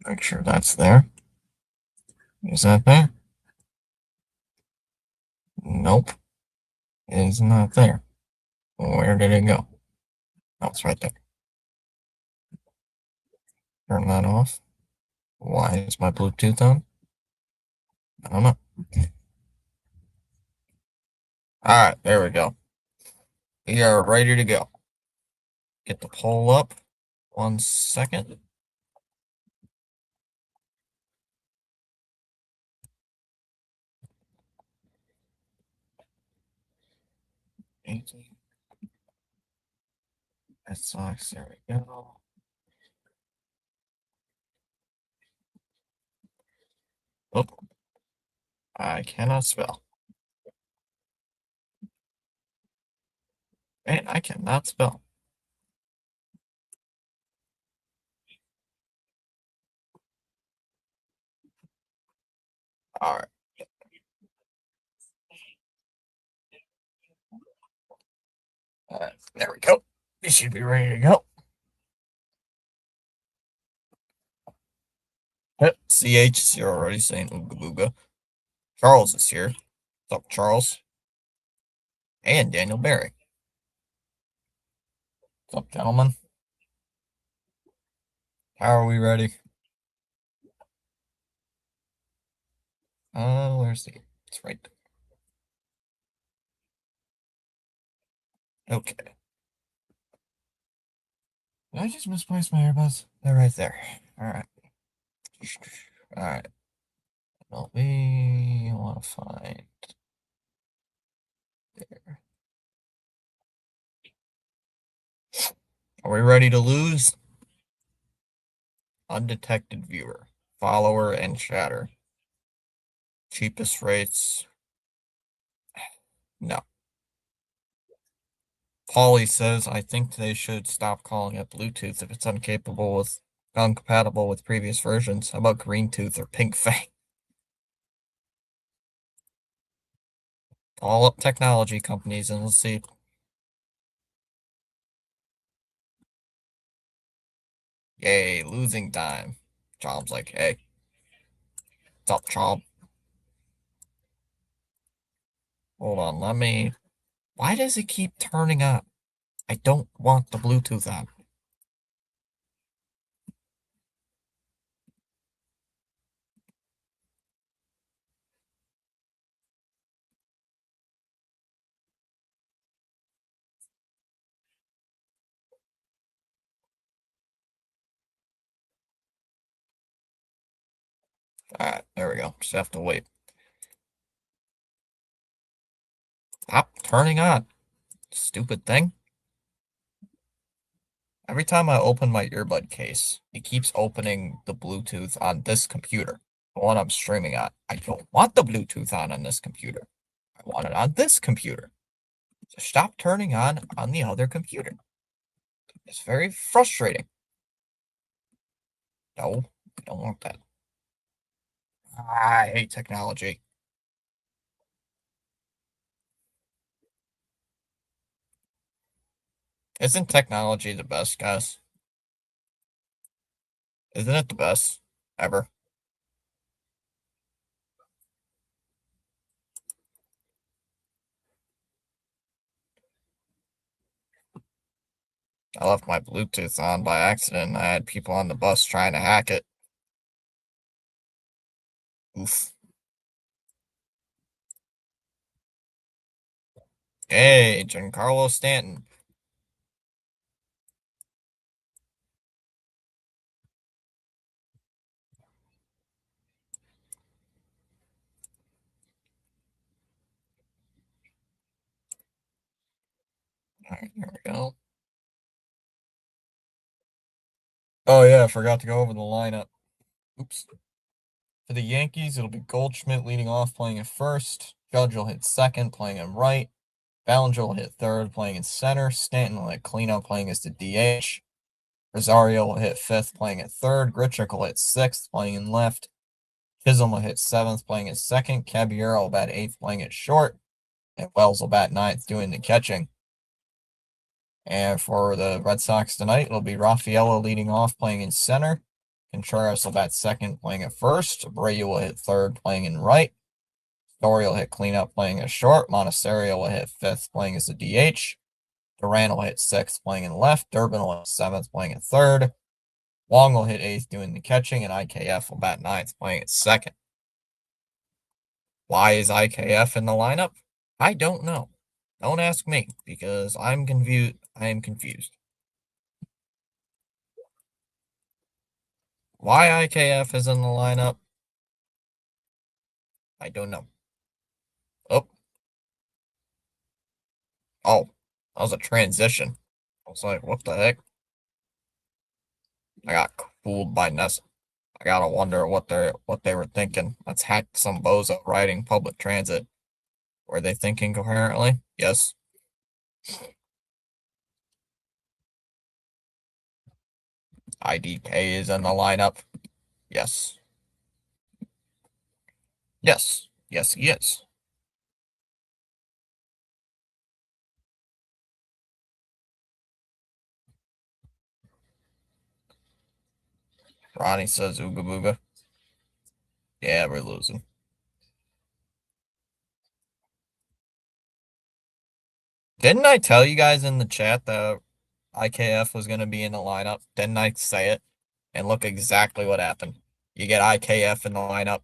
Make sure that's there. Is that there? Nope. It is not there. Where did it go? Oh, it's right there. Turn that off. Why is my Bluetooth on? I don't know. Alright, there we go. We are ready to go. Get the poll up. 1 second. That sucks. There we go. Oh, I cannot spell. Man, I cannot spell. Alright. There we go. We should be ready to go. Yep, CH is here already saying ooga booga. Charles is here. What's up, Charles? And Daniel Barry. What's up, gentlemen? How are we ready? Where's the... It's right there. Okay. Did I just misplace my earbuds? They're right there. Alright. Alright. Well, we want to find... There. Are we ready to lose? Undetected viewer. Follower and chatter. Cheapest rates. No. Paulie says, I think they should stop calling it Bluetooth if it's uncompatible with previous versions. How about Green Tooth or Pink Fang? All up technology companies and we'll see. Yay, losing time. Chom's like, hey. What's up, Chom? Hold on, let me... Why does it keep turning on? I don't want the Bluetooth on. Alright, there we go. Just have to wait. Stop turning on. Stupid thing. Every time I open my earbud case, it keeps opening the Bluetooth on this computer, the one I'm streaming on. I don't want the Bluetooth on this computer. I want it on this computer. So stop turning on the other computer. It's very frustrating. No, I don't want that. I hate technology. Isn't technology the best, guys? Isn't it the best ever? I left my Bluetooth on by accident. I had people on the bus trying to hack it. Oof. Hey, Giancarlo Stanton. All right, here we go. Oh, yeah, I forgot to go over the lineup. Oops. For the Yankees, it'll be Goldschmidt leading off, playing at first. Judge will hit second, playing in right. Ballinger will hit third, playing in center. Stanton will hit cleanup, playing as the DH. Rosario will hit fifth, playing at third. Grichuk will hit sixth, playing in left. Chisholm will hit seventh, playing at second. Caballero will bat eighth, playing at short. And Wells will bat ninth, doing the catching. And for the Red Sox tonight, it'll be Raffaello leading off, playing in center. Contreras will bat second, playing at first. Abreu will hit third, playing in right. Story will hit cleanup, playing as short. Monasterio will hit fifth, playing as a DH. Duran will hit sixth, playing in left. Durbin will hit seventh, playing at third. Wong will hit eighth, doing the catching, and IKF will bat ninth, playing at second. Why is IKF in the lineup? I don't know. Don't ask me, because I'm confused. I am confused. Why IKF is in the lineup? I don't know. Oh, oh, that was a transition. I was like, what the heck? I got fooled by Ness. I gotta wonder what they were thinking. Let's hack some bozo riding public transit. Were they thinking coherently? Yes. IDK is in the lineup. Yes. Yes. Yes, he is. Ronnie says Ooga Booga. Yeah, we're losing. Didn't I tell you guys in the chat that IKF was going to be in the lineup? Didn't I say it? And look exactly what happened. You get IKF in the lineup.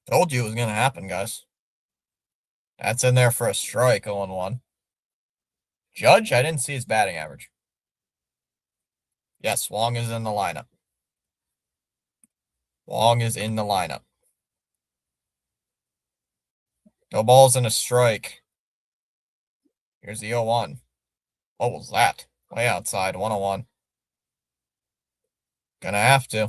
Told you it was going to happen, guys. That's in there for a strike, 0-1. Judge, I didn't see his batting average. Yes, Wong is in the lineup. Wong is in the lineup. No balls and a strike. Here's the 0-1. What was that? Way outside, 101. Gonna have to.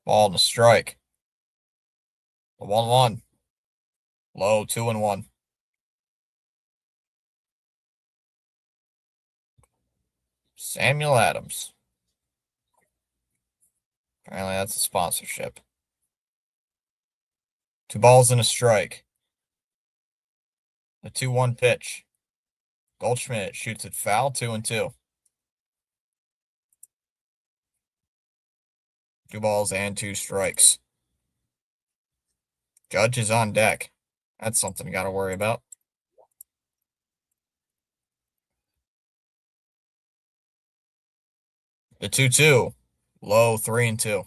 Ball and a strike. The 1-1. Low, 2-1. Samuel Adams. Apparently that's a sponsorship. 2 balls and a strike. The 2-1 pitch. Goldschmidt shoots it foul, 2-2. 2 balls and 2 strikes. Judge is on deck. That's something you got to worry about. The 2-2. Low, 3-2.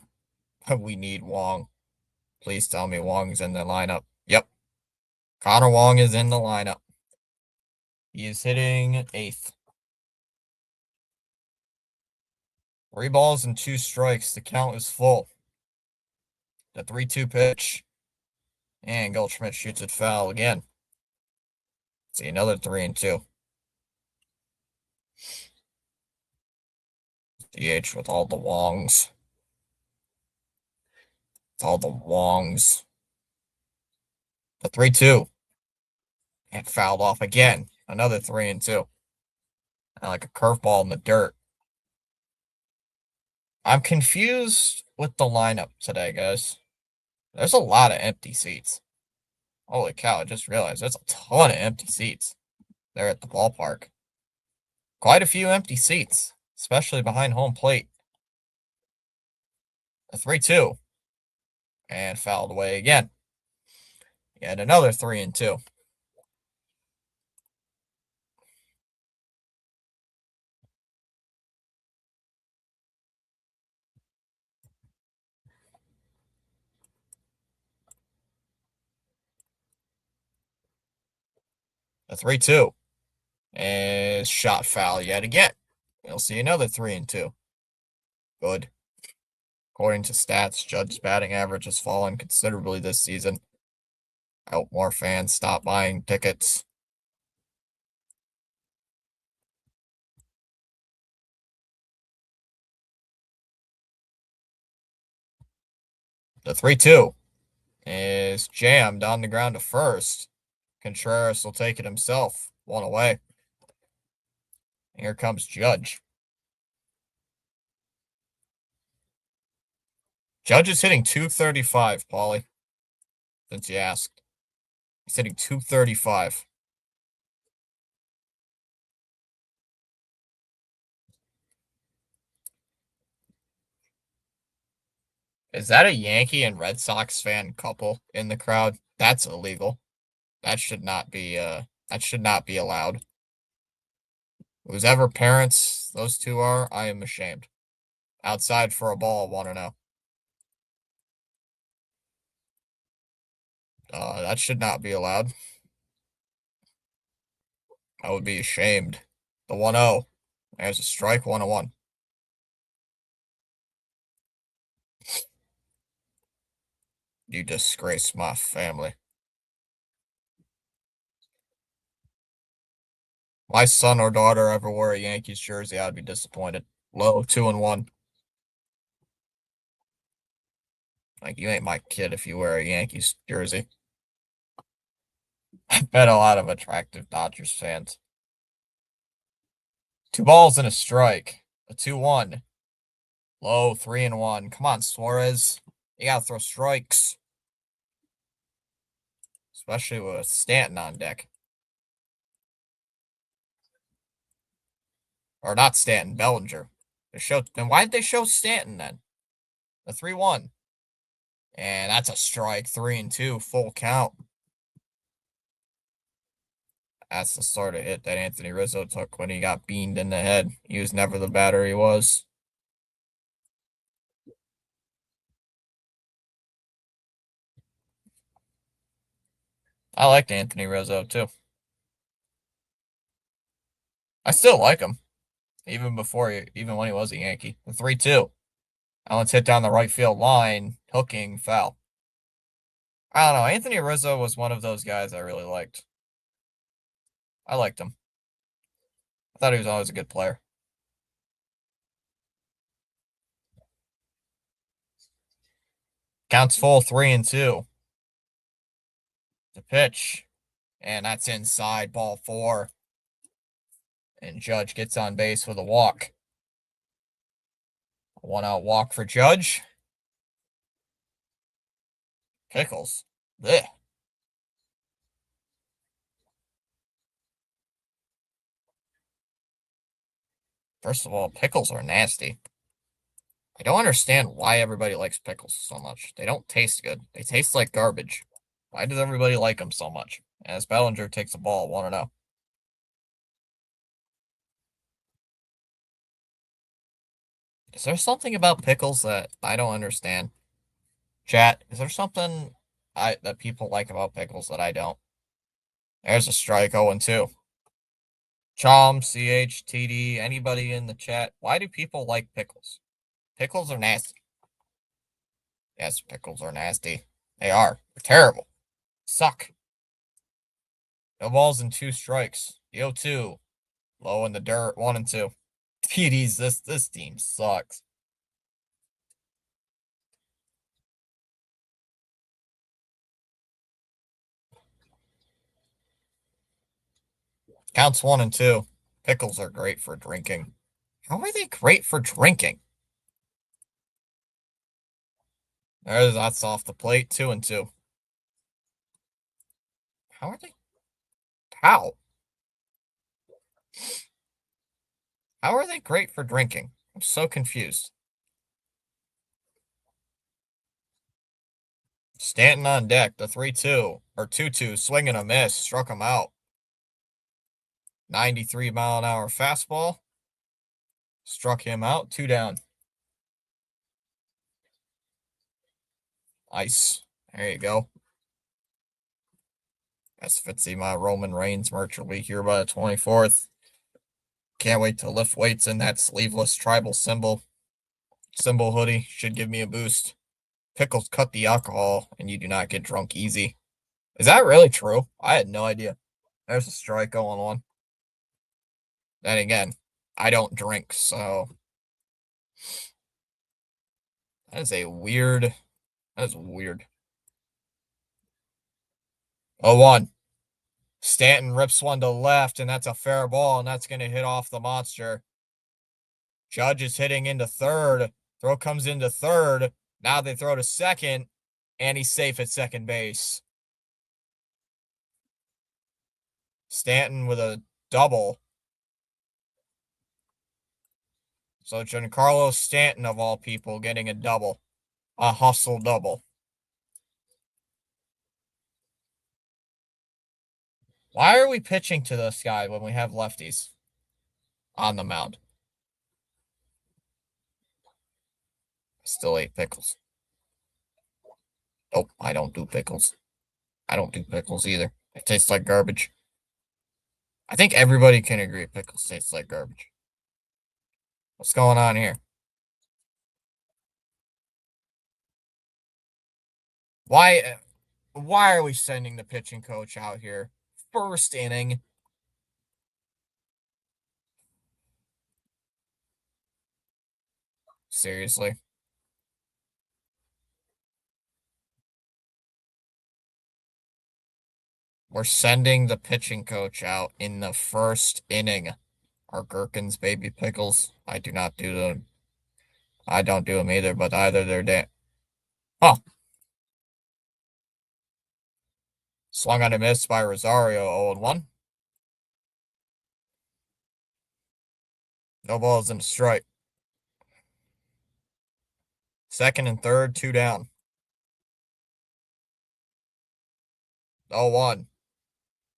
We need Wong. Please tell me Wong's in the lineup. Yep. Connor Wong is in the lineup. He is hitting 8th. 3 balls and 2 strikes. The count is full. The 3-2 pitch. And Goldschmidt shoots it foul again. See, another 3-2. DH with all the Wongs. It's all the Wongs. The 3-2. And fouled off again. Another 3-2. And like a curveball in the dirt. I'm confused with the lineup today, guys. There's a lot of empty seats. Holy cow, I just realized there's a ton of empty seats there at the ballpark. Quite a few empty seats, especially behind home plate. A 3-2. And fouled away again. And another 3-2. A 3-2. And shot foul yet again. We'll see another 3-2. Good. According to stats, Judge's batting average has fallen considerably this season. I hope more fans stop buying tickets. The 3-2 is jammed on the ground to first. Contreras will take it himself. 1 away. Here comes Judge. Judge is hitting .235, Paulie, since you asked. He's hitting 235. Is that a Yankee and Red Sox fan couple in the crowd? That's illegal. That should not be allowed. Whoever parents those two are, I am ashamed. Outside for a ball, 1-0. That should not be allowed. I would be ashamed. The 1-0. There's a strike, 1-1. You disgrace my family. My son or daughter ever wore a Yankees jersey, I'd be disappointed. Low, 2-1. Like, you ain't my kid if you wear a Yankees jersey. I bet a lot of attractive Dodgers fans. 2 balls and a strike. A 2-1. Low, 3-1. Come on, Suarez. You gotta throw strikes. Especially with Stanton on deck. Or not Stanton, Bellinger. Then why did they show Stanton then? The 3-1. And that's a strike. 3-2. Full count. That's the sort of hit that Anthony Rizzo took when he got beamed in the head. He was never the batter he was. I liked Anthony Rizzo too. I still like him. Even when he was a Yankee. The 3-2. Allen's hit down the right field line, hooking, foul. I don't know. Anthony Rizzo was one of those guys I really liked. I liked him. I thought he was always a good player. Counts full, 3-2. The pitch. And that's inside, ball 4. And Judge gets on base with a walk. A 1-out walk for Judge. Pickles. Blech. First of all, pickles are nasty. I don't understand why everybody likes pickles so much. They don't taste good. They taste like garbage. Why does everybody like them so much? As Bellinger takes the ball, 1-0. Is there something about pickles that I don't understand? Chat, is there something that people like about pickles that I don't? There's a strike, 0-2. Chom, CH, TD, anybody in the chat, why do people like pickles? Pickles are nasty. Yes, pickles are nasty. They are. They're terrible. Suck. No balls and 2 strikes. The 0-2. Low in the dirt, 1-2. TDs, this team sucks. Counts 1-2. Pickles are great for drinking. How are they great for drinking? That's off the plate, 2-2. How are they? How? How are they great for drinking? I'm so confused. Stanton on deck, the 3-2, or 2-2, swing and a miss, struck him out. 93-mile-an-hour fastball. Struck him out, 2 down. Ice. There you go. That's Fitzy, my Roman Reigns merch will be here by the 24th. Can't wait to lift weights in that sleeveless tribal symbol hoodie. Should give me a boost. Pickles cut the alcohol, and you do not get drunk easy. Is that really true? I had no idea. There's a strike going on. Then again, I don't drink, so that is weird. 0-1. Stanton rips one to left, and that's a fair ball, and that's going to hit off the monster. Judge is hitting into third. Throw comes into third. Now they throw to second, and he's safe at second base. Stanton with a double. So Giancarlo Stanton, of all people, getting a double. A hustle double. Why are we pitching to this guy when we have lefties on the mound? Still ate pickles. Nope, I don't do pickles. I don't do pickles either. It tastes like garbage. I think everybody can agree pickles taste like garbage. What's going on here? Why why are we sending the pitching coach out here? First inning. Seriously. We're sending the pitching coach out in the first inning. Our gherkins, baby pickles. I do not do them. I don't do them either, but either they're damn. Oh, swung on a miss by Rosario, 0-1. No balls in a strike. Second and third, 2 down. 0-1.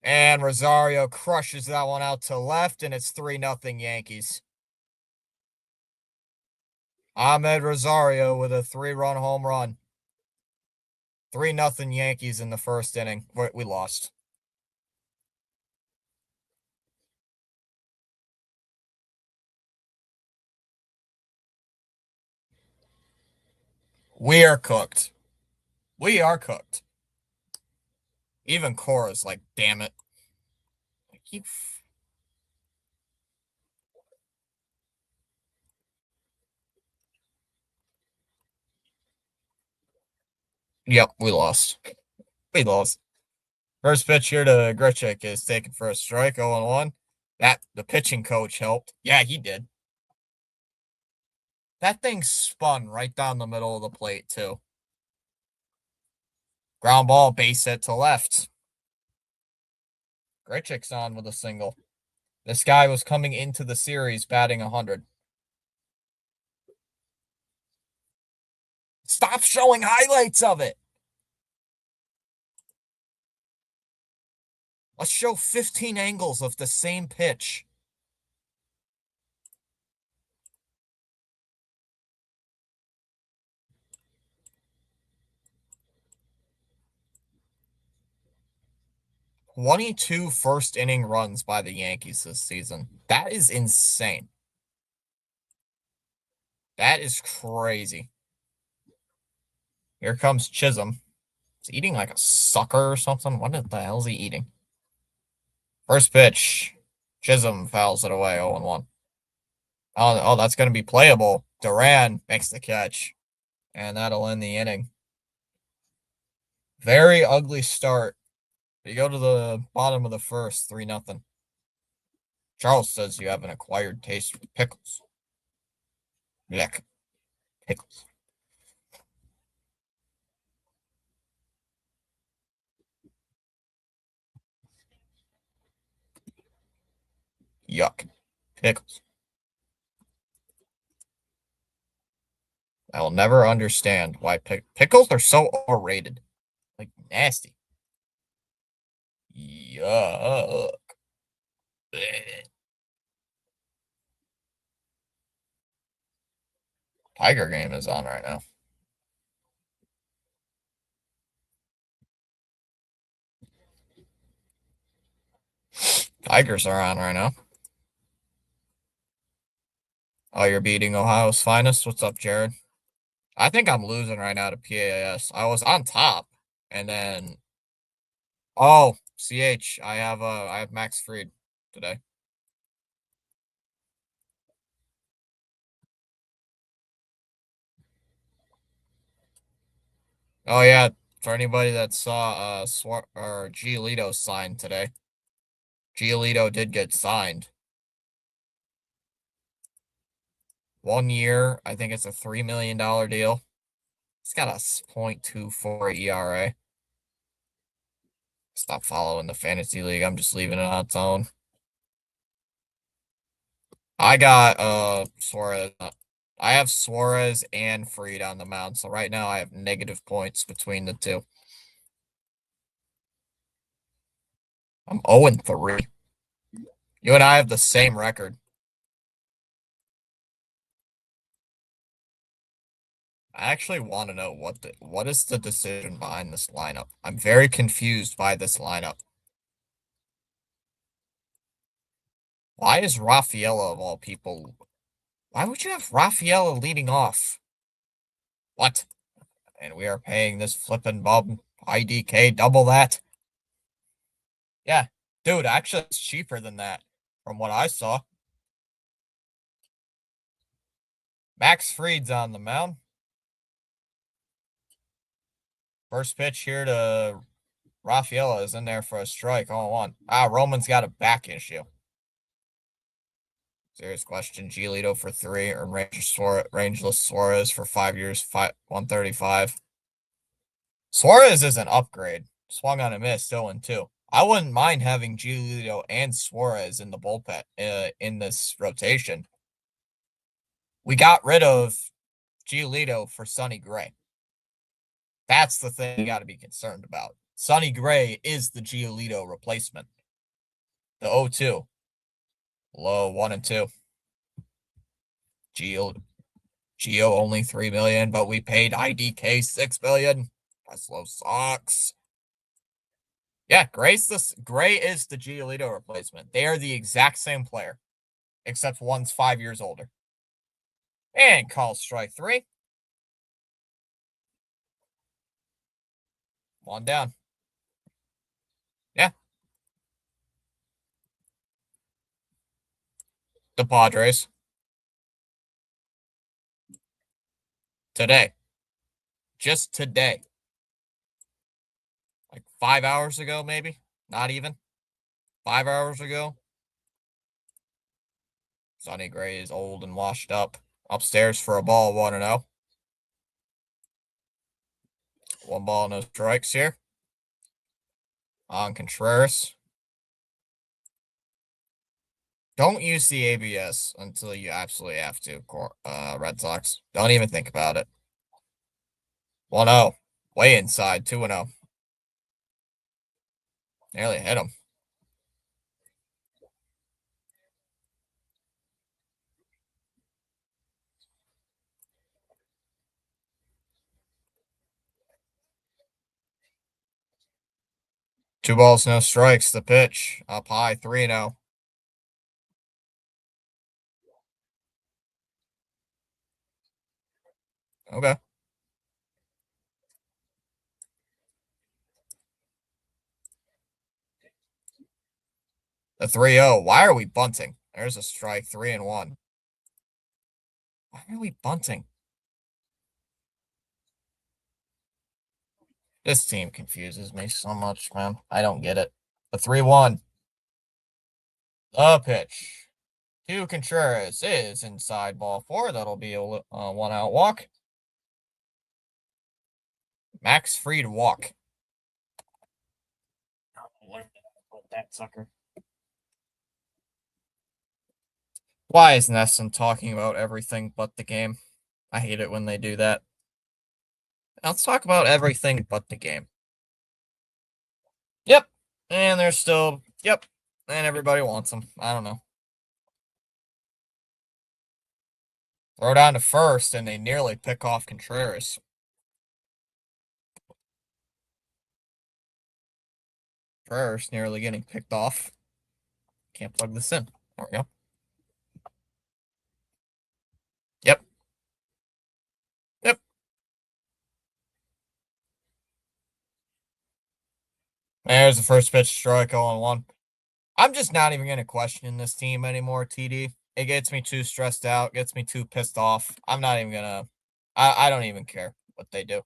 And Rosario crushes that one out to left, and it's 3-0 Yankees. Ahmed Rosario with a 3-run home run. 3-0 Yankees in the first inning. We lost. We are cooked. We are cooked. Even Cora's like, damn it. Yep, we lost. We lost. First pitch here to Grichuk is taken for a strike, 0-1. That the pitching coach helped. Yeah, he did. That thing spun right down the middle of the plate, too. Ground ball, base hit to left. Grichuk's on with a single. This guy was coming into the series batting 100. Stop showing highlights of it. Let's show 15 angles of the same pitch. "22 first inning runs by the Yankees this season. That is insane. That is crazy. Here comes Chisholm. He's eating like a sucker or something. What the hell is he eating? First pitch. Chisholm fouls it away, 0-1. Oh, that's going to be playable. Duran makes the catch. And that'll end the inning. Very ugly start. You go to the bottom of the first, 3-0. Charles says you have an acquired taste for pickles. Yuck. Pickles. Yuck. Pickles. I will never understand why pickles are so overrated. Like, nasty. Yuck. Blech. Tiger game is on right now. Tigers are on right now. Oh, you're beating Ohio's finest? What's up, Jared? I think I'm losing right now to PAS. I was on top, and then oh, CH. I have Max Fried today. Oh yeah, for anybody that saw Giolito signed today. Giolito did get signed. 1 year, I think it's a $3 million deal. He's got a .24 ERA. Stop following the fantasy league. I'm just leaving it on its own. I got Suarez. I have Suarez and Fried on the mound, so right now I have negative points between the two. I'm 0-3. You and I have the same record. I actually want to know what is the decision behind this lineup. I'm very confused by this lineup. Why is Rafaela of all people? Why would you have Rafaela leading off? What? And we are paying this flippin' bum IDK double that? Yeah, dude, actually it's cheaper than that from what I saw. Max Fried's on the mound. First pitch here to Rafaela is in there for a strike. 0-1. Roman's got a back issue. Serious question. Giolito for 3 or Rangeless Suarez for 5 years, 135. Suarez is an upgrade. Swung on a miss, 0-2. I wouldn't mind having Giolito and Suarez in the bullpen in this rotation. We got rid of Giolito for Sonny Gray. That's the thing you got to be concerned about. Sonny Gray is the Giolito replacement. The 0-2. Low 1-2. Gio only 3 million, but we paid IDK 6 million. Tesla sucks. Yeah, Gray is the Giolito replacement. They are the exact same player, except one's 5 years older. And call strike 3. 1 down. Yeah. The Padres. Today. Just today. Like 5 hours ago, maybe? Not even. 5 hours ago. Sonny Gray is old and washed up. Upstairs for a ball, 1-0. 1 ball, no strikes here. On Contreras. Don't use the ABS until you absolutely have to, Red Sox. Don't even think about it. 1-0. Way inside, 2-0. Nearly hit him. Two balls, no strikes. The pitch. Up high, 3-0. Okay. The 3-0. Why are we bunting? There's a strike, 3-1. Why are we bunting? This team confuses me so much, man. I don't get it. The 3-1. The pitch. To Contreras is inside ball 4. That'll be a 1-out walk. Max Fried walk. That sucker. Why is Nesson talking about everything but the game? I hate it when they do that. Let's talk about everything but the game. Yep. And they're still, yep. And everybody wants them. I don't know. Throw down to first, and they nearly pick off Contreras. Contreras nearly getting picked off. Can't plug this in. There we go. Yep. Yep. There's the first pitch strike, 0-1. I'm just not even going to question this team anymore, TD. It gets me too stressed out, gets me too pissed off. I'm not even going to, I don't even care what they do.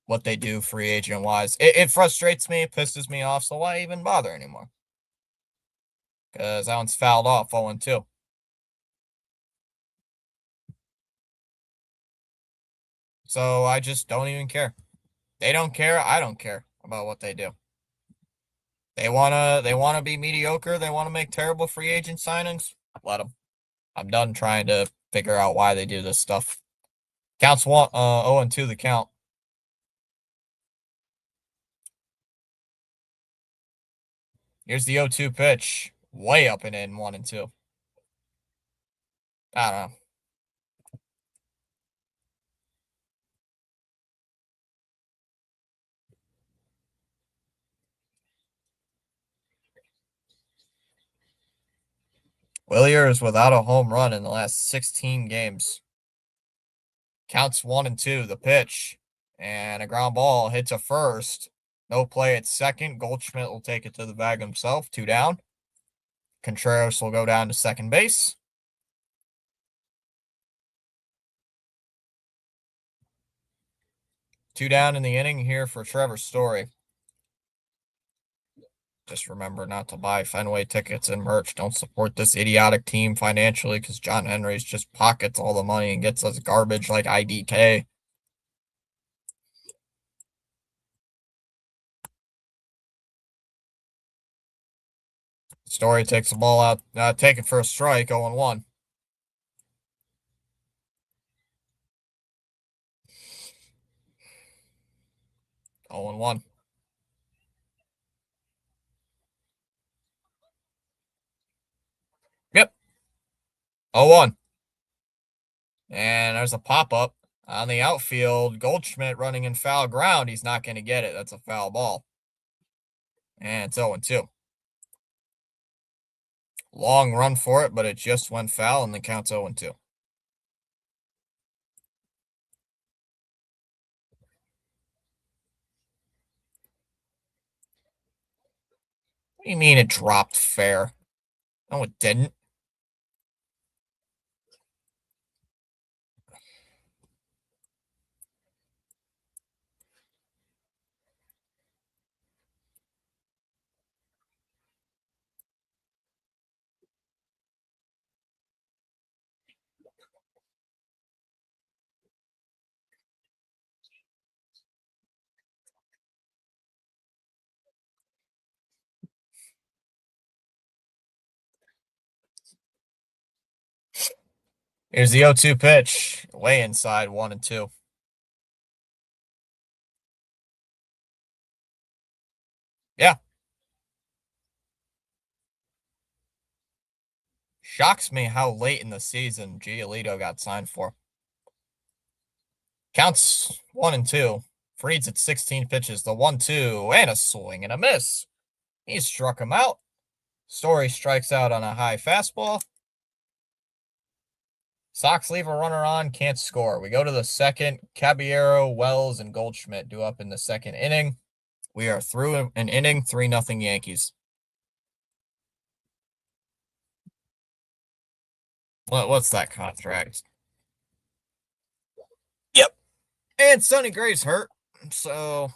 What they do free agent wise. It frustrates me, it pisses me off, so why even bother anymore? Because that one's fouled off, 0-2. So I just don't even care. They don't care, I don't care about what they do. They wanna be mediocre. They want to make terrible free agent signings. Let them. I'm done trying to figure out why they do this stuff. Counts 0-2 the count. Here's the 0-2 pitch. Way up and in 1-2. I don't know. Willier is without a home run in the last 16 games. Counts 1-2, the pitch. And a ground ball hits a first. No play at second. Goldschmidt will take it to the bag himself. 2 down. Contreras will go down to second base. Two down in the inning here for Trevor Story. Just remember not to buy Fenway tickets and merch. Don't support this idiotic team financially because John Henry's just pockets all the money and gets us garbage like IDK. Story takes the ball out, take it for a strike, 0-1. Oh and 1. Yep. 0-1. And there's a pop-up on the outfield. Goldschmidt running in foul ground. He's not going to get it. That's a foul ball. And it's 0-2. Long run for it, but it just went foul, and the count's 0-2. What do you mean it dropped fair? No, it didn't. Here's the 0-2 pitch. Way inside, 1-2. Yeah. Shocks me how late in the season Giolito got signed for. Counts 1-2. Freed's at 16 pitches. The 1-2 and a swing and a miss. He struck him out. Story strikes out on a high fastball. Sox leave a runner on, can't score. We go to the second. Caballero, Wells, and Goldschmidt due up in the second inning. We are through an inning, 3-0 Yankees. What's that contract? Yep. And Sonny Gray's hurt, so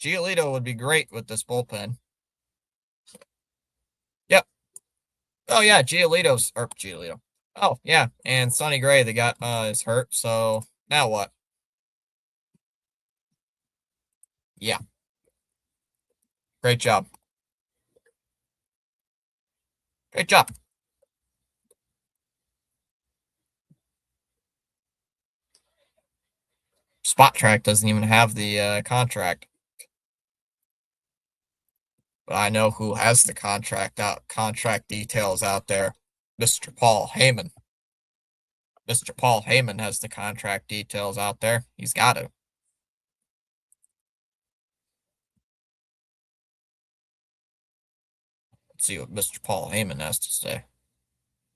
Giolito would be great with this bullpen. Yep. Oh yeah, Giolito. Oh yeah, and Sonny Gray is hurt. So now what? Yeah. Great job. Great job. Spot Track doesn't even have the contract. But I know who has the contract details out there. Mr. Paul Heyman. Mr. Paul Heyman has the contract details out there. He's got it. Let's see what Mr. Paul Heyman has to say.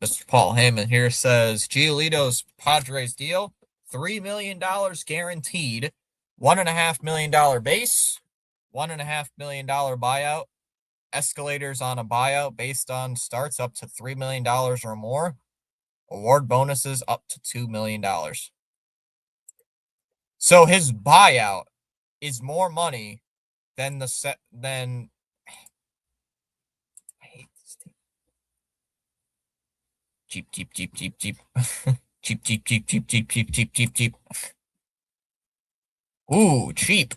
Mr. Paul Heyman here says Giolito's Padres deal, $3 million guaranteed, $1.5 million base, $1.5 million buyout, escalators on a buyout based on starts up to $3 million or more, award bonuses up to $2 million. So his buyout is more money than I hate this thing. Cheap. Cheap. Ooh, cheap.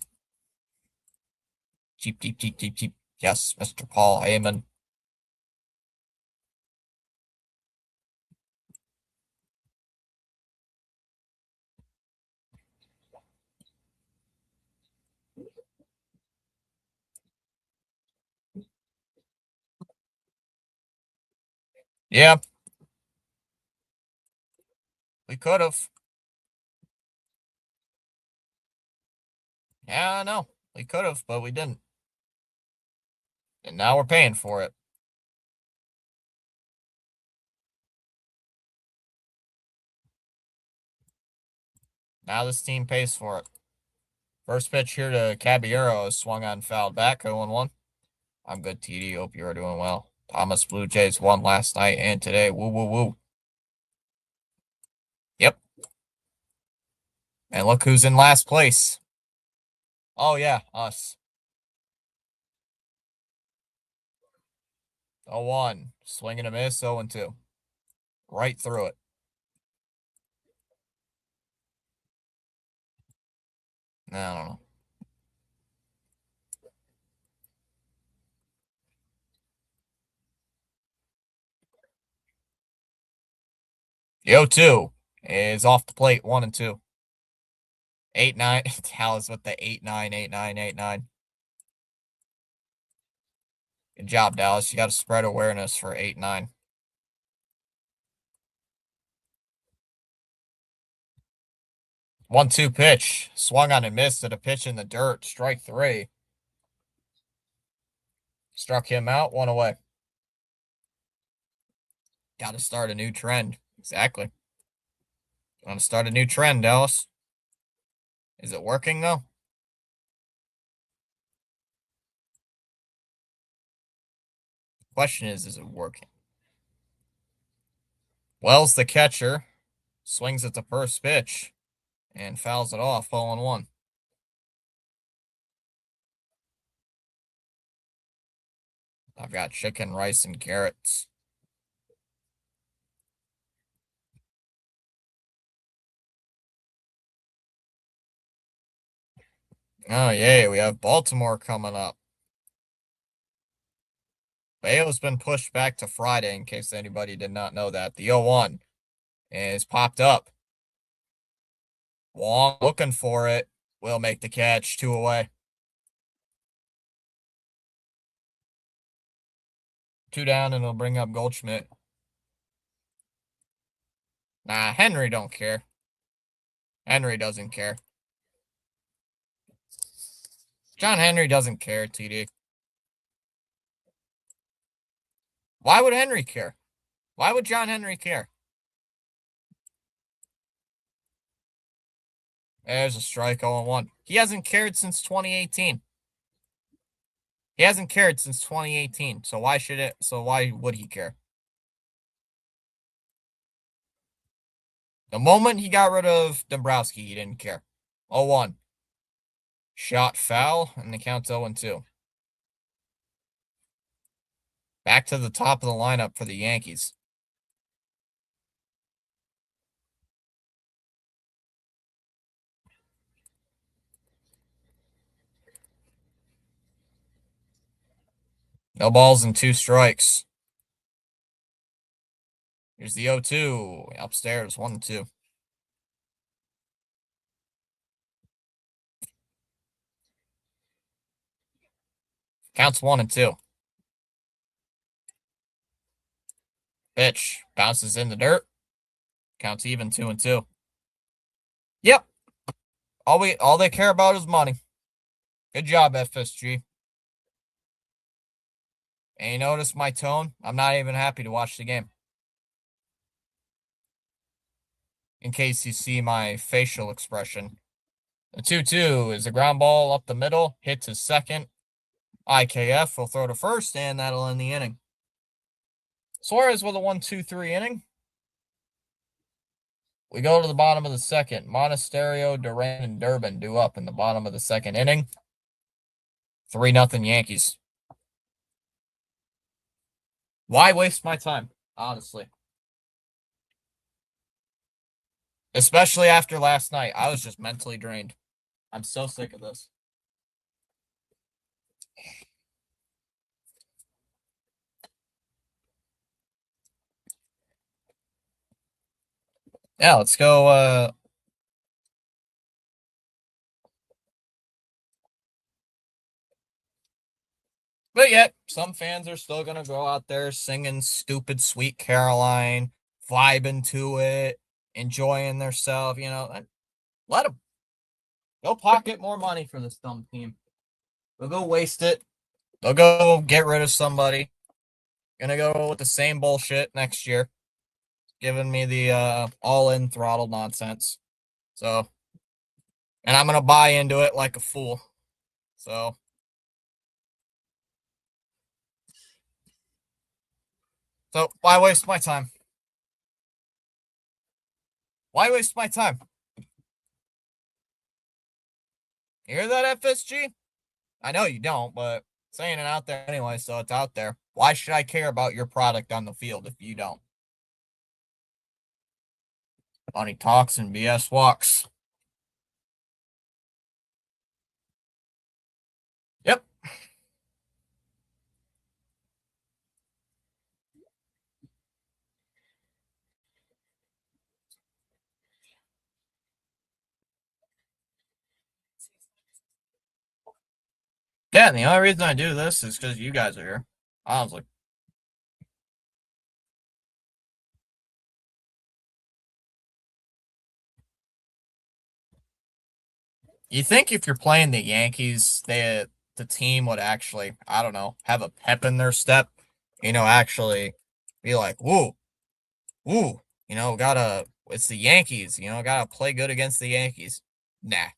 Cheap. Yes, Mr. Paul Heyman. Yeah, we could have. Yeah, I know. We could have, but we didn't. And now we're paying for it. Now this team pays for it. First pitch here to Caballero is swung on, fouled back, 0-1. I'm good, TD. Hope you are doing well. Thomas Blue Jays won last night and today. Woo, woo, woo. Yep. And look who's in last place. Oh, yeah, us. 0-1. Swing and a miss, 0-2. Right through it. I don't know. The 0-2 is off the plate, 1-2. 8-9. Dallas with the 8-9, 8-9, 8-9. Good job, Dallas. You got to spread awareness for 8-9. 1-2 pitch. Swung on and missed at a pitch in the dirt. Strike 3. Struck him out, 1 away. Got to start a new trend. Exactly. Want to start a new trend, Dallas. Is it working, though? Question is it working? Wells, the catcher, swings at the first pitch and fouls it off, 0-1. I've got chicken, rice, and carrots. Oh, yay. We have Baltimore coming up. Bayo's been pushed back to Friday in case anybody did not know that. The 0-1 is popped up. Wong looking for it. Will make the catch. 2 away. 2 down, and it'll bring up Goldschmidt. Nah, Henry don't care. Henry doesn't care. John Henry doesn't care, TD. Why would Henry care? Why would John Henry care? There's a strike, 0-1. He hasn't cared since 2018. He hasn't cared since 2018. So why would he care? The moment he got rid of Dombrowski, he didn't care. 0-1. Shot foul, and the count's 0-2. Back to the top of the lineup for the Yankees. No balls and 2 strikes. Here's the 0-2. Upstairs, 1-2. Counts 1-2. Pitch bounces in the dirt. Counts even, 2-2. Yep. All they care about is money. Good job, FSG. And you notice my tone? I'm not even happy to watch the game. In case you see my facial expression. The 2-2 is a ground ball up the middle, hit to second. IKF will throw to first, and that'll end the inning. Suarez with a 1-2-3 inning. We go to the bottom of the second. Monasterio, Duran, and Durbin due up in the bottom of the second inning. 3-0 Yankees. Why waste my time? Honestly. Especially after last night. I was just mentally drained. I'm so sick of this. Yeah, let's go. But yet, some fans are still gonna go out there singing stupid "Sweet Caroline," vibing to it, enjoying themselves. And let them go pocket more money for this dumb team. They'll go waste it. They'll go get rid of somebody. Gonna go with the same bullshit next year, giving me the all-in throttle nonsense. So, and I'm gonna buy into it like a fool. So, why waste my time? Why waste my time? You hear that, FSG? I know you don't, but saying it out there anyway, so it's out there. Why should I care about your product on the field if you don't? Money talks and BS walks. Yep. Yeah, and the only reason I do this is because you guys are here. Honestly. You think if you're playing the Yankees, the team would actually, I don't know, have a pep in their step? Actually be like, woo, woo, it's the Yankees, gotta play good against the Yankees. Nah,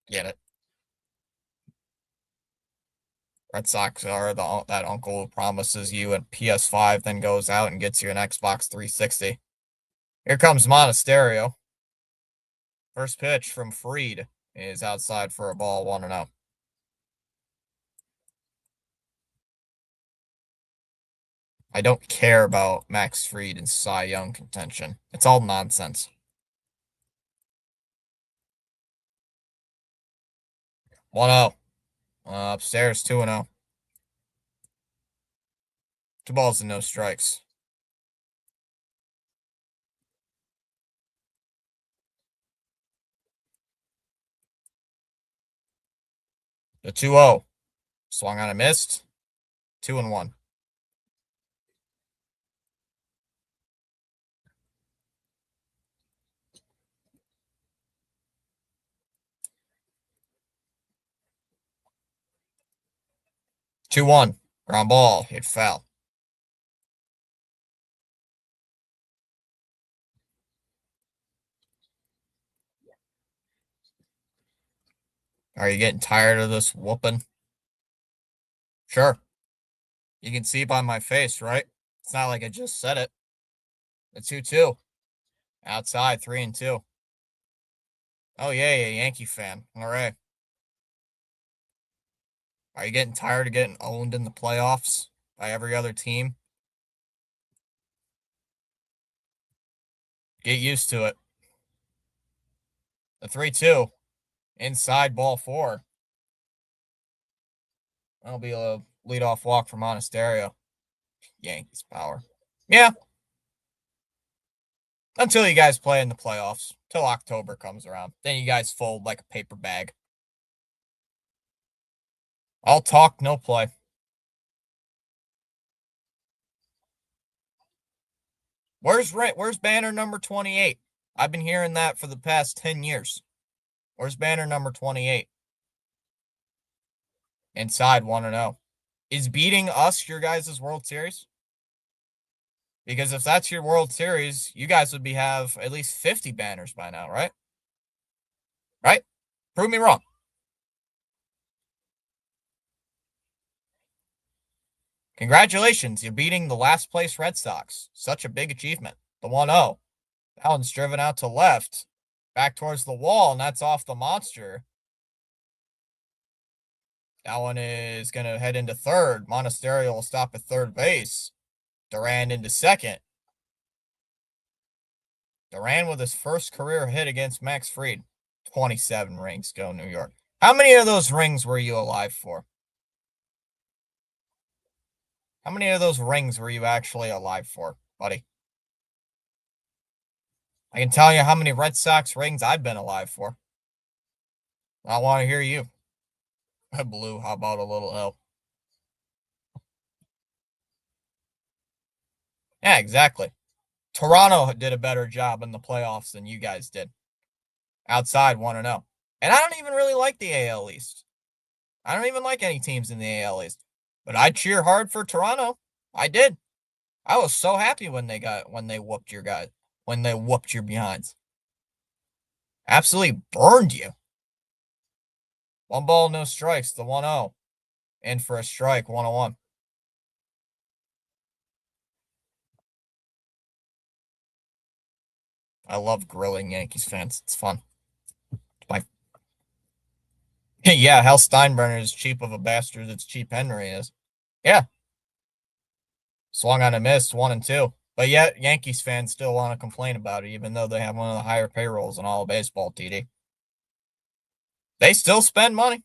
get it. Red Sox are that uncle who promises you a PS5, then goes out and gets you an Xbox 360. Here comes Monasterio. First pitch from Freed is outside for a ball, 1-0. I don't care about Max Fried and Cy Young contention. It's all nonsense. 1-0. Upstairs, 2-0. Two balls and no strikes. The 2-0. Swung on a missed. 2-1. Two 1. Ground ball. Hit foul. Are you getting tired of this whooping? Sure. You can see by my face, right? It's not like I just said it. The 2-2. Outside, 3-2. Oh, yeah, yeah, Yankee fan. All right. Are you getting tired of getting owned in the playoffs by every other team? Get used to it. The 3-2. Inside ball four. That'll be a leadoff walk for Monasterio. Yankees power. Yeah, until you guys play in the playoffs. Till October comes around. Then you guys fold like a paper bag. All talk, no play. Where's banner number 28? I've been hearing that for the past 10 years. Where's banner number 28? Inside 1-0. Is beating us your guys' World Series? Because if that's your World Series, you guys would have at least 50 banners by now, right? Right? Prove me wrong. Congratulations, you're beating the last place Red Sox. Such a big achievement. The 1-0. That one's driven out to left, back towards the wall, and that's off the monster. That one is going to head into third. Monasterio will stop at third base. Duran into second. Duran with his first career hit against Max Fried. 27 rings, go New York. How many of those rings were you alive for? How many of those rings were you actually alive for, buddy? I can tell you how many Red Sox rings I've been alive for. I want to hear you. Blue, how about a little help? Yeah, exactly. Toronto did a better job in the playoffs than you guys did. Outside 1-0. And I don't even really like the AL East. I don't even like any teams in the AL East. But I cheer hard for Toronto. I did. I was so happy when they whooped your guys. When they whooped your behinds. Absolutely burned you. 1 ball, no strikes, the 1-0. In for a strike, 1-1. I love grilling Yankees fans. It's fun. My yeah, Hal Steinbrenner is cheap of a bastard as Cheap Henry is. Yeah, swung on a miss, 1-2. But yet, Yankees fans still want to complain about it, even though they have one of the higher payrolls in all of baseball, TD. They still spend money.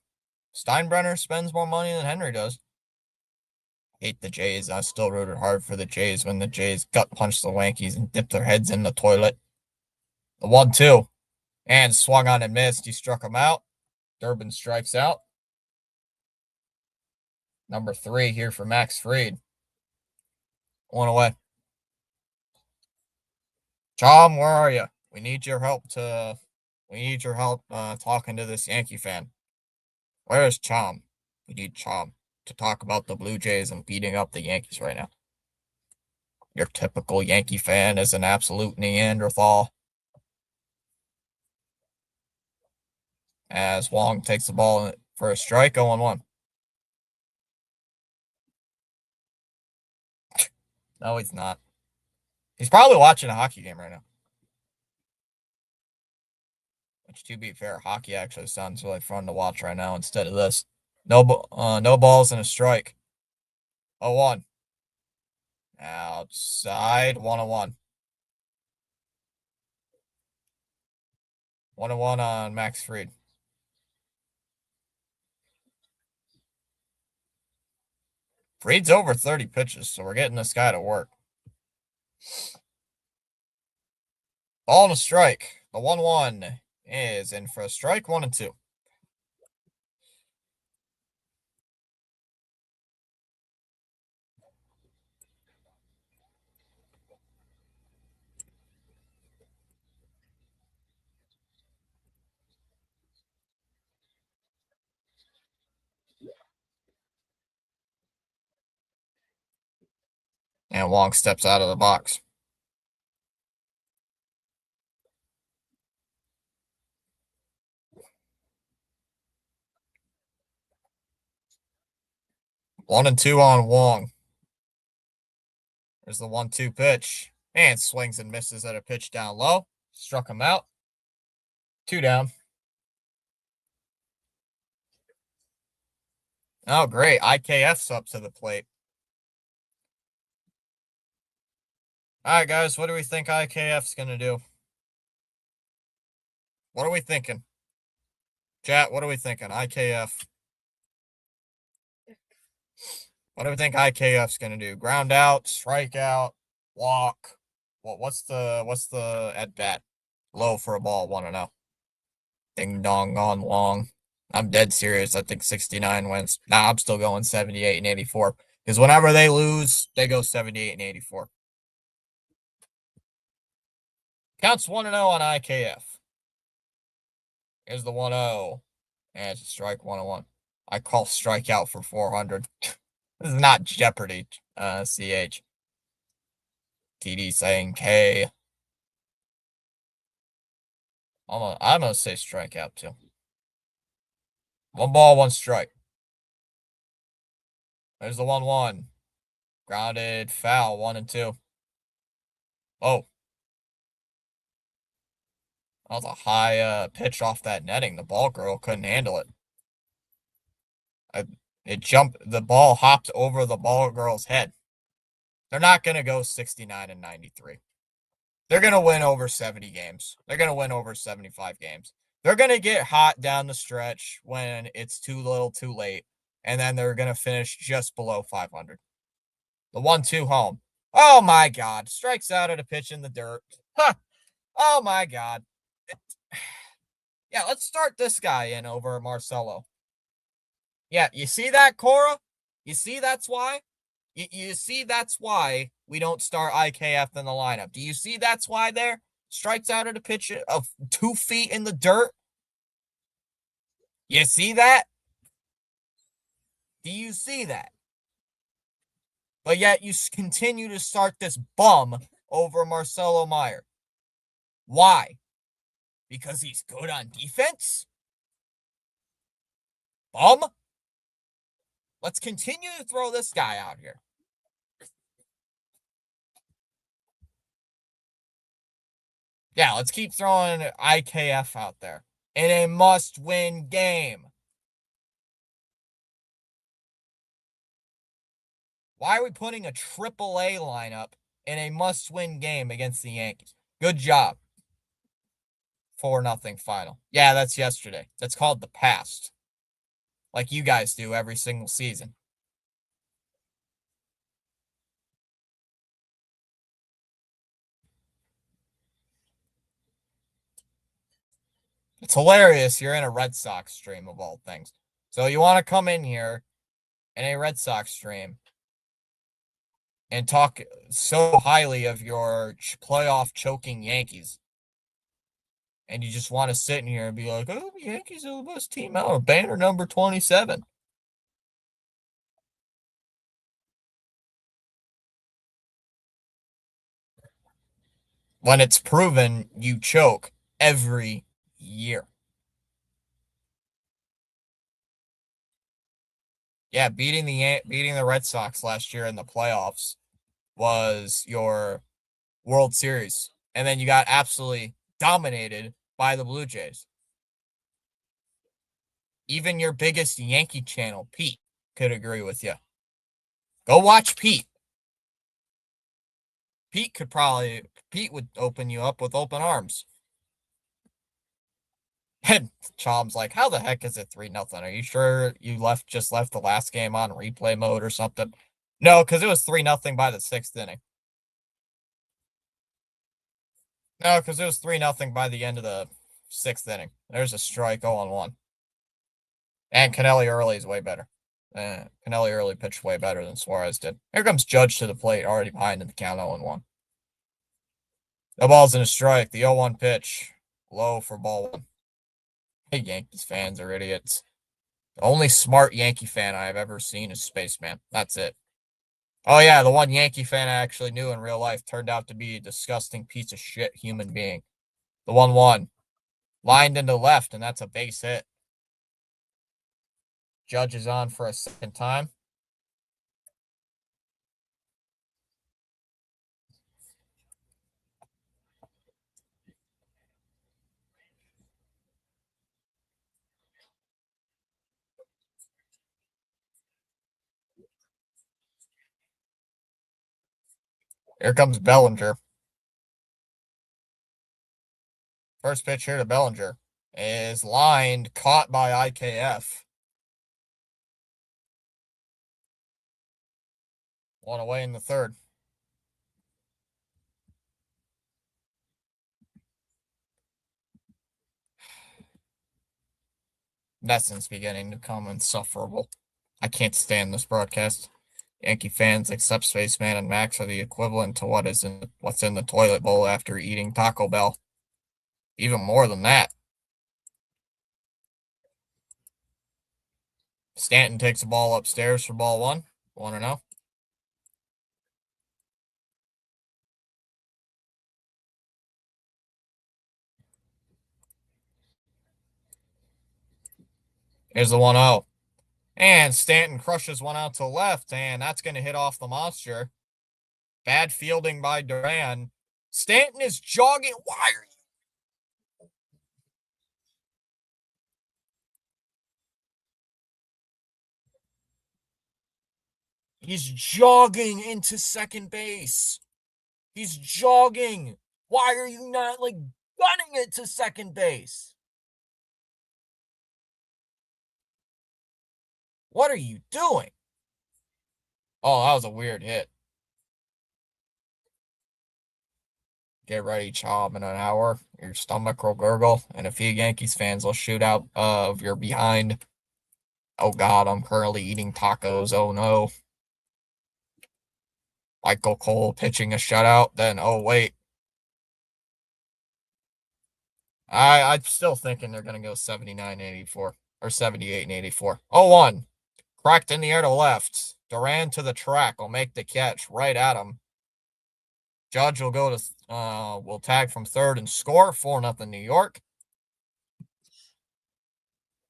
Steinbrenner spends more money than Henry does. Hate the Jays. I still rooted hard for the Jays when the Jays gut punched the Yankees and dipped their heads in the toilet. The 1-2. And swung on and missed. He struck him out. Durbin strikes out. Number 3 here for Max Fried. 1 away. Tom, where are you? We need your help talking to this Yankee fan. Where is Chom? We need Chom to talk about the Blue Jays and beating up the Yankees right now. Your typical Yankee fan is an absolute Neanderthal. As Wong takes the ball for a strike, 0-1. No, he's not. He's probably watching a hockey game right now. Which, to be fair, hockey actually sounds really fun to watch right now instead of this. No balls and a strike. 0-1. Outside, 1-1. 1-1 on Max Fried. Fried's over 30 pitches, so we're getting this guy to work. Ball and a strike. The 1-1 is in for a strike, 1-2. And Wong steps out of the box. One and two on Wong. There's the 1-2 pitch. And swings and misses at a pitch down low. Struck him out. 2 down. Oh, great. IKF's up to the plate. All right, guys. What do we think IKF's going to do? What are we thinking? Chat, what are we thinking? IKF. What do we think IKF's going to do? Ground out, strike out, walk. What's the at bat? Low for a ball, 1-0. Ding dong on long. I'm dead serious. I think 69 wins. Nah, I'm still going 78 and 84. Because whenever they lose, they go 78 and 84. Counts 1-0 on IKF. Here's the 1-0. And it's a strike, 1-1. I call strikeout for 400. This is not Jeopardy, CH. TD saying K. I'm gonna say strikeout too. 1 ball, 1 strike. There's the 1-1. Grounded foul, 1-2. Oh. That was a high pitch off that netting. The ball girl couldn't handle it. It jumped. The ball hopped over the ball girl's head. They're not going to go 69 and 93. They're going to win over 70 games. They're going to win over 75 games. They're going to get hot down the stretch when it's too little too late. And then they're going to finish just below 500. The 1-2 home. Oh my God. Strikes out at a pitch in the dirt. Huh. Oh my God. Yeah, let's start this guy in over Marcelo. Yeah, you see that, Cora? You see that's why? You see that's why we don't start IKF in the lineup. Do you see that's why there? Strikes out at a pitch of 2 feet in the dirt. You see that? Do you see that? But yet you continue to start this bum over Marcelo Meyer. Why? Because he's good on defense? Bum? Let's continue to throw this guy out here. Yeah, let's keep throwing IKF out there in a must-win game. Why are we putting a AAA lineup in a must-win game against the Yankees? Good job. 4-0 final. Yeah, that's yesterday. That's called the past. Like you guys do every single season. It's hilarious. You're in a Red Sox stream of all things. So you want to come in here in a Red Sox stream and talk so highly of your playoff choking Yankees. And you just want to sit in here and be like, oh, the Yankees are the best team out, or banner number 27. When it's proven you choke every year. Yeah, beating the Red Sox last year in the playoffs was your World Series, and then you got absolutely dominated by the Blue Jays. Even your biggest Yankee channel, Pete, could agree with you. Go watch Pete. Pete would open you up with open arms. And Chom's like, how the heck is it 3-0? Are you sure you just left the last game on replay mode or something? No, because it was 3-0 by the 6th inning. No, because it was 3-0 by the end of the 6th inning. There's a strike 0-1. And Kennelly Early is way better. Kennelly Early pitched way better than Suarez did. Here comes Judge to the plate, already behind in the count 0-1. The ball's in a strike. The 0-1 pitch. Low for ball one. Hey, Yankees fans are idiots. The only smart Yankee fan I've ever seen is Spaceman. That's it. Oh, yeah, the one Yankee fan I actually knew in real life turned out to be a disgusting piece of shit human being. The 1-1. Lined into left, and that's a base hit. Judge is on for a second time. Here comes Bellinger. First pitch here to Bellinger is lined, caught by IKF. One away in the third. Nesson's beginning to become insufferable. I can't stand this broadcast. Yankee fans except Spaceman and Max are the equivalent to what's in the toilet bowl after eating Taco Bell. Even more than that. Stanton takes the ball upstairs for ball one. 1-0. Here's the 1-0. And Stanton crushes one out to left, and that's going to hit off the monster. Bad fielding by Duran. Stanton is jogging. Why are you? He's jogging into second base. He's jogging. Why are you not like gunning it to second base? What are you doing? Oh, that was a weird hit. get ready, Chom, in an hour. Your stomach will gurgle, and a few Yankees fans will shoot out of your behind. Oh God, I'm currently eating tacos. Oh no. Michael Cole pitching a shutout. Then, oh wait, I'm still thinking they're gonna go 79-84 or 78-84. 0-1. Cracked in the air to left. Duran to the track will make the catch right at him. Judge will go to will tag from third and score 4-0 New York.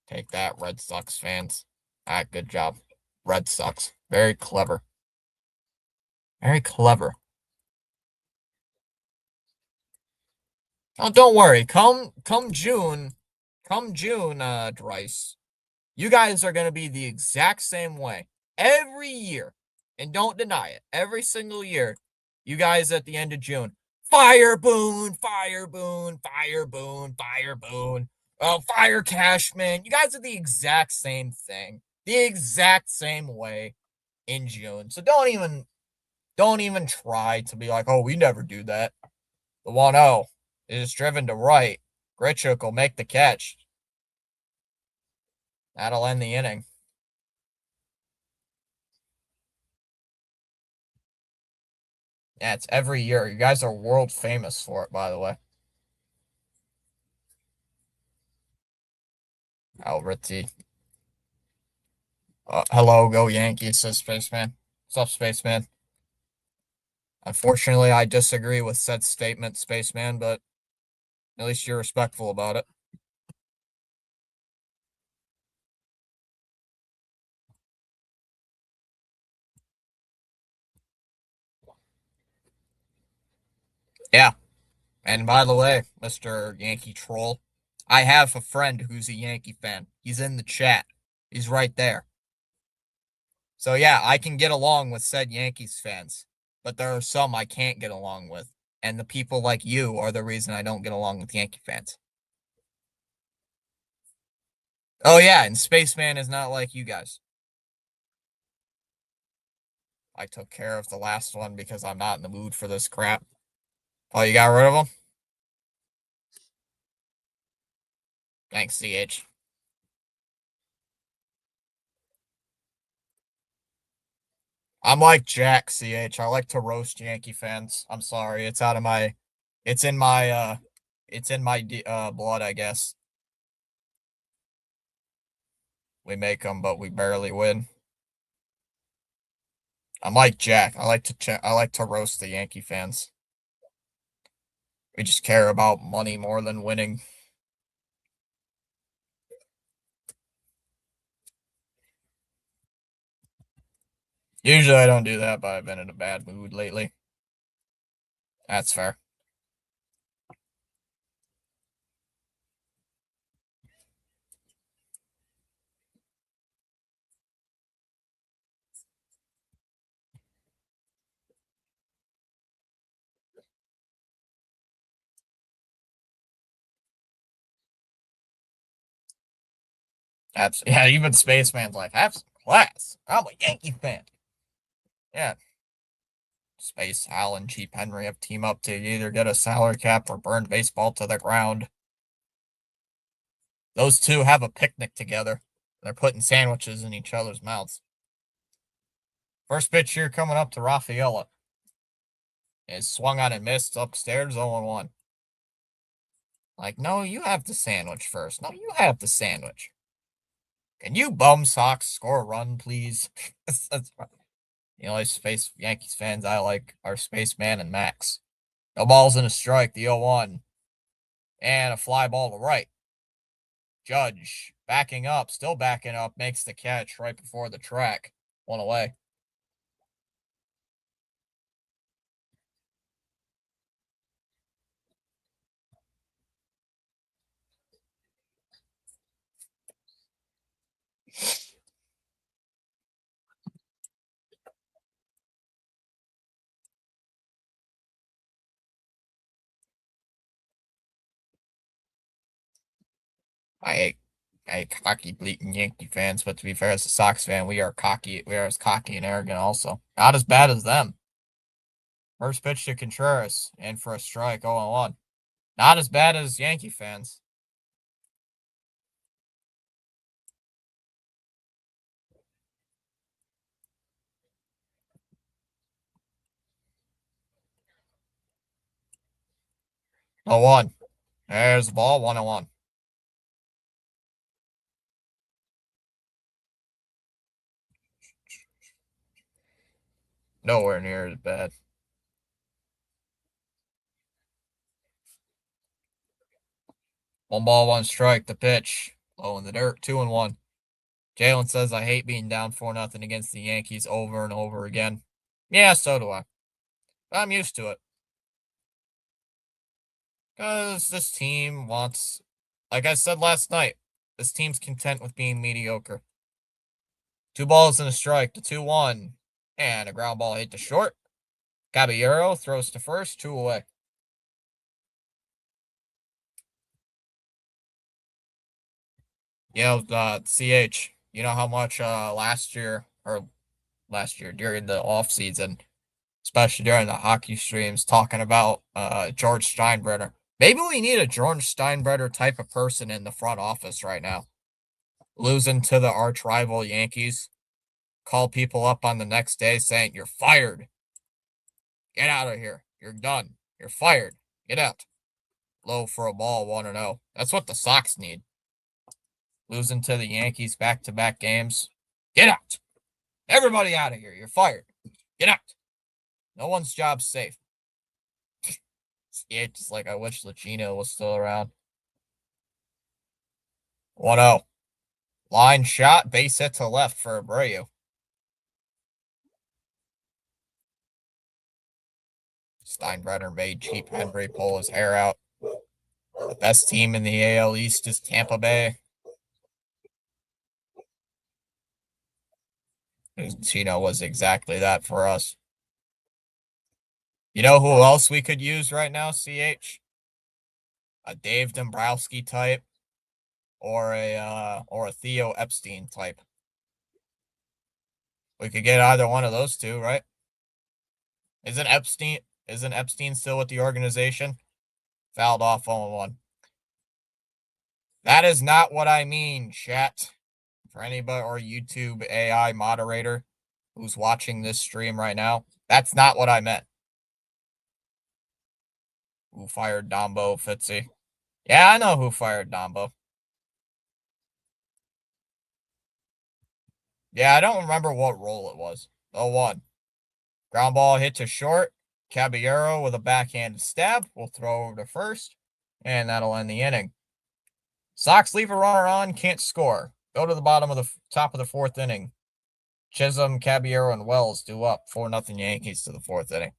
Take that, Red Sox fans. Good job. Red Sox. Very clever. Very clever. Oh, don't worry. Come June, Dryce. You guys are gonna be the exact same way. Every year. And don't deny it. Every single year, you guys at the end of June. Fire Boone, fire Boone, fire Boone, fire Boone. Oh, fire Cashman. You guys are the exact same thing. The exact same way in June. So don't even try to be like, oh, we never do that. The 1-0 is driven to right. Grichuk will make the catch. That'll end the inning. Yeah, it's every year. You guys are world famous for it, by the way. Alberti. Hello, go Yankees, says Spaceman. What's up, Spaceman? Unfortunately, I disagree with said statement, Spaceman, but at least you're respectful about it. Yeah. And by the way, Mr. Yankee Troll, I have a friend who's a Yankee fan. He's in the chat. He's right there. So yeah, I can get along with said Yankees fans, but there are some I can't get along with. And the people like you are the reason I don't get along with Yankee fans. Oh yeah, and Spaceman is not like you guys. I took care of the last one because I'm not in the mood for this crap. Oh, you got rid of him? Thanks, CH. I'm like Jack, CH. I like to roast Yankee fans. I'm sorry. It's in my, blood, I guess. We make them, but we barely win. I'm like Jack. I like to roast the Yankee fans. We just care about money more than winning. Usually I don't do that, but I've been in a bad mood lately. That's fair. Yeah, even Spaceman's like, have some class. I'm a Yankee fan. Yeah. Space Hal and Cheap Henry have team up to either get a salary cap or burn baseball to the ground. Those two have a picnic together. They're putting sandwiches in each other's mouths. First pitch here coming up to Rafaela. Is swung on and missed upstairs 0-1. Like, no, you have the sandwich first. No, you have the sandwich. Can you bum socks score a run, please? That's fine. The only Space Yankees fans I like are Spaceman and Max. No balls in a strike, the 0-1. And a fly ball to right. Judge backing up, still backing up, makes the catch right before the track. One away. I hate cocky, bleating Yankee fans, but to be fair, as a Sox fan, we are cocky. We are as cocky and arrogant also. Not as bad as them. First pitch to Contreras, and for a strike, 0-1. Not as bad as Yankee fans. Oh, 1. There's the ball, 1-1. Nowhere near as bad. 1-1 strike, the pitch. Low in the dirt, 2-1. Jalen says, I hate being down 4-0 against the Yankees over and over again. Yeah, so do I. I'm used to it. Because this team wants, like I said last night, this team's content with being mediocre. 2 balls and a strike, the 2-1. And a ground ball hit to short. Caballero throws to first, 2 away. CH, you know how much last year during the off season, especially during the hockey streams, talking about George Steinbrenner. Maybe we need a George Steinbrenner type of person in the front office right now. Losing to the arch rival Yankees, call people up on the next day saying, you're fired. Get out of here. You're done. You're fired. Get out. Low for a ball, 1-0. That's what the Sox need. Losing to the Yankees back-to-back games. Get out. Everybody out of here. You're fired. Get out. No one's job's safe. Yeah, just like I wish Lucchino was still around. 1-0. Line shot, base hit to left for Abreu. Steinbrenner made cheap Henry pull his hair out. The best team in the AL East is Tampa Bay. Lucchino was exactly that for us. You know who else we could use right now, CH? A Dave Dombrowski type or a Theo Epstein type. We could get either one of those two, right? Isn't Epstein still with the organization? Fouled off 0-1. That is not what I mean, chat. For anybody or YouTube AI moderator who's watching this stream right now, that's not what I meant. Who fired Dombo, Fitzy? Yeah, I know who fired Dombo. Yeah, I don't remember what role it was. 0-1. Ground ball hit to short. Caballero with a backhanded stab will throw over to first, and that'll end the inning. Sox leave a runner on, can't score. Go to the top of the 4th inning. Chisholm, Caballero, and Wells do up 4-0 Yankees to the 4th inning.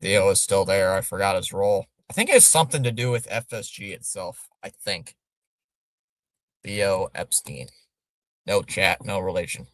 Theo is still there. I forgot his role. I think it has something to do with FSG itself. I think. Theo Epstein. No chat, no relation.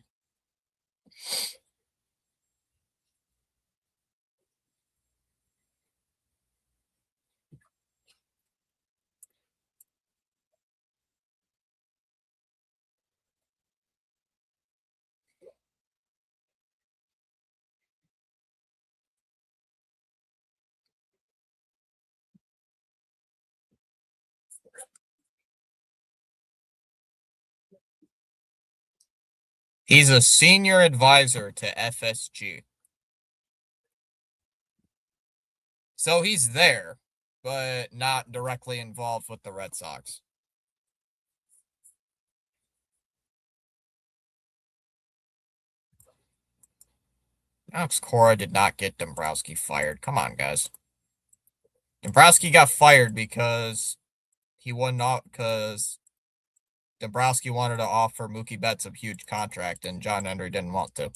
He's a senior advisor to FSG. So he's there, but not directly involved with the Red Sox. Alex Cora did not get Dombrowski fired. Come on, guys. Dombrowski got fired because Dombrowski wanted to offer Mookie Betts a huge contract, and John Henry didn't want to.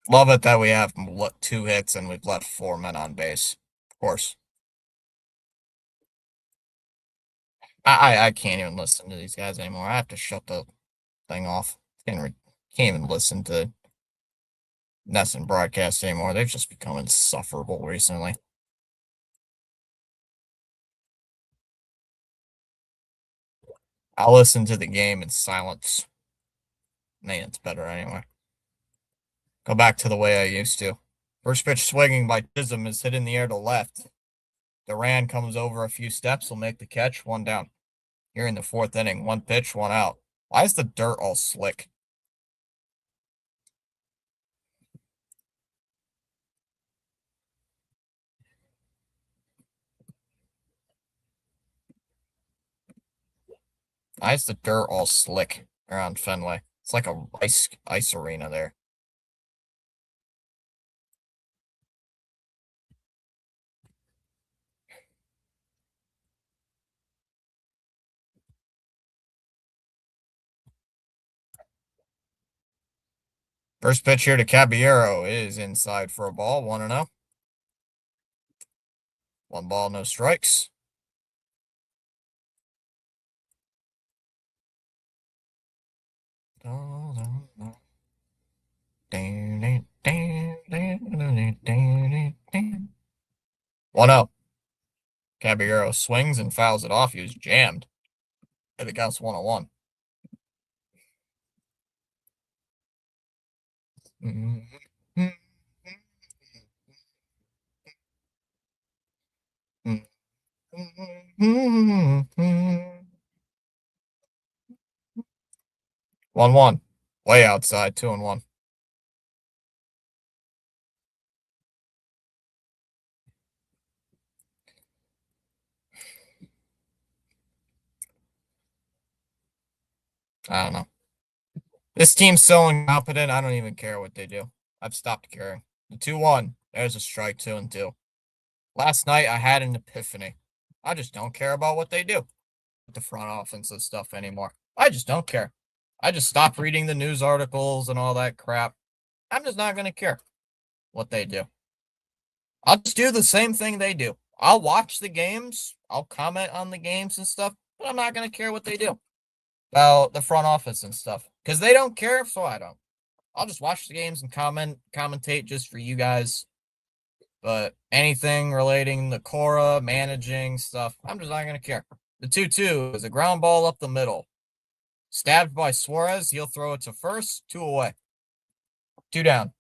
Love it that we have two hits and we've left four men on base. Of course. I can't even listen to these guys anymore. I have to shut the thing off. Can't even listen to Nesson broadcast anymore. They've just become insufferable recently. I'll listen to the game in silence. Man, it's better anyway. Go back to the way I used to. First pitch swinging by Chisholm is hit in the air to left. Duran comes over a few steps, will make the catch, one down. Here in the fourth inning, one pitch, one out. Why is the dirt all slick? Why is the dirt all slick around Fenway? It's like a ice arena there. First pitch here to Caballero is inside for a ball, 1-0. One ball, no strikes. One out. Caballero swings and fouls it off. He was jammed. And the count's 1-1. One one. Way outside, 2-1. I don't know. This team's so incompetent, I don't even care what they do. I've stopped caring. The 2-1. There's a strike, 2-2. Last night, I had an epiphany. I just don't care about what they do with the front office and stuff anymore. I just don't care. I just stopped reading the news articles and all that crap. I'm just not going to care what they do. I'll just do the same thing they do. I'll watch the games. I'll comment on the games and stuff, but I'm not going to care what they do about the front office and stuff because they don't care, so I don't. I'll just watch the games and commentate just for you guys. But anything relating to Cora, managing stuff, I'm just not going to care. The 2-2 is a ground ball up the middle. Stabbed by Suarez, he'll throw it to first, 2 away. 2 down.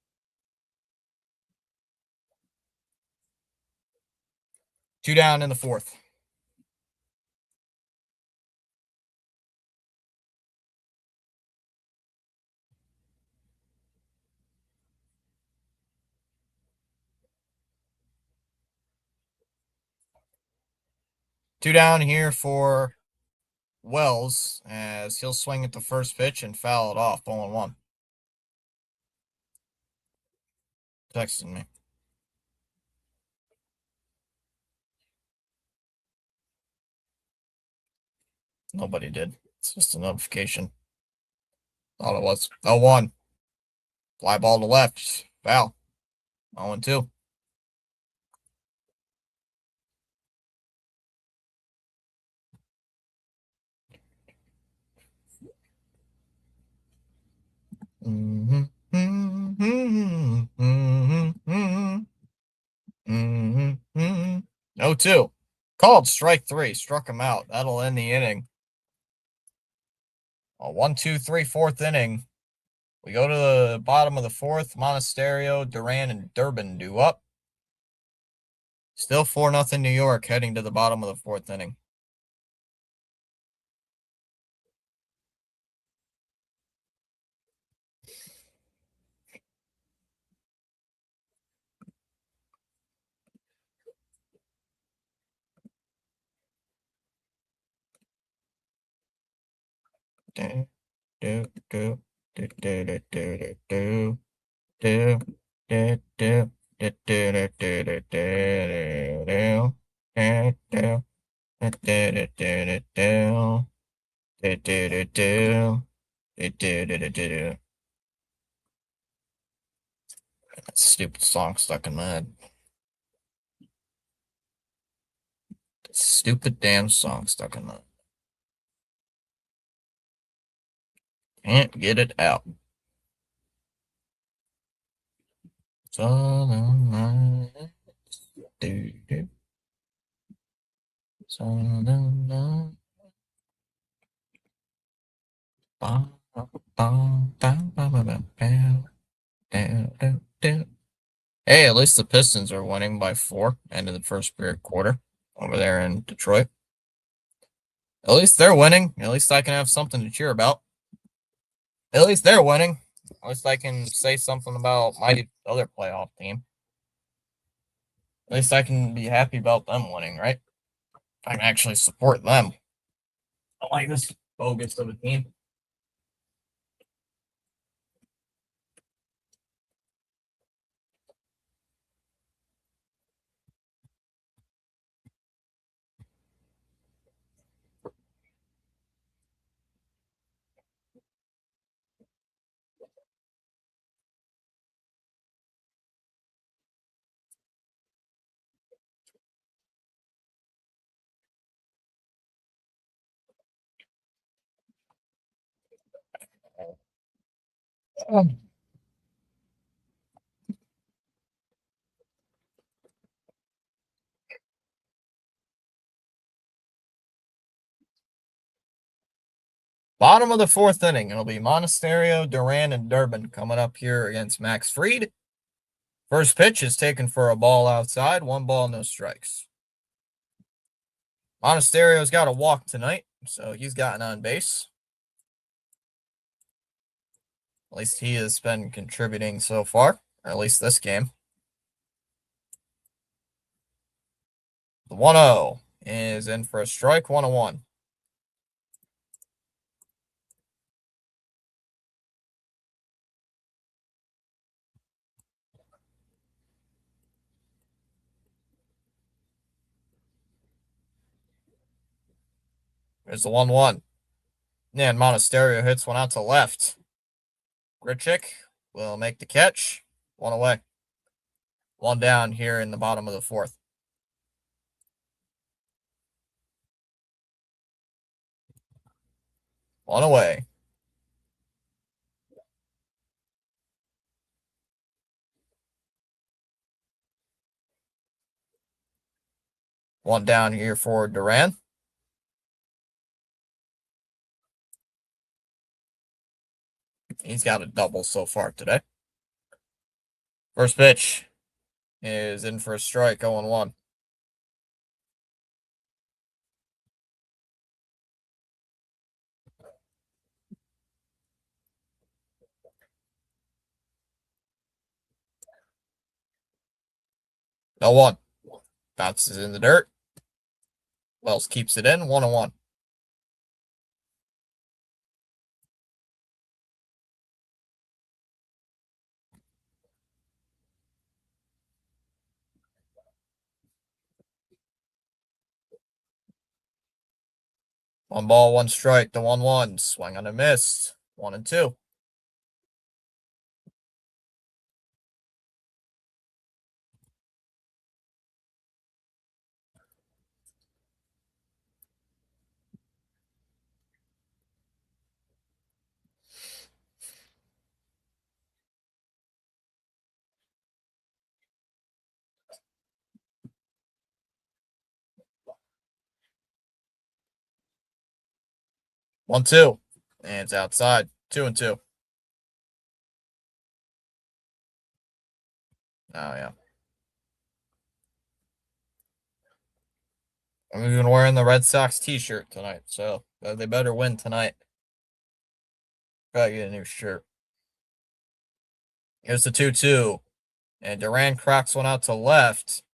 Two down in the fourth. Two down here for Wells as he'll swing at the first pitch and foul it off, 0-1. Texting me. Nobody did. It's just a notification. Thought it was. 0-1. Fly ball to left. Foul. 0-2. Mm-hmm. Mm-hmm. Mm-hmm. Mm-hmm. 0-2. Called strike 3. Struck him out. That'll end the inning. A 1-2-3 fourth inning. We go to the bottom of the fourth. Monasterio, Duran, and Durbin do up. Still 4-0 New York heading to the bottom of the fourth inning. Do, do, do, do, do, do, do, do, do, do, do, do, do, do, do, do, do, That stupid song stuck in my head. That stupid damn song stuck in my head. Can't get it out. Southern nights, do do. Southern nights, ba ba ba ba ba ba ba ba. Do, do, do. Hey, at least the Pistons are winning by 4 end of the first period quarter over there in Detroit. At least they're winning. At least I can have something to cheer about. At least they're winning. At least I can say something about my other playoff team. At least I can be happy about them winning, right? I can actually support them. I like this bogus of a team. Bottom of the 4th inning. It'll be Monasterio, Duran, and Durbin coming up here against Max Fried. First pitch is taken for a ball outside. 1 ball, no strikes. Monasterio's got a walk tonight, so he's gotten on base. At least he has been contributing so far, or at least this game. The 1-0 is in for a strike, 1-1. There's the 1-1. And Monasterio hits one out to left. Grichuk will make the catch. 1 away. 1 down here in the bottom of the 4th. One away. One down here for Duran. He's got a double so far today. First pitch is in for a strike, 0-1. No 1. Bounces in the dirt. Wells keeps it in, 1-1. One ball, 1 strike, the 1-1. Swing on a miss. 1-2. One, 2. And it's outside. 2-2. Oh, yeah. I'm even wearing the Red Sox t-shirt tonight, so they better win tonight. Gotta get a new shirt. Here's the 2-2. And Duran cracks one out to left.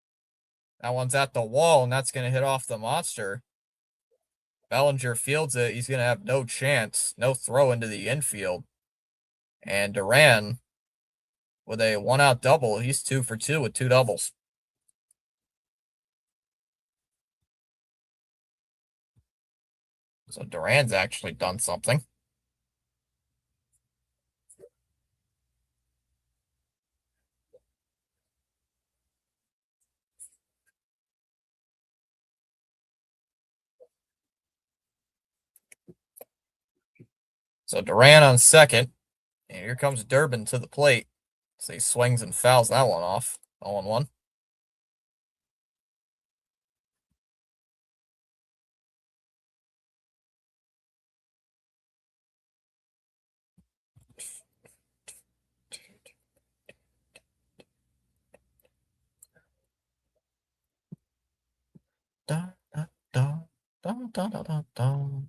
That one's at the wall, and that's going to hit off the monster. Bellinger fields it. He's going to have no chance. No throw into the infield. And Duran, with a 1-out double, he's 2 for 2 with 2 doubles. So Duran's actually done something. So Duran on second. And here comes Durbin to the plate. So he swings and fouls that one off. 0-1. Dun, dun, dun, dun, dun, dun, dun, dun.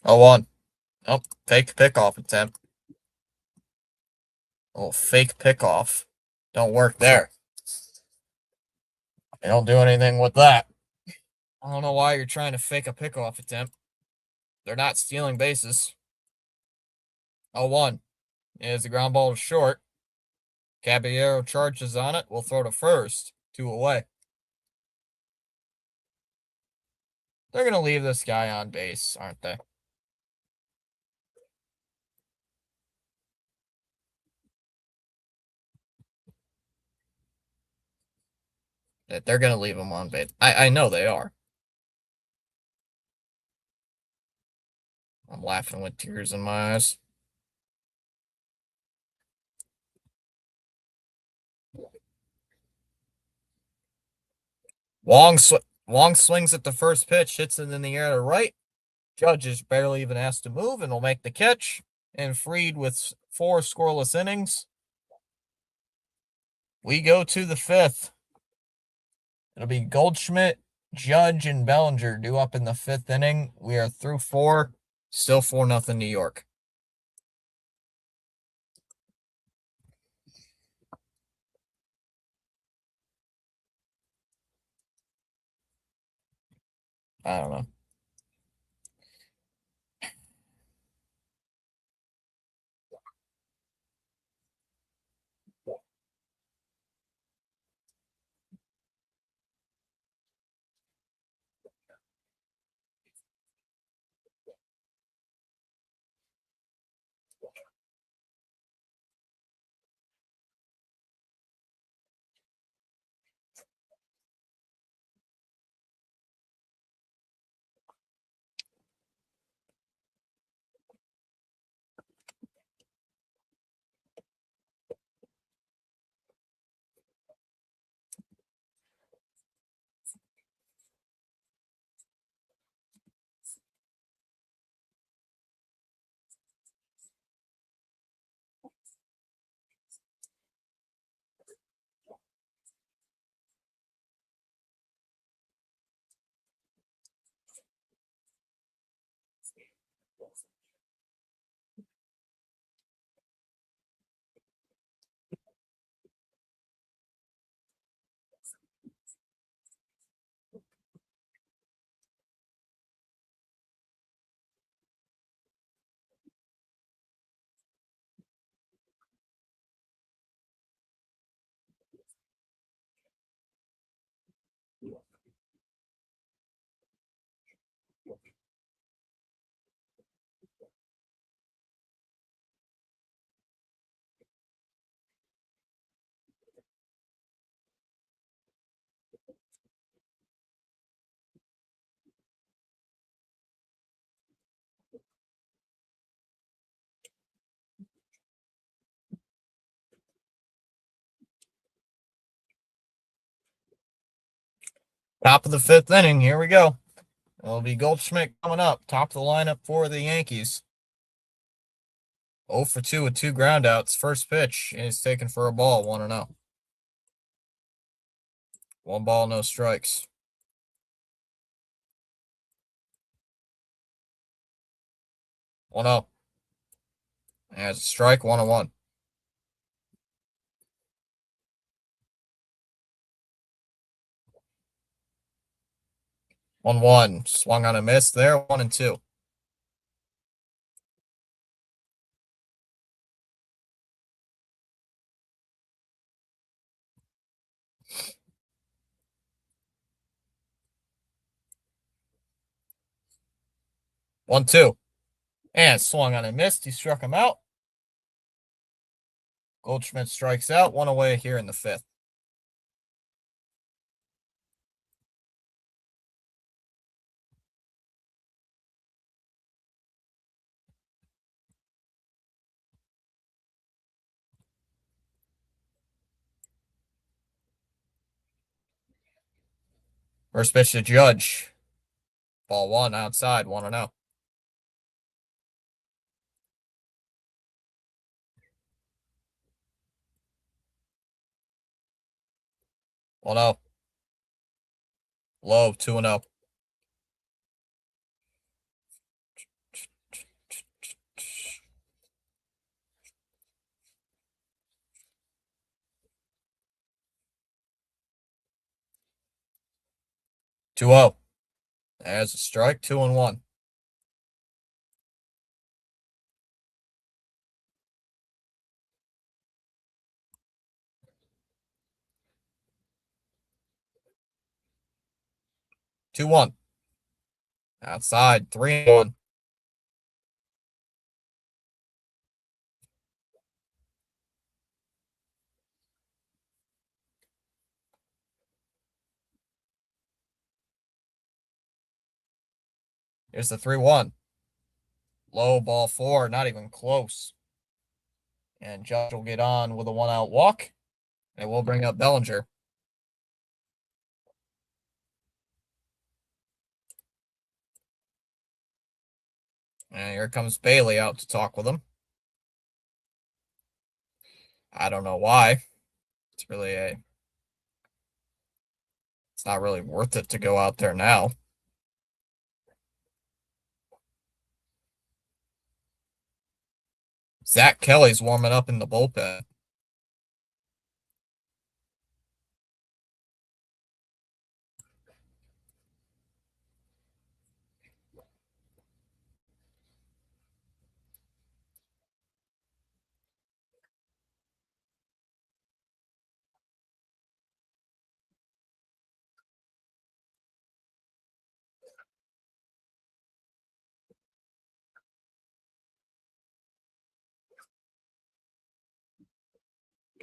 0-1. Oh, fake pickoff attempt. Oh, fake pickoff. Don't work there. They don't do anything with that. I don't know why you're trying to fake a pickoff attempt. They're not stealing bases. 0-1. Is the ground ball to short. Caballero charges on it. We'll throw to first. 2 away. They're going to leave this guy on base, aren't they? They're going to leave him on base. I know they are. I'm laughing with tears in my eyes. Wong swings at the first pitch, hits it in the air to right. Judge is barely even asked to move and will make the catch. And Fried with 4 scoreless innings. We go to the 5th. It'll be Goldschmidt, Judge, and Bellinger due up in the 5th inning. We are through 4. Still 4-0 New York. I don't know. Top of the 5th inning. Here we go. It'll be Goldschmidt coming up. Top of the lineup for the Yankees. 0 for 2 with 2 groundouts. First pitch is taken for a ball. 1-0. 1 ball, no strikes. 1-0. As a strike. 1-1. 1-1. Swung on a miss there. 1-2. 1-2. And swung on a miss. He struck him out. Goldschmidt strikes out. 1 away here in the 5th. First pitch to Judge. Ball one outside, 1-0. 1-0. Low, 2-0. 2-0. There's a strike, 2-1. 2-1. Outside, 3-1. Here's the 3-1. Low, ball four, not even close. And Judge will get on with a 1-out walk. And we'll bring up Bellinger. And here comes Bailey out to talk with him. I don't know why. It's not really worth it to go out there now. Zach Kelly's warming up in the bullpen.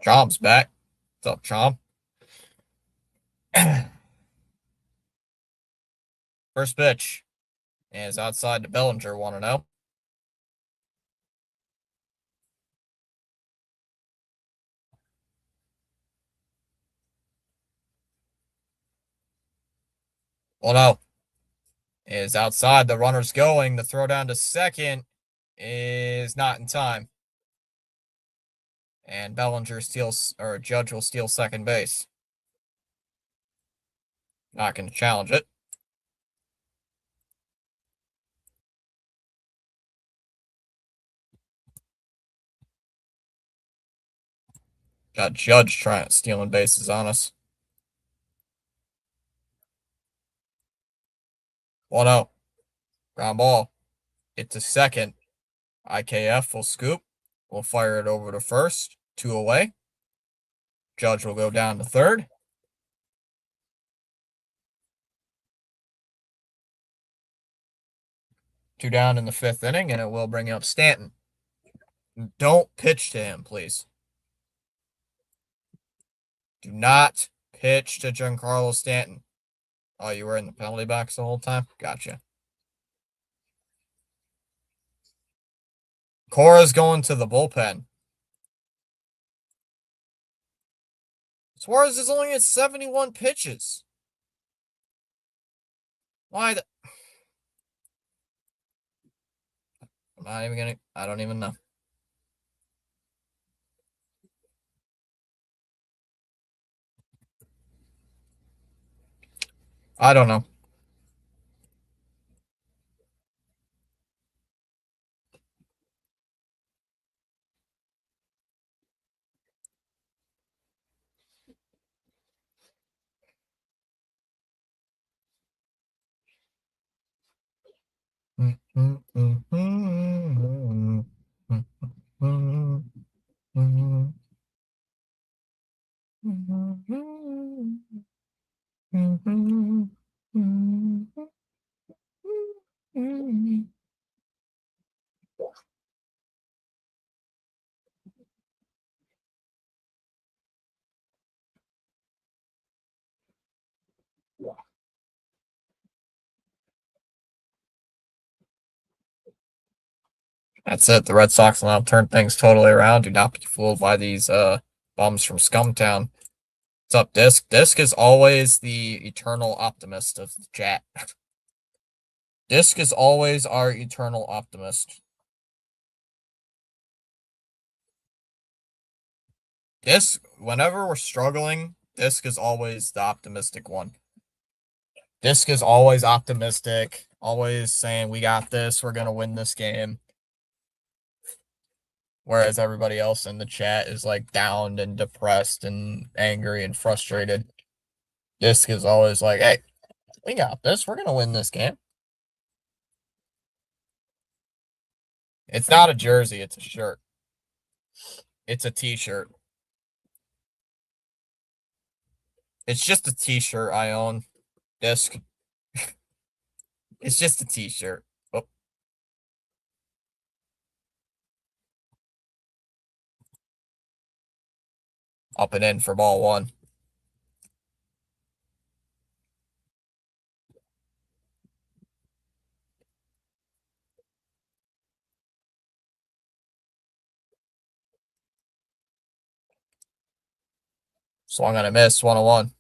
Chom's back. What's up, Chom? First pitch is outside to Bellinger, 1-0. Oh no. Is outside. The runner's going. The throw down to second is not in time. And Bellinger steals, or Judge will steal second base. Not going to challenge it. Got Judge stealing bases on us. 1-0. Ground ball. Hit to second. IKF will scoop. We'll fire it over to first. 2 away. Judge will go down to third. Two down in the fifth inning, and it will bring up Stanton. Don't pitch to him, please. Do not pitch to Giancarlo Stanton. Oh, you were in the penalty box the whole time? Gotcha. Cora's going to the bullpen. Suarez is only at 71 pitches. Why the... I'm not even gonna... I don't even know. I don't know. That's it. The Red Sox will now turn things totally around. Do not be fooled by these bums from Scumtown. What's up, Disc? Disc is always the eternal optimist of the chat. Disc is always our eternal optimist. Disc, whenever we're struggling, Disc is always the optimistic one. Disc is always optimistic, always saying, we got this, we're going to win this game. Whereas everybody else in the chat is like down and depressed and angry and frustrated. Disc is always like, hey, we got this, we're going to win this game. It's not a jersey, it's a shirt. It's a t-shirt. It's just a t-shirt I own. Disc. It's just a t-shirt. Oh. Up and in for ball one. Swung on a miss, 101.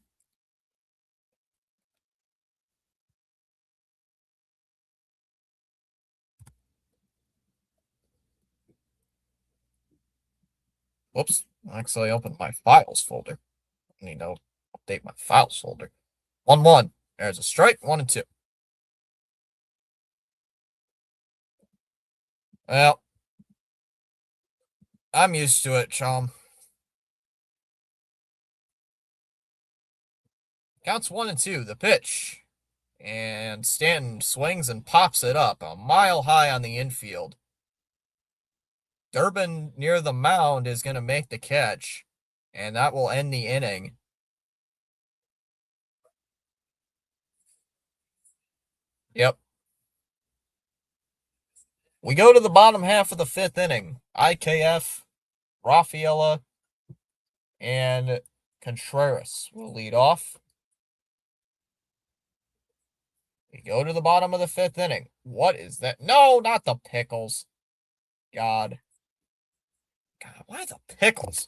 Whoops. I actually opened my files folder. I need to update my files folder. 1-1. There's a strike, 1 and 2. Well, I'm used to it, chum. Counts 1 and 2. The pitch. And Stanton swings and pops it up a mile high on the infield. Durbin near the mound is going to make the catch, and that will end the inning. Yep. We go to the bottom half of the fifth inning. IKF, Rafaela, and Contreras will lead off. We go to the bottom of the fifth inning. What is that? No, not the pickles. God, why the pickles?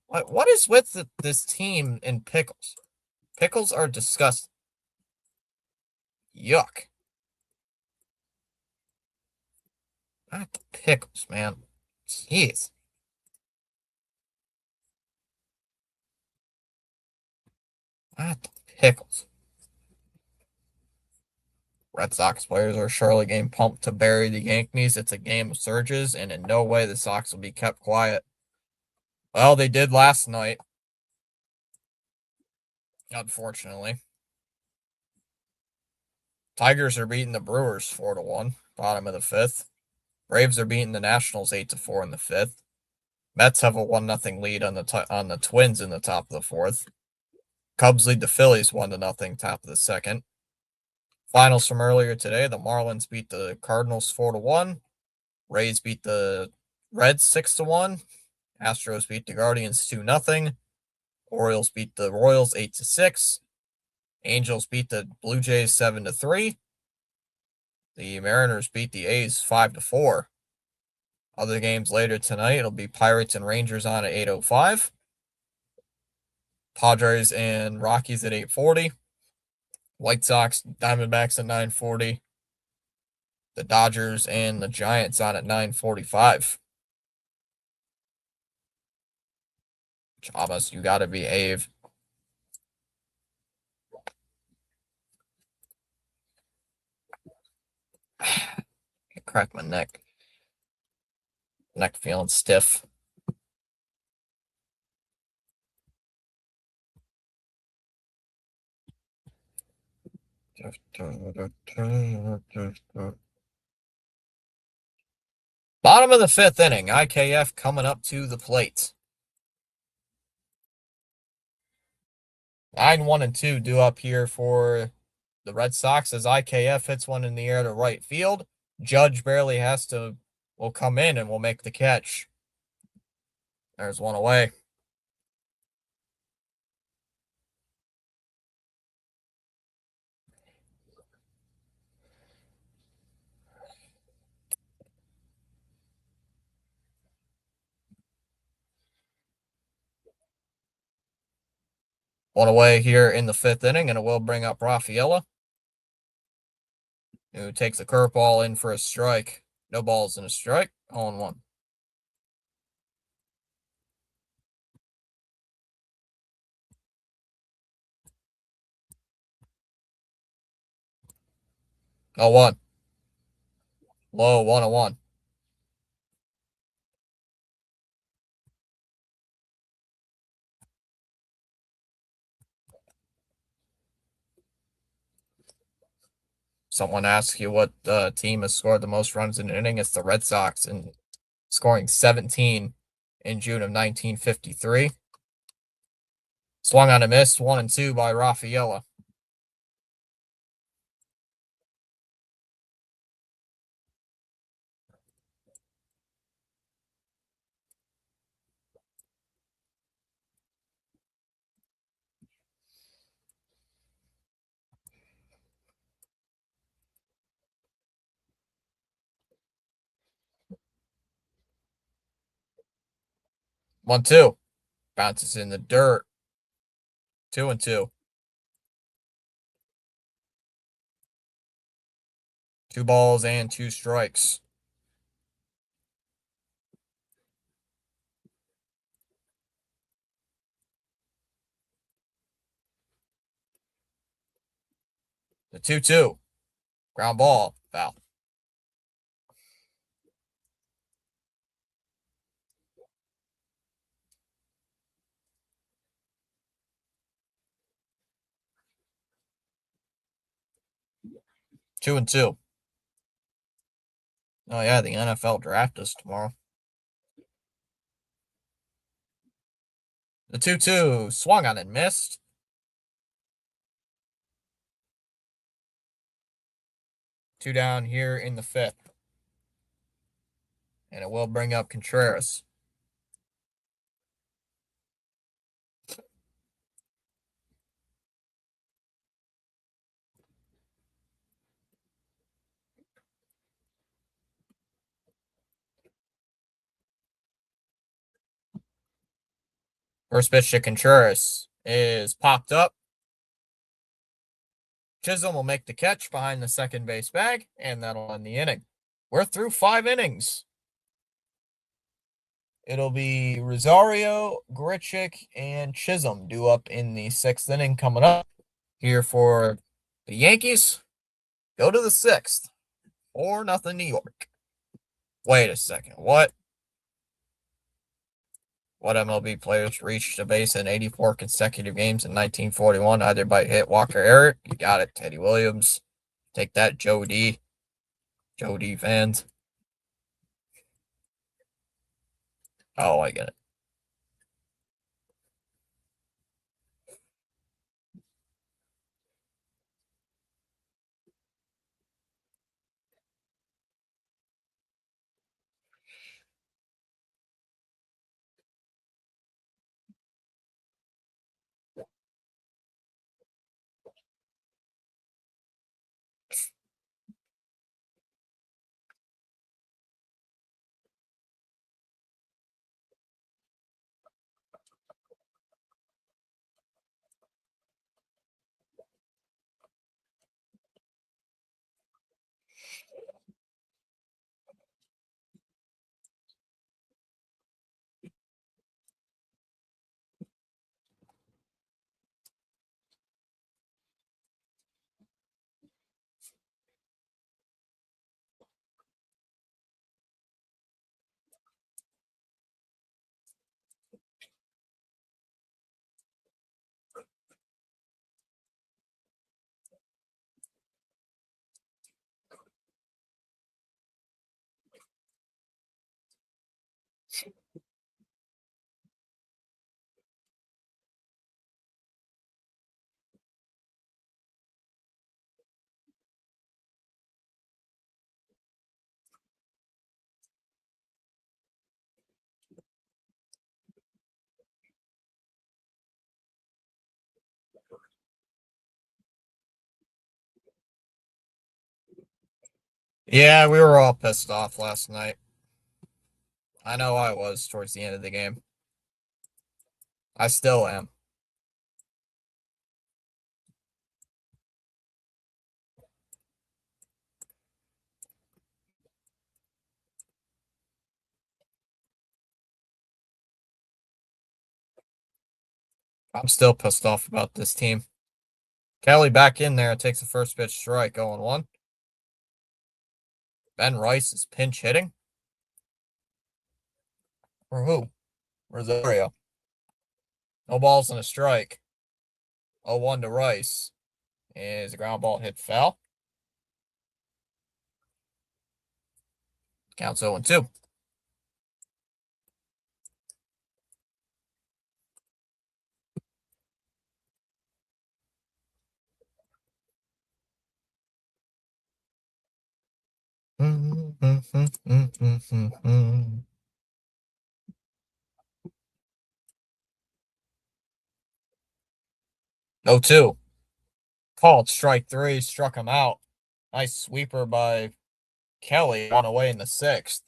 What is with this team and pickles? Pickles are disgusting. Yuck. Not the pickles, man. Jeez. Not the pickles. Red Sox players are surely getting pumped to bury the Yankees. It's a game of surges, and in no way the Sox will be kept quiet. Well, they did last night. Unfortunately. Tigers are beating the Brewers 4-1, bottom of the fifth. Braves are beating the Nationals 8-4 in the fifth. Mets have a 1-0 lead on the Twins in the top of the fourth. Cubs lead the Phillies 1-0, top of the second. Finals from earlier today: the Marlins beat the Cardinals 4-1. Rays beat the Reds 6-1. Astros beat the Guardians 2-0. Orioles beat the Royals 8-6. Angels beat the Blue Jays 7-3. The Mariners beat the A's 5-4. Other games later tonight, it'll be Pirates and Rangers on at 8:05. Padres and Rockies at 8:40. White Sox, Diamondbacks at 9:40. The Dodgers and the Giants on at 9:45. Chavez, you gotta behave. I crack my neck. Neck feeling stiff. Bottom of the fifth inning. IKF coming up to the plate. 9-1-2 due up here for the Red Sox as IKF hits one in the air to right field. Judge barely will come in and will make the catch. There's one away. One away here in the fifth inning, and it will bring up Rafaela, who takes a curveball in for a strike. No balls and a strike. 0-1. Oh, 1. Low, 1-1. Someone asks you what team has scored the most runs in an inning. It's the Red Sox, and scoring 17 in June of 1953. Swung on a miss, 1-2 by Rafaela. One, two. Bounces in the dirt. 2-2. 2 balls and 2 strikes. The 2-2. Ground ball. Foul. Two and two. Oh yeah, the NFL draft is tomorrow. The 2-2 swung on and missed. 2 down here in the fifth. And it will bring up Contreras. First pitch to Contreras is popped up. Chisholm will make the catch behind the second base bag, and that'll end the inning. We're through 5 innings. It'll be Rosario, Grichuk, and Chisholm due up in the 6th inning coming up here for the Yankees. Go to the 6th. 4-0 New York. Wait a second. What? What MLB players reached a base in 84 consecutive games in 1941, either by hit, walk, or error? You got it, Teddy Williams. Take that, Joe D. Joe D fans. Oh, I get it. Yeah, we were all pissed off last night. I know I was towards the end of the game. I still am. I'm still pissed off about this team. Kelly back in there, takes the first pitch strike, 0-1. Ben Rice is pinch hitting. For who? Rosario. No balls and a strike. 0-1 to Rice. Is a ground ball hit foul? Counts 0-2. No 2. Called strike 3, struck him out. Nice sweeper by Kelly, on away in the 6th.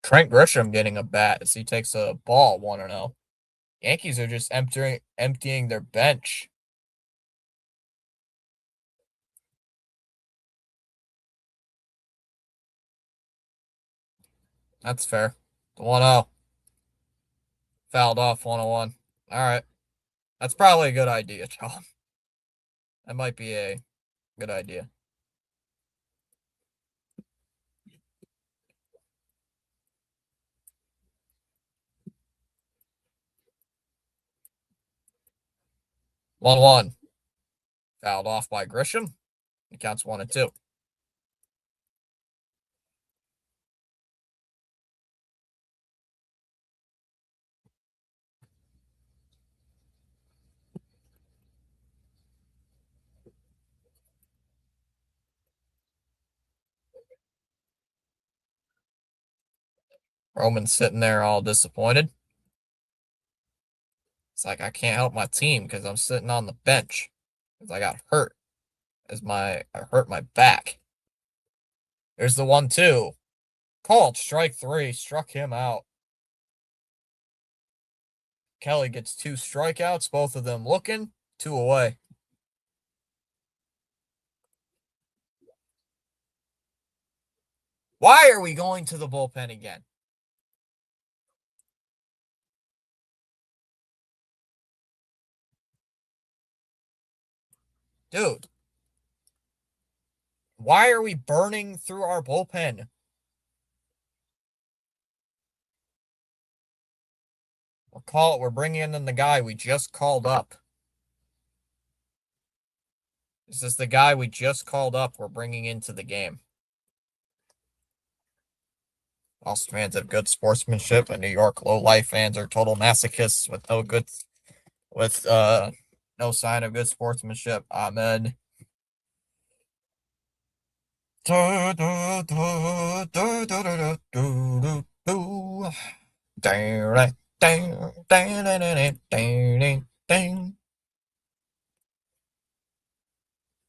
Trent Grisham getting a bat as he takes a ball 1-0. Yankees are just emptying their bench. That's fair. The 1-0. Fouled off 1-1. All right. That's probably a good idea, John. That might be a good idea. One one. Fouled off by Grisham. It counts 1-2. Roman's sitting there all disappointed. It's like I can't help my team because I'm sitting on the bench because I got hurt. I hurt my back. There's the 1-2. Called strike 3, struck him out. Kelly gets 2 strikeouts, both of them looking, 2 away. Why are we going to the bullpen again? Dude. Why are we burning through our bullpen? We're bringing in the guy we just called up. This is the guy we just called up we're bringing into the game. Boston fans have good sportsmanship, and New York low-life fans are total masochists with no sign of good sportsmanship. Amen.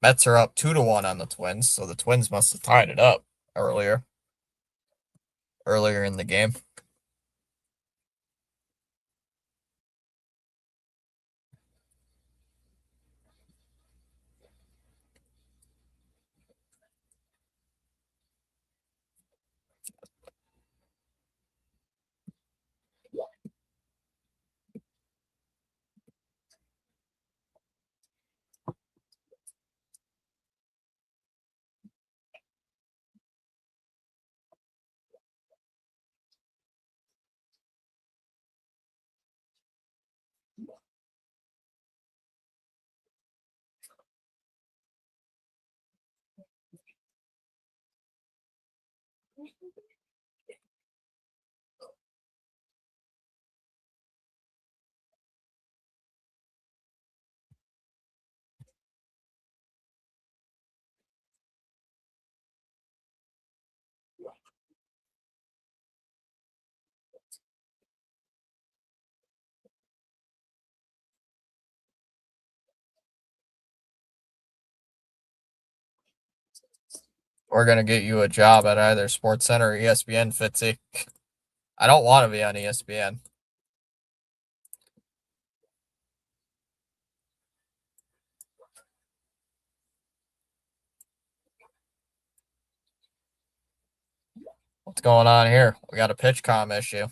Mets are up 2-1 on the Twins, so the Twins must have tied it up earlier in the game. We're gonna get you a job at either Sports Center or ESPN, Fitzy. I don't want to be on ESPN. What's going on here? We got a pitch com issue.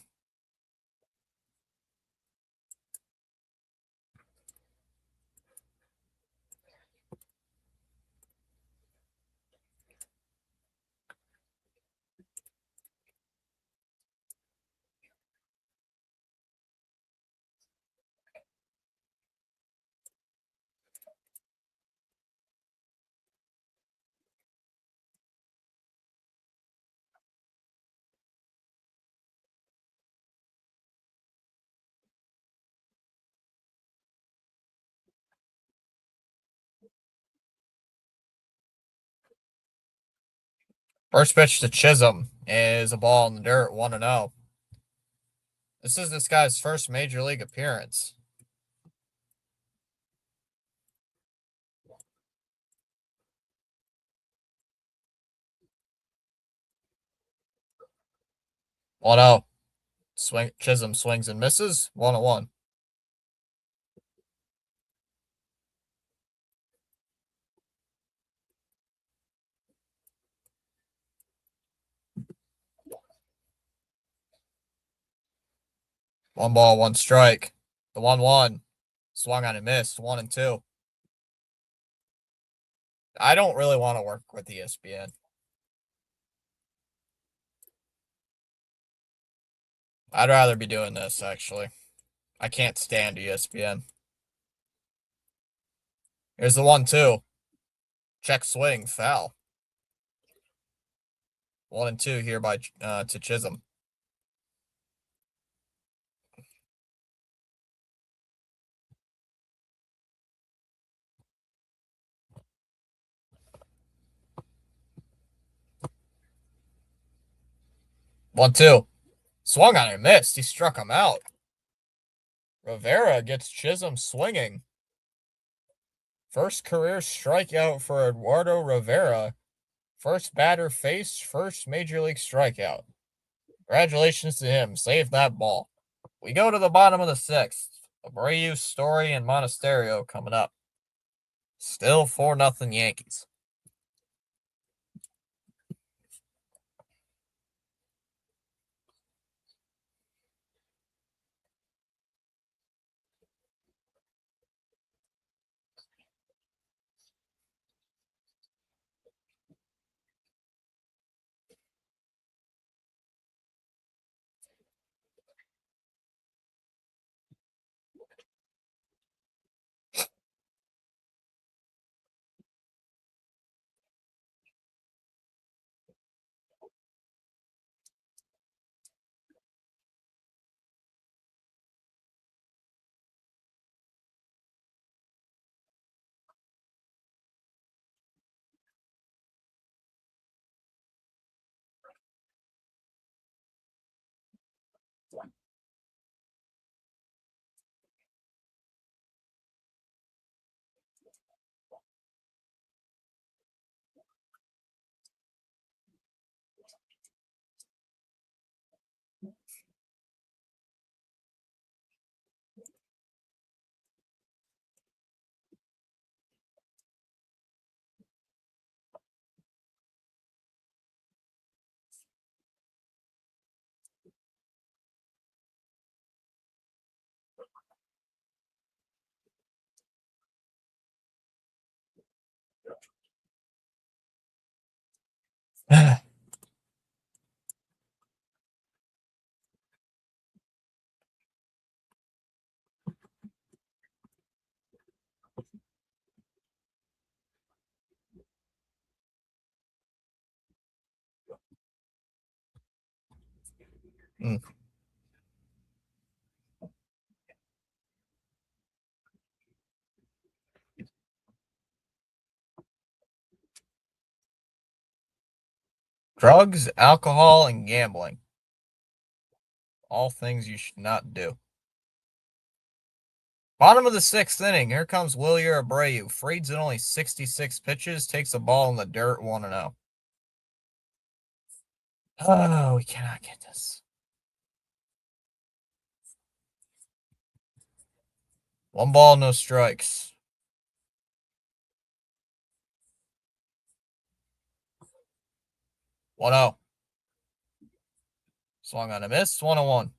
First pitch to Chisholm is a ball in the dirt, 1-0. This is this guy's first major league appearance. One 0. Chisholm swings and misses. 1-1. One ball, one strike. The 1-1. Swung on and missed. 1-2. I don't really want to work with ESPN. I'd rather be doing this, actually. I can't stand ESPN. Here's the 1-2. Check swing, foul. 1-2 here by to Chisholm. One, two. Swung on and missed. He struck him out. Rivera gets Chisholm swinging. First career strikeout for Eduardo Rivera. First batter faced, first major league strikeout. Congratulations to him. Save that ball. We go to the bottom of the sixth. Abreu, Story, and Monasterio coming up. Still 4-0 Yankees. Mm. Drugs, alcohol, and gambling. All things you should not do. Bottom of the sixth inning. Here comes Wilyer Abreu. Freeds at only 66 pitches. Takes the ball in the dirt, 1-0. Oh, we cannot get this. One ball, no strikes. 1-0. Swung on a miss. 1-1.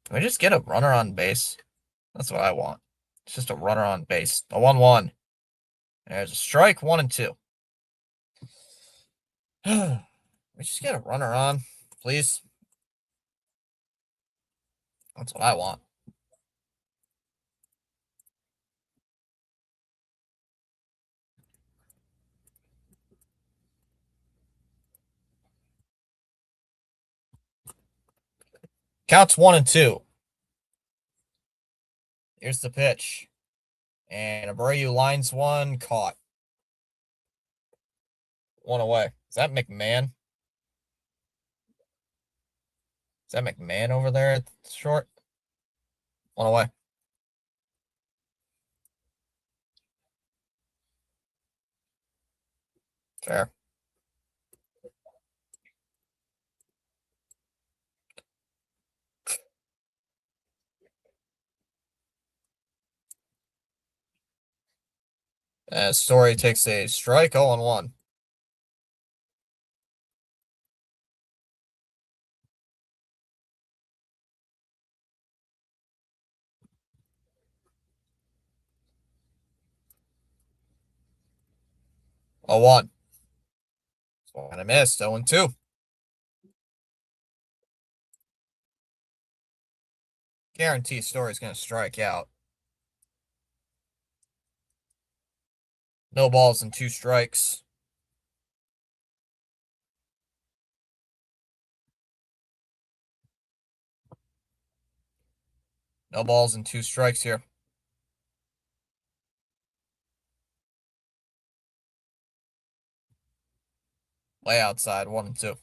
Can we just get a runner on base? That's what I want. It's just a runner on base. A 1-1. There's a strike. 1-2. We just get a runner on, please. That's what I want. Counts 1-2. Here's the pitch. And Abreu lines one, caught. One away. Is that McMahon? Is that McMahon over there at the short? One away. Fair. Story takes a strike. 0-1. A 1. And I missed. 0-2. Guarantee Story's going to strike out. No balls and 2 strikes. No balls and 2 strikes here. Lay outside. 1-2.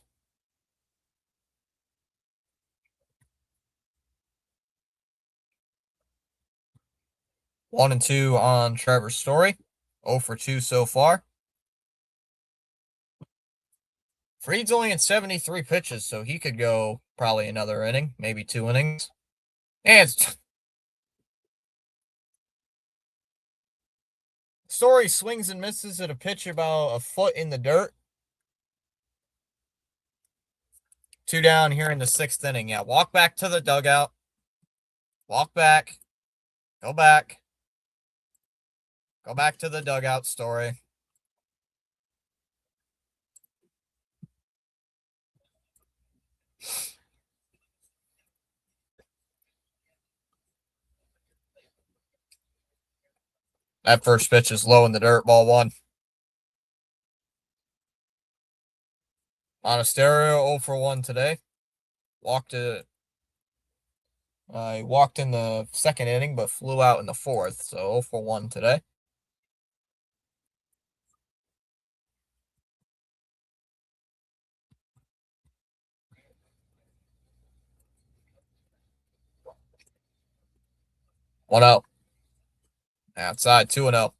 1-2 on Trevor Story. 0-2 so far. Fried's only at 73 pitches, so he could go probably another inning, maybe 2 innings. And Story swings and misses at a pitch about a foot in the dirt. 2 down here in the 6th inning. Yeah, walk back to the dugout. Walk back. Go back. Go back to the dugout, Story. That first pitch is low in the dirt. Ball 1. Monasterio 0-1 today. He walked in the 2nd inning, but flew out in the 4th. So 0-1 today. One out. Outside. 2-0.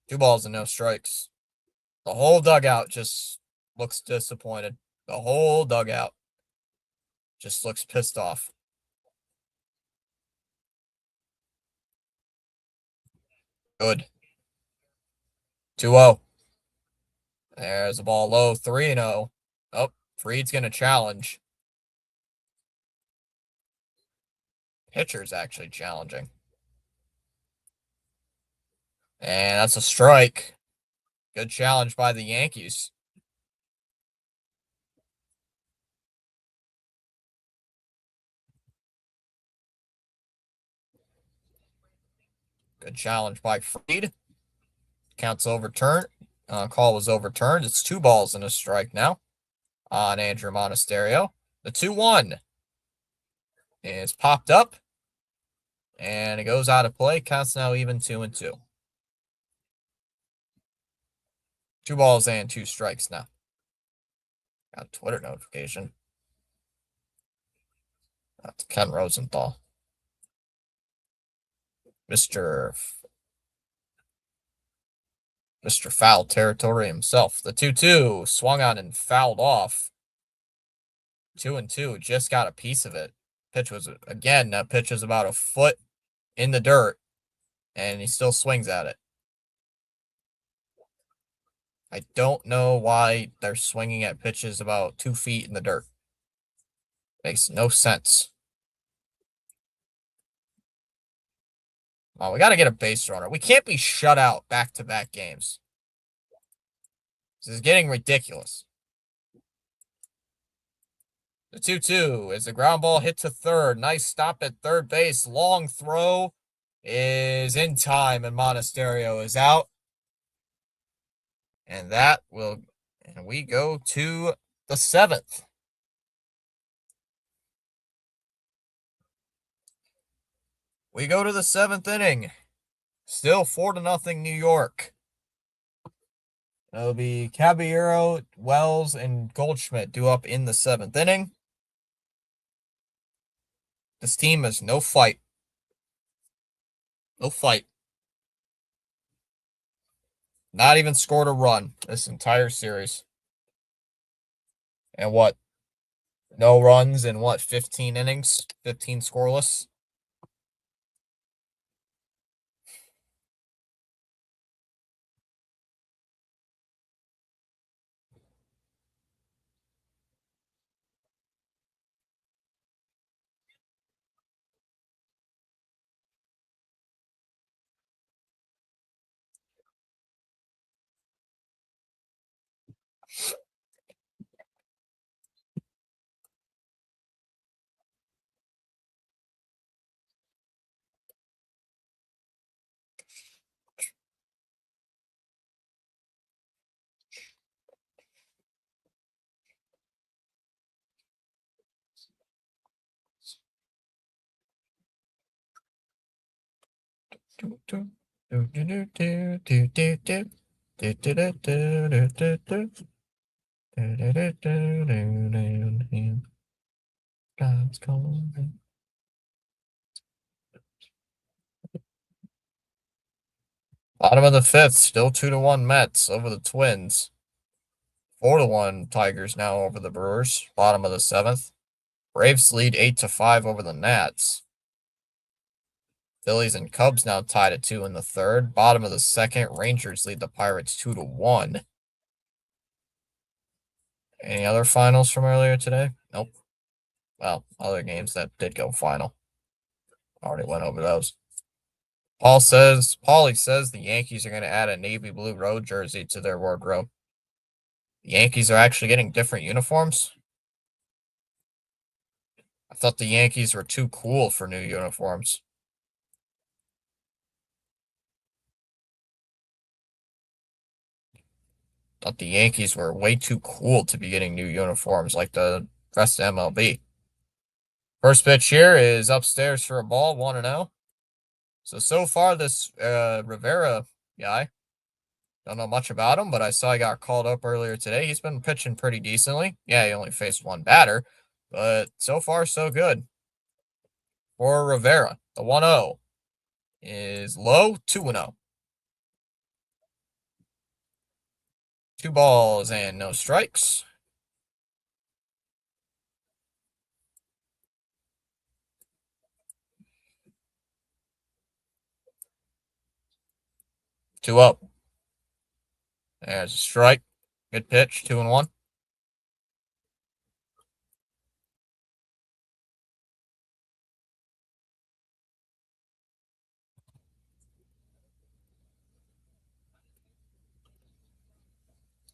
2 balls and no strikes. The whole dugout just looks disappointed. The whole dugout just looks pissed off. Good. 2-0. There's a ball low. 3-0. Oh, Fried's going to challenge. Pitcher's actually challenging. And that's a strike. Good challenge by the Yankees. Good challenge by Fried. Count's overturned. Call was overturned. It's 2 balls and a strike now on Andrew Monasterio. The 2-1 is popped up. And it goes out of play. Counts now even 2-2. 2 balls and 2 strikes now. Got a Twitter notification. That's Ken Rosenthal. Mr. Mr. Foul Territory himself. The 2-2 swung on and fouled off. 2-2, just got a piece of it. Pitch was, again, that pitch was about a foot in the dirt, and he still swings at it. I don't know why they're swinging at pitches about 2 feet in the dirt. Makes no sense. Oh, we got to get a base runner. We can't be shut out back-to-back games. This is getting ridiculous. The 2-2 is a ground ball hit to third. Nice stop at third base. Long throw is in time, and Monasterio is out. And we go to the 7th. We go to the 7th inning. Still 4-0 New York. It'll be Caballero, Wells, and Goldschmidt due up in the 7th inning. This team has no fight. No fight. Not even scored a run this entire series. And what? No runs in what? 15 innings? 15 scoreless? God's calling. Bottom of the 5th, still 2-1 Mets over the Twins. 4-1 Tigers now over the Brewers. Bottom of the 7th. Braves lead 8-5 over the Nats. Phillies and Cubs now tied at 2 in the 3rd. Bottom of the 2nd, Rangers lead the Pirates 2-1. Any other finals from earlier today? Nope. Well, other games that did go final. Already went over those. Paulie says the Yankees are going to add a navy blue road jersey to their wardrobe. The Yankees are actually getting different uniforms. I thought the Yankees were too cool for new uniforms. Thought the Yankees were way too cool to be getting new uniforms like the rest of MLB. First pitch here is upstairs for a ball, 1-0. So far this Rivera guy, don't know much about him, but I saw he got called up earlier today. He's been pitching pretty decently. Yeah, he only faced one batter, but so far so good. For Rivera, the 1-0 is low, 2-0. 2 balls and no strikes. Two up. There's a strike. Good pitch, 2-1.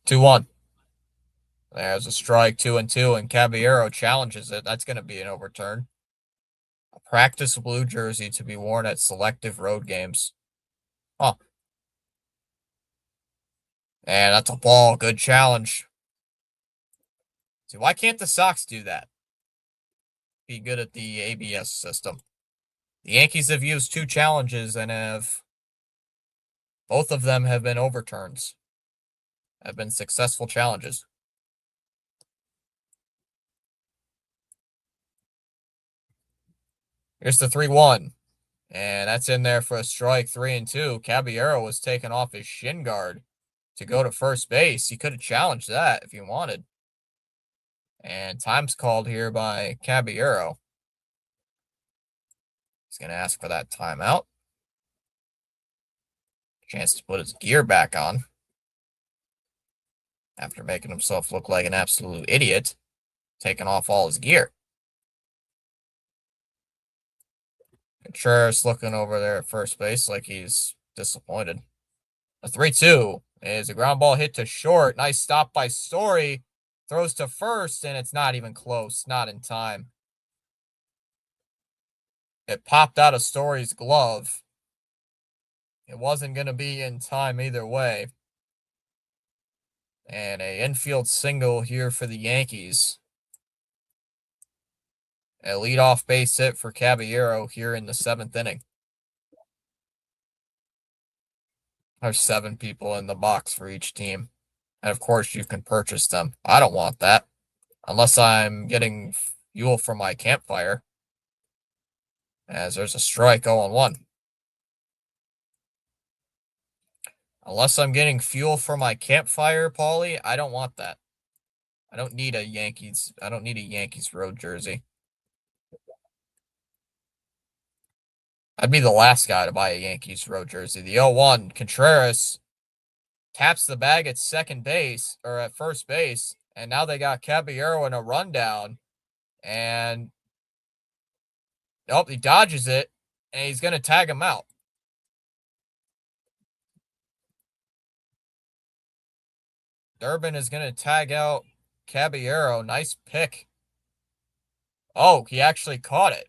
Two one. There's a strike, 2-2, and Caballero challenges it. That's going to be an overturn. A practice blue jersey to be worn at selective road games. Huh. And that's a ball. Good challenge. See, why can't the Sox do that? Be good at the ABS system. The Yankees have used 2 challenges and both of them have been overturns. Have been successful challenges. Here's the 3-1. And that's in there for a strike, 3-2. Caballero was taken off his shin guard to go to first base. He could have challenged that if he wanted. And time's called here by Caballero. He's going to ask for that timeout. Chance to put his gear back on after making himself look like an absolute idiot, taking off all his gear. Contreras looking over there at first base like he's disappointed. A 3-2 is a ground ball hit to short. Nice stop by Story. Throws to first, and it's not even close. Not in time. It popped out of Story's glove. It wasn't going to be in time either way. And a infield single here for the Yankees. A leadoff base hit for Caballero here in the 7th inning. There's 7 people in the box for each team. And of course, you can purchase them. I don't want that. Unless I'm getting fuel for my campfire. As there's a strike 0-1. Unless I'm getting fuel for my campfire, Paulie, I don't want that. I don't need a Yankees road jersey. I'd be the last guy to buy a Yankees road jersey. The 0-1, Contreras taps the bag at second base, or at first base, and now they got Caballero in a rundown, and nope, he dodges it, and he's going to tag him out. Durbin is going to tag out Caballero. Nice pick. Oh, he actually caught it.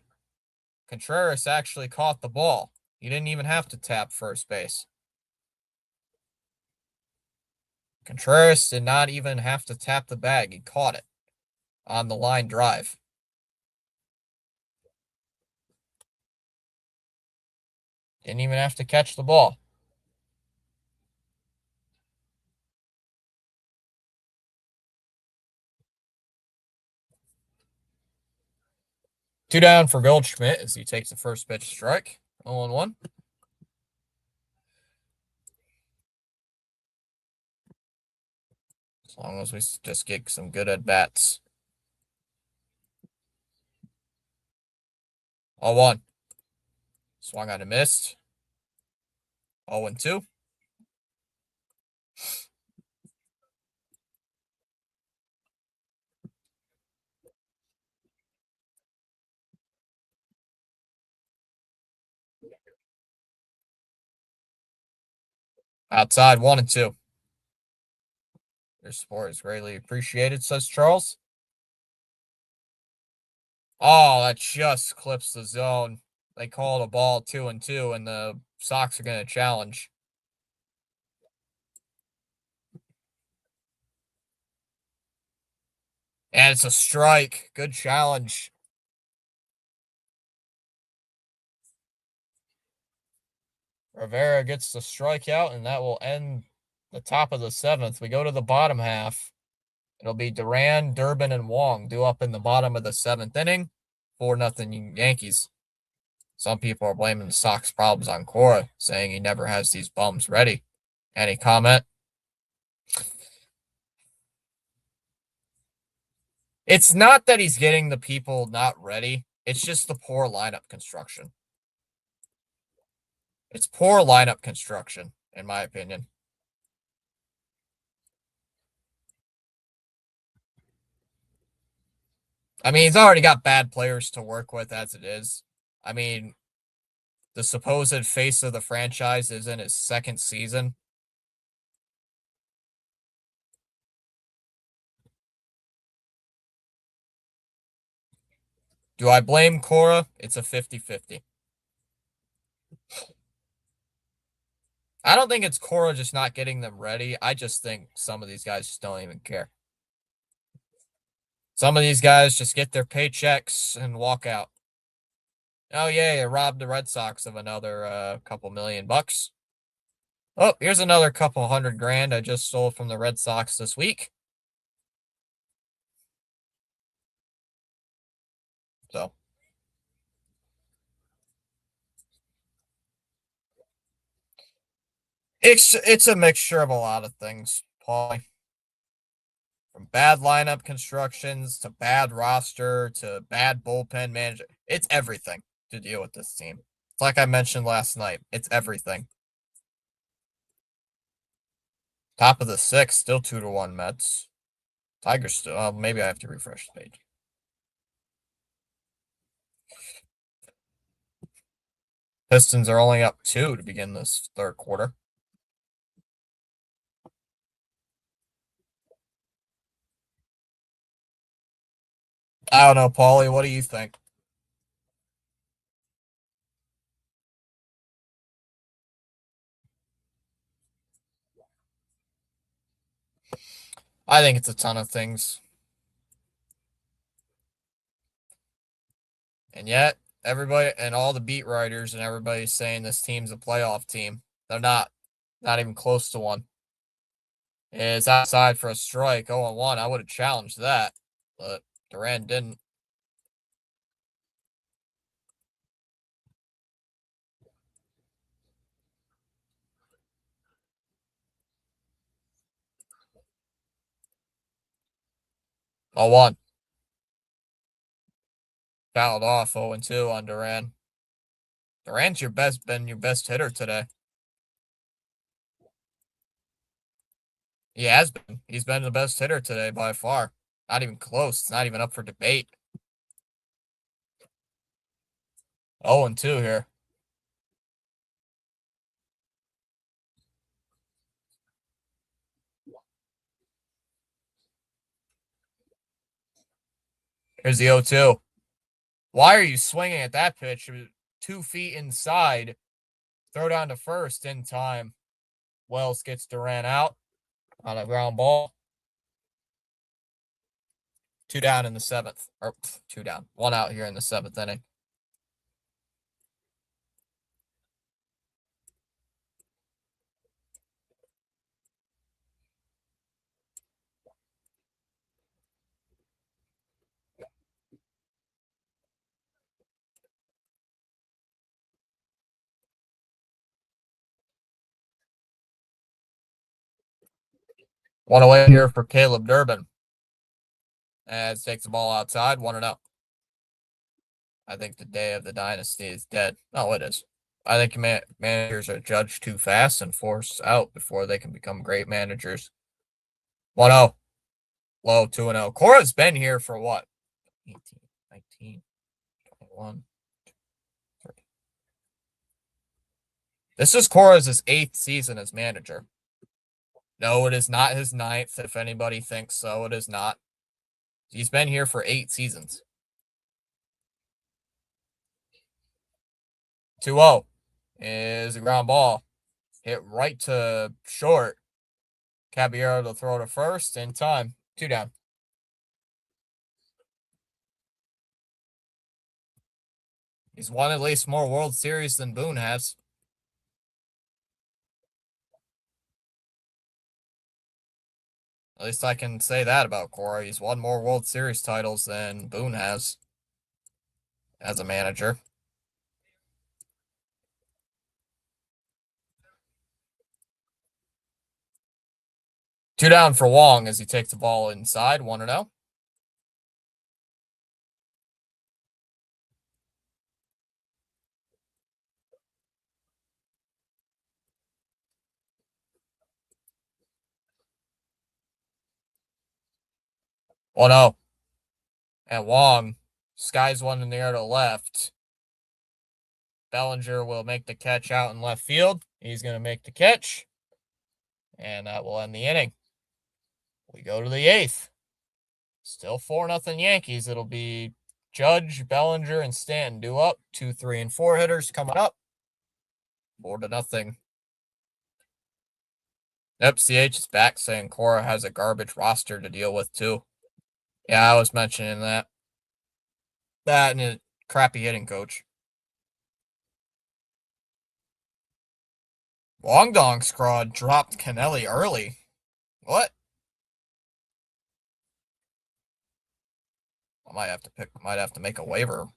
Contreras actually caught the ball. He didn't even have to tap first base. Contreras did not even have to tap the bag. He caught it on the line drive. Didn't even have to catch the ball. Two down for Goldschmidt as he takes the first pitch strike. 0-1. As long as we just get some good at-bats. 0-1. Swung on and missed. 0-2. Outside 1-2. Your support is greatly appreciated, says Charles. Oh, that just clips the zone. They called a ball 2-2, and the Sox are going to challenge. And it's a strike. Good challenge. Rivera gets the strikeout, and that will end the top of the 7th. We go to the bottom half. It'll be Duran, Durbin, and Wong due up in the bottom of the 7th inning. 4-0 Yankees. Some people are blaming the Sox problems on Cora, saying he never has these bums ready. Any comment? It's not that he's getting the people not ready. It's just the poor lineup construction. It's poor lineup construction, in my opinion. I mean, he's already got bad players to work with as it is. I mean, the supposed face of the franchise is in his 2nd season. Do I blame Cora? It's a 50-50. I don't think it's Cora just not getting them ready. I just think some of these guys just don't even care. Some of these guys just get their paychecks and walk out. Oh, yeah, robbed the Red Sox of another couple $1,000,000. Oh, here's another couple $100,000 I just sold from the Red Sox this week. So, It's a mixture of a lot of things, Paul. From bad lineup constructions to bad roster to bad bullpen management. It's everything to deal with this team. It's like I mentioned last night. It's everything. Top of the sixth, still 2-1 Mets. Tigers still. Maybe I have to refresh the page. Pistons are only up 2 to begin this third quarter. I don't know, Paulie. What do you think? I think it's a ton of things. And yet, everybody and all the beat writers and everybody's saying this team's a playoff team. They're not. Not even close to one. It's outside for a strike, 0-1. I would have challenged that, but Duran didn't. Oh one. Fouled off 0-2 on Duran. Duran's been your best hitter today. He has been. He's been the best hitter today by far. Not even close. It's not even up for debate. 0-2 here. Here's the 0-2. Why are you swinging at that pitch? 2 feet inside. Throw down to first in time. Wells gets Duran out on a ground ball. 2 down in the seventh. Or 2 down. 1 out here in the seventh inning. One away here for Caleb Durbin. As takes the ball outside, 1-0. I think the day of the dynasty is dead. No, it is. I think managers are judged too fast and forced out before they can become great managers. 1-0. Low 2-0. Cora's been here for what? 18, 19, 21, 3. This is Cora's 8th season as manager. No, it is not his 9th. If anybody thinks so, it is not. He's been here for 8 seasons. 2-0 is a ground ball. Hit right to short. Caballero to throw to first in time. 2 down. He's won at least more World Series than Boone has. At least I can say that about Cora. He's won more World Series titles than Boone has as a manager. Two down for Wong as he takes the ball inside. 1-0. One 0. And Wong skies one in the air to left. Bellinger will make the catch out in left field. He's going to make the catch. And that will end the inning. We go to the 8th. Still 4-0 Yankees. It'll be Judge, Bellinger, and Stanton due up. 2, 3, and 4 hitters coming up. 4-0. Yep, CH is back saying Cora has a garbage roster to deal with too. Yeah, I was mentioning that. That and a crappy hitting coach. Wongdong Scrod dropped Kennelly early. What? I might have to make a waiver.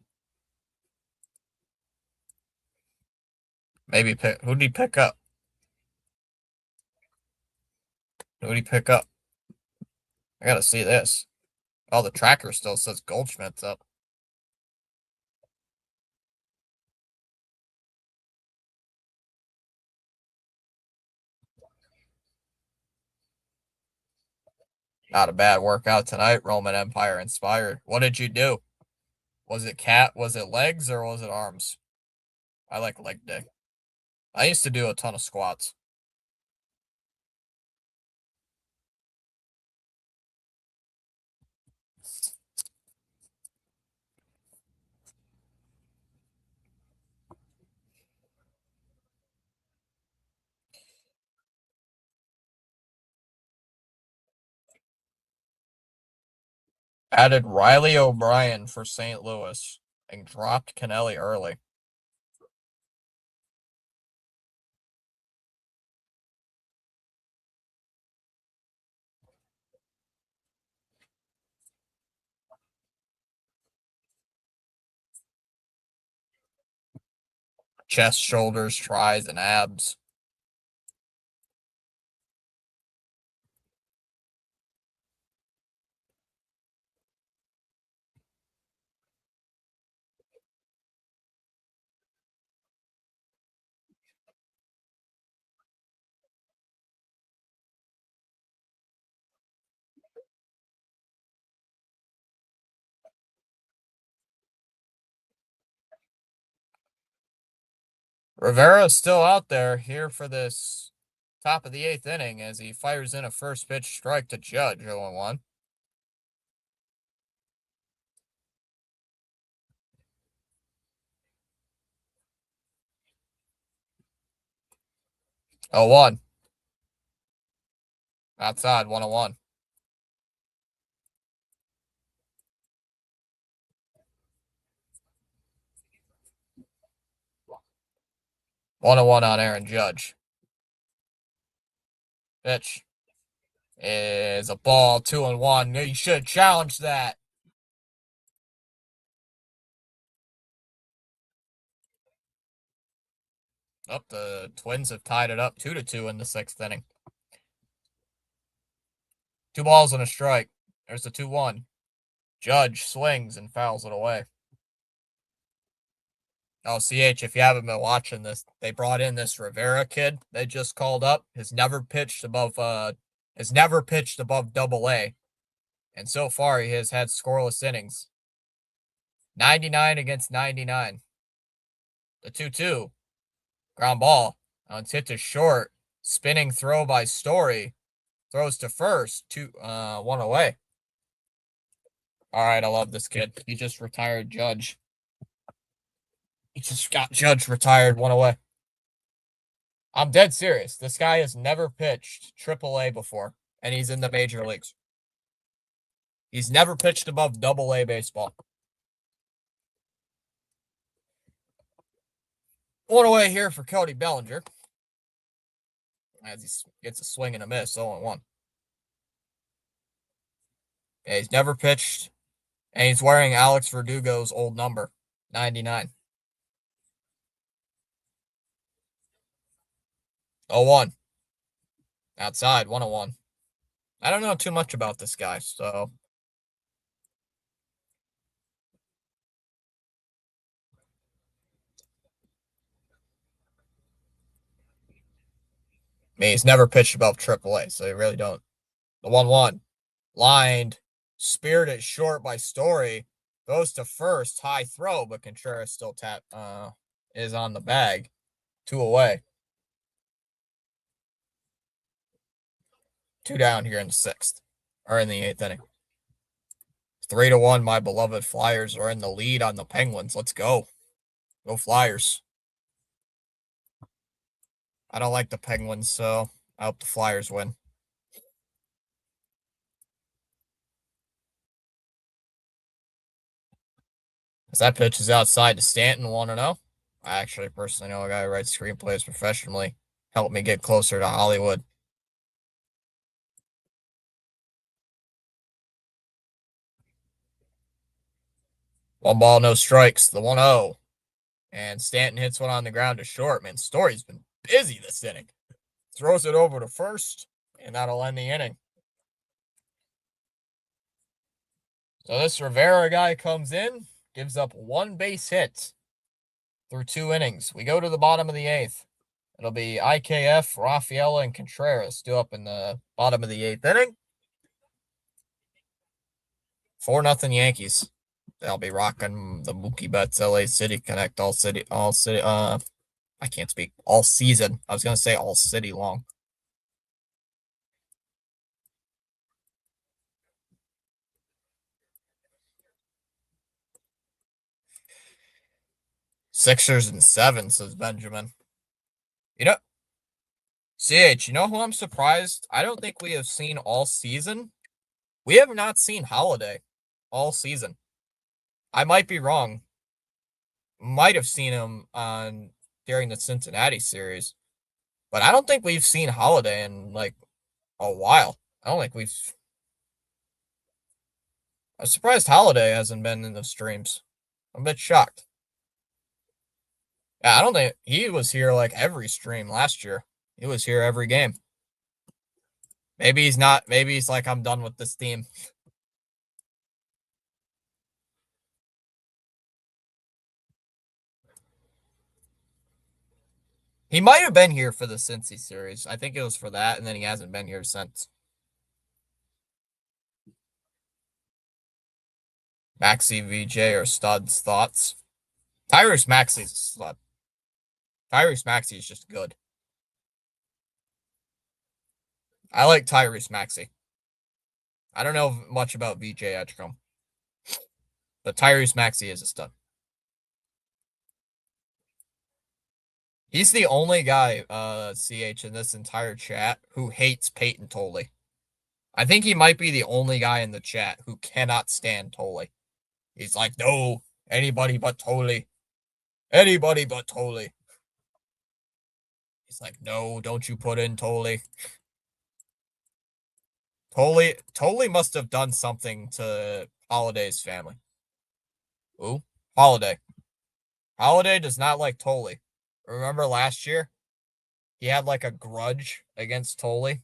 Maybe who'd he pick up? What did he pick up? I gotta see this. Oh, the tracker still says Goldschmidt's up. Not a bad workout tonight, Roman Empire inspired. What did you do? Was it was it legs or was it arms? I like leg day. I used to do a ton of squats. Added Riley O'Brien for St. Louis and dropped Kennelly early. Chest, shoulders, tries, and abs. Rivera is still out there here for this top of the 8th inning as he fires in a first pitch strike to Judge 0-1. Oh, 1. Outside, 1-1. 1-1 on Aaron Judge. Pitch is a ball, 2-1. You should challenge that. Up, the Twins have tied it up 2-2 in the 6th inning. 2 balls and a strike. There's the 2-1. Judge swings and fouls it away. Oh, CH, if you haven't been watching this, they brought in this Rivera kid they just called up. Has never pitched above double A. And so far he has had scoreless innings. 99 against 99. The 2-2. Ground ball. It's hit to short. Spinning throw by Story. Throws to first. 1 away. All right, I love this kid. He just retired Judge. He just got Judge retired 1 away. I'm dead serious. This guy has never pitched AAA before, and he's in the major leagues. He's never pitched above AA baseball. 1 away here for Cody Bellinger. As he gets a swing and a miss, 0-1. Yeah, he's never pitched, and he's wearing Alex Verdugo's old number, 99. 0-1. Outside, 1-1. I don't know too much about this guy, so. I mean, he's never pitched above AAA, so you really don't. The 1-1. Lined, speared it short by Story. Goes to first, high throw, but Contreras still is on the bag. 2 away. 2 down here in the 6th, or in the 8th inning. 3-1, my beloved Flyers are in the lead on the Penguins. Let's go. Go Flyers. I don't like the Penguins, so I hope the Flyers win. As that pitch is outside to Stanton, 1-0. I actually personally know a guy who writes screenplays professionally. Helped me get closer to Hollywood. One ball, no strikes. The 1-0. And Stanton hits one on the ground to short. Man, Story's been busy this inning. Throws it over to first, and that'll end the inning. So this Rivera guy comes in, gives up one base hit through 2 innings. We go to the bottom of the 8th. It'll be IKF, Rafaela, and Contreras still up in the bottom of the 8th inning. 4-0 Yankees. They'll be rocking the Mookie Betts LA City Connect all city. I can't speak. All season. I was gonna say all city long. Sixers and 7, says Benjamin. You know, CH, you know who I'm surprised? I don't think we have seen all season. We have not seen Holiday all season. I might be wrong. Might have seen him on during the Cincinnati series, but I don't think we've seen Holiday in like a while. I don't think we've. I'm surprised Holiday hasn't been in the streams. I'm a bit shocked. Yeah, I don't think he was here like every stream last year. He was here every game. Maybe he's not. Maybe he's like, I'm done with this team. He might have been here for the Cincy series. I think it was for that, and then he hasn't been here since. Maxi, VJ, or Stud's thoughts? Tyrese Maxey's a stud. Tyrese Maxey is just good. I like Tyrese Maxey. I don't know much about VJ Edgecombe, but Tyrese Maxey is a stud. He's the only guy, CH, in this entire chat who hates Peyton Tolley. I think he might be the only guy in the chat who cannot stand Tolley. He's like, no, anybody but Tolley. Anybody but Tolley. He's like, no, don't you put in Tolley. Tolley must have done something to Holiday's family. Ooh, Holiday. Holiday does not like Tolley. Remember last year? He had like a grudge against Tolley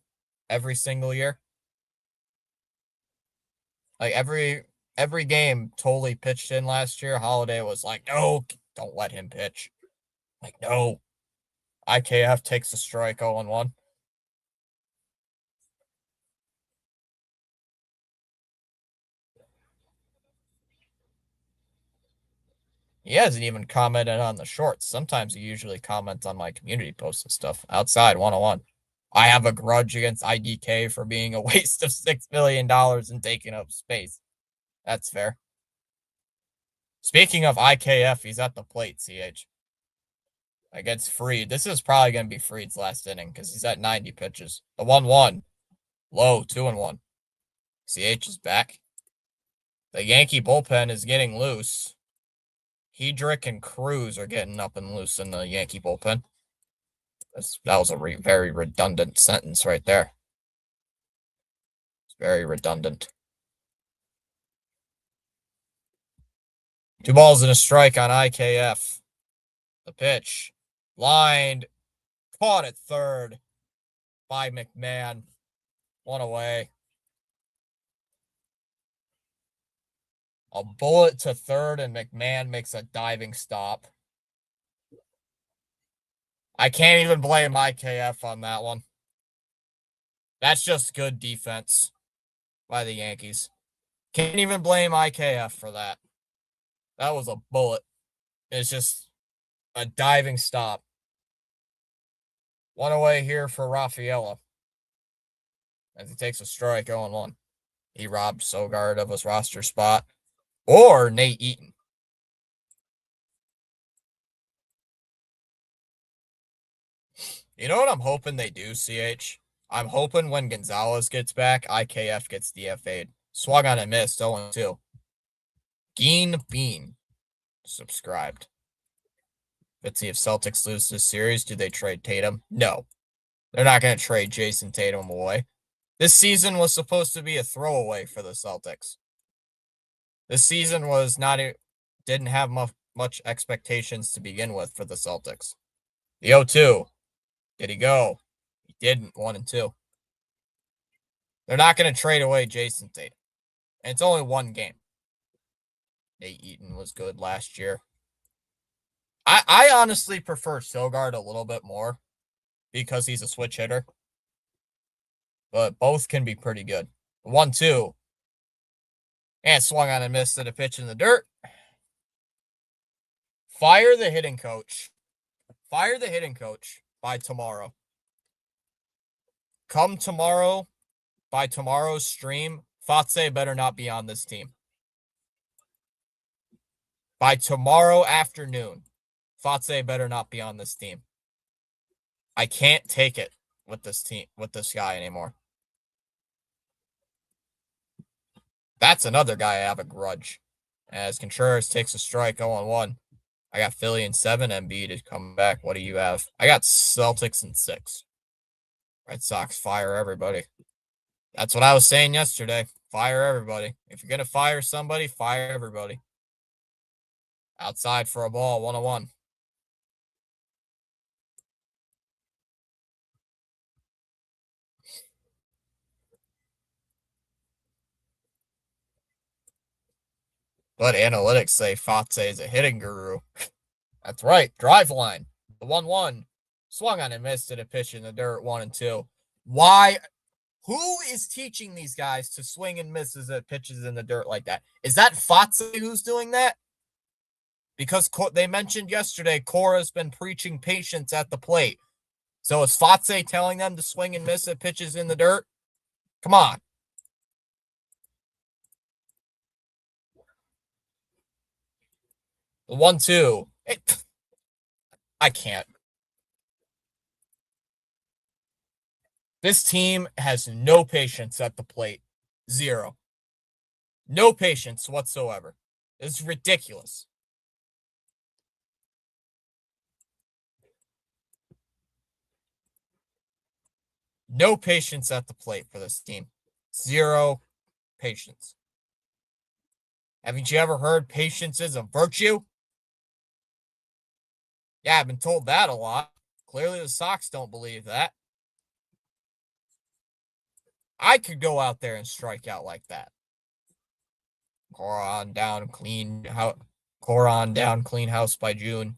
every single year. Like every game Tolley pitched in last year, Holiday was like, no, don't let him pitch. Like, no. IKF takes a strike 0-1. He hasn't even commented on the shorts. Sometimes he usually comments on my community posts and stuff. Outside 101. I have a grudge against IDK for being a waste of $6 million and taking up space. That's fair. Speaking of IKF, he's at the plate, CH. Against Freed. This is probably going to be Freed's last inning because he's at 90 pitches. The 1-1. Low, 2-1. CH is back. The Yankee bullpen is getting loose. Hedrick and Cruz are getting up and loose in the Yankee bullpen. That was a very redundant sentence right there. It's very redundant. 2 balls and a strike on IKF. The pitch. Lined. Caught at third by McMahon. 1 away. A bullet to third, and McMahon makes a diving stop. I can't even blame IKF on that one. That's just good defense by the Yankees. Can't even blame IKF for that. That was a bullet. It's just a diving stop. 1 away here for Rafaela. As he takes a strike 0-1. He robbed Sogard of his roster spot. Or Nate Eaton. You know what I'm hoping they do, CH? I'm hoping when Gonzalez gets back, IKF gets DFA'd. Swung on and missed, 0-2. Geen Bean subscribed. Let's see if Celtics lose this series. Do they trade Tatum? No. They're not going to trade Jason Tatum away. This season was supposed to be a throwaway for the Celtics. This season didn't have much expectations to begin with for the Celtics. The 0-2. Did he go? He didn't. 1-2. They're not going to trade away Jason Tatum. And it's only one game. Nate Eaton was good last year. I honestly prefer Sogard a little bit more because he's a switch hitter. But both can be pretty good. 1-2. And swung on and missed at a pitch in the dirt. Fire the hitting coach. Fire the hitting coach by tomorrow. Come tomorrow, by tomorrow's stream, Fatse better not be on this team. By tomorrow afternoon, Fatse better not be on this team. I can't take it with this team, with this guy anymore. That's another guy I have a grudge. As Contreras takes a strike 0-1. I got Philly in 7, Embiid to come back. What do you have? I got Celtics in 6. Red Sox fire everybody. That's what I was saying yesterday. Fire everybody. If you're going to fire somebody, fire everybody. Outside for a ball, 1-1. But analytics say Fatse is a hitting guru. That's right. Drive line. The 1-1. Swung on and missed at a pitch in the dirt, 1-2. Why? Who is teaching these guys to swing and misses at pitches in the dirt like that? Is that Fatse who's doing that? Because they mentioned yesterday, Cora's been preaching patience at the plate. So is Fatse telling them to swing and miss at pitches in the dirt? Come on. The 1-2. I can't. This team has no patience at the plate. Zero. No patience whatsoever. It's ridiculous. No patience at the plate for this team. Zero patience. Haven't you ever heard patience is a virtue? Yeah, I've been told that a lot. Clearly the Sox don't believe that. I could go out there and strike out like that. Cora down, clean house by June.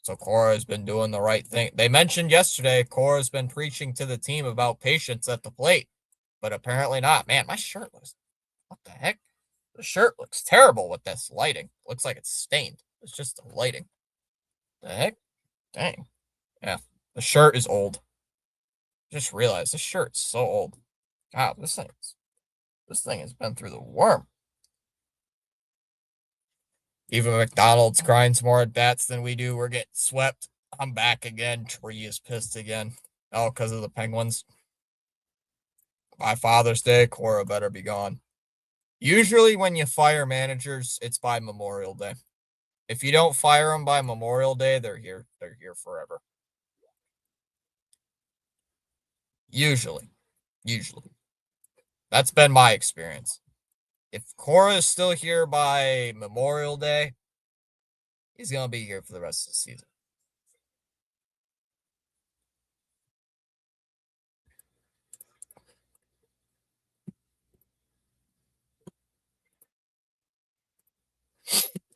So Cora's been doing the right thing. They mentioned yesterday Cora's been preaching to the team about patience at the plate, but apparently not. Man, my shirt looks, what the heck? The shirt looks terrible with this lighting. Looks like it's stained. It's just the lighting. The heck? Dang. Yeah, the shirt is old. Just realized this shirt's so old. God, this thing has been through the worm. Even McDonald's grinds more at bats than we do. We're getting swept. I'm back again. Tree is pissed again. Oh, because of the Penguins. By Father's Day, Cora better be gone. Usually when you fire managers, it's by Memorial Day. If you don't fire them by Memorial Day, they're here. They're here forever. Usually. That's been my experience. If Cora is still here by Memorial Day, he's going to be here for the rest of the season.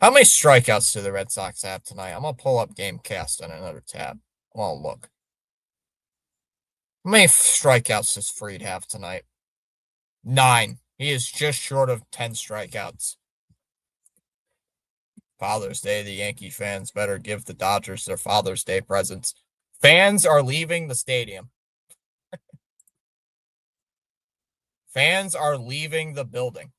How many strikeouts do the Red Sox have tonight? I'm going to pull up Gamecast on another tab. I'm going to look. How many strikeouts does Fried have tonight? 9. He is just short of 10 strikeouts. Father's Day, the Yankee fans better give the Dodgers their Father's Day presents. Fans are leaving the stadium. Fans are leaving the building.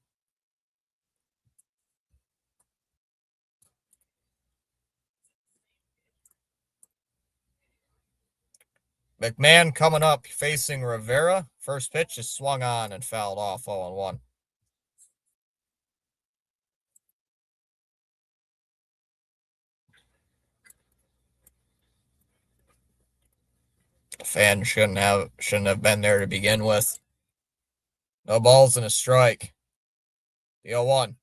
McMahon coming up facing Rivera. First pitch is swung on and fouled off 0-1. The fan shouldn't have been there to begin with. No balls and a strike. The 0-1.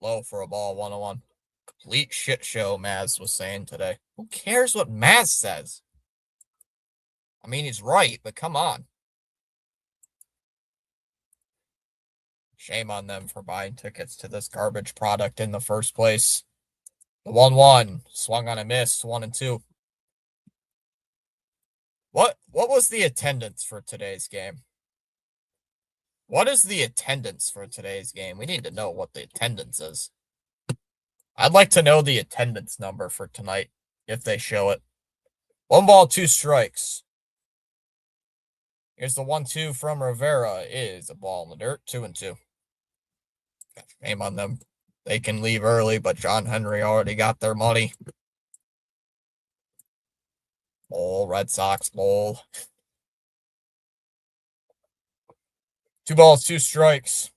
Low for a ball, 1-1. Complete shit show, Maz was saying today. Who cares what Maz says? I mean, he's right, but come on. Shame on them for buying tickets to this garbage product in the first place. The 1-1 swung on a miss, 1-2. What was the attendance for today's game? What is the attendance for today's game? We need to know what the attendance is. I'd like to know the attendance number for tonight if they show it. 1 ball, 2 strikes. Here's the 1-2 from Rivera. Is a ball in the dirt. 2-2. Shame on them. They can leave early, but John Henry already got their money. Bull, Red Sox, bull. 2 balls, 2 strikes.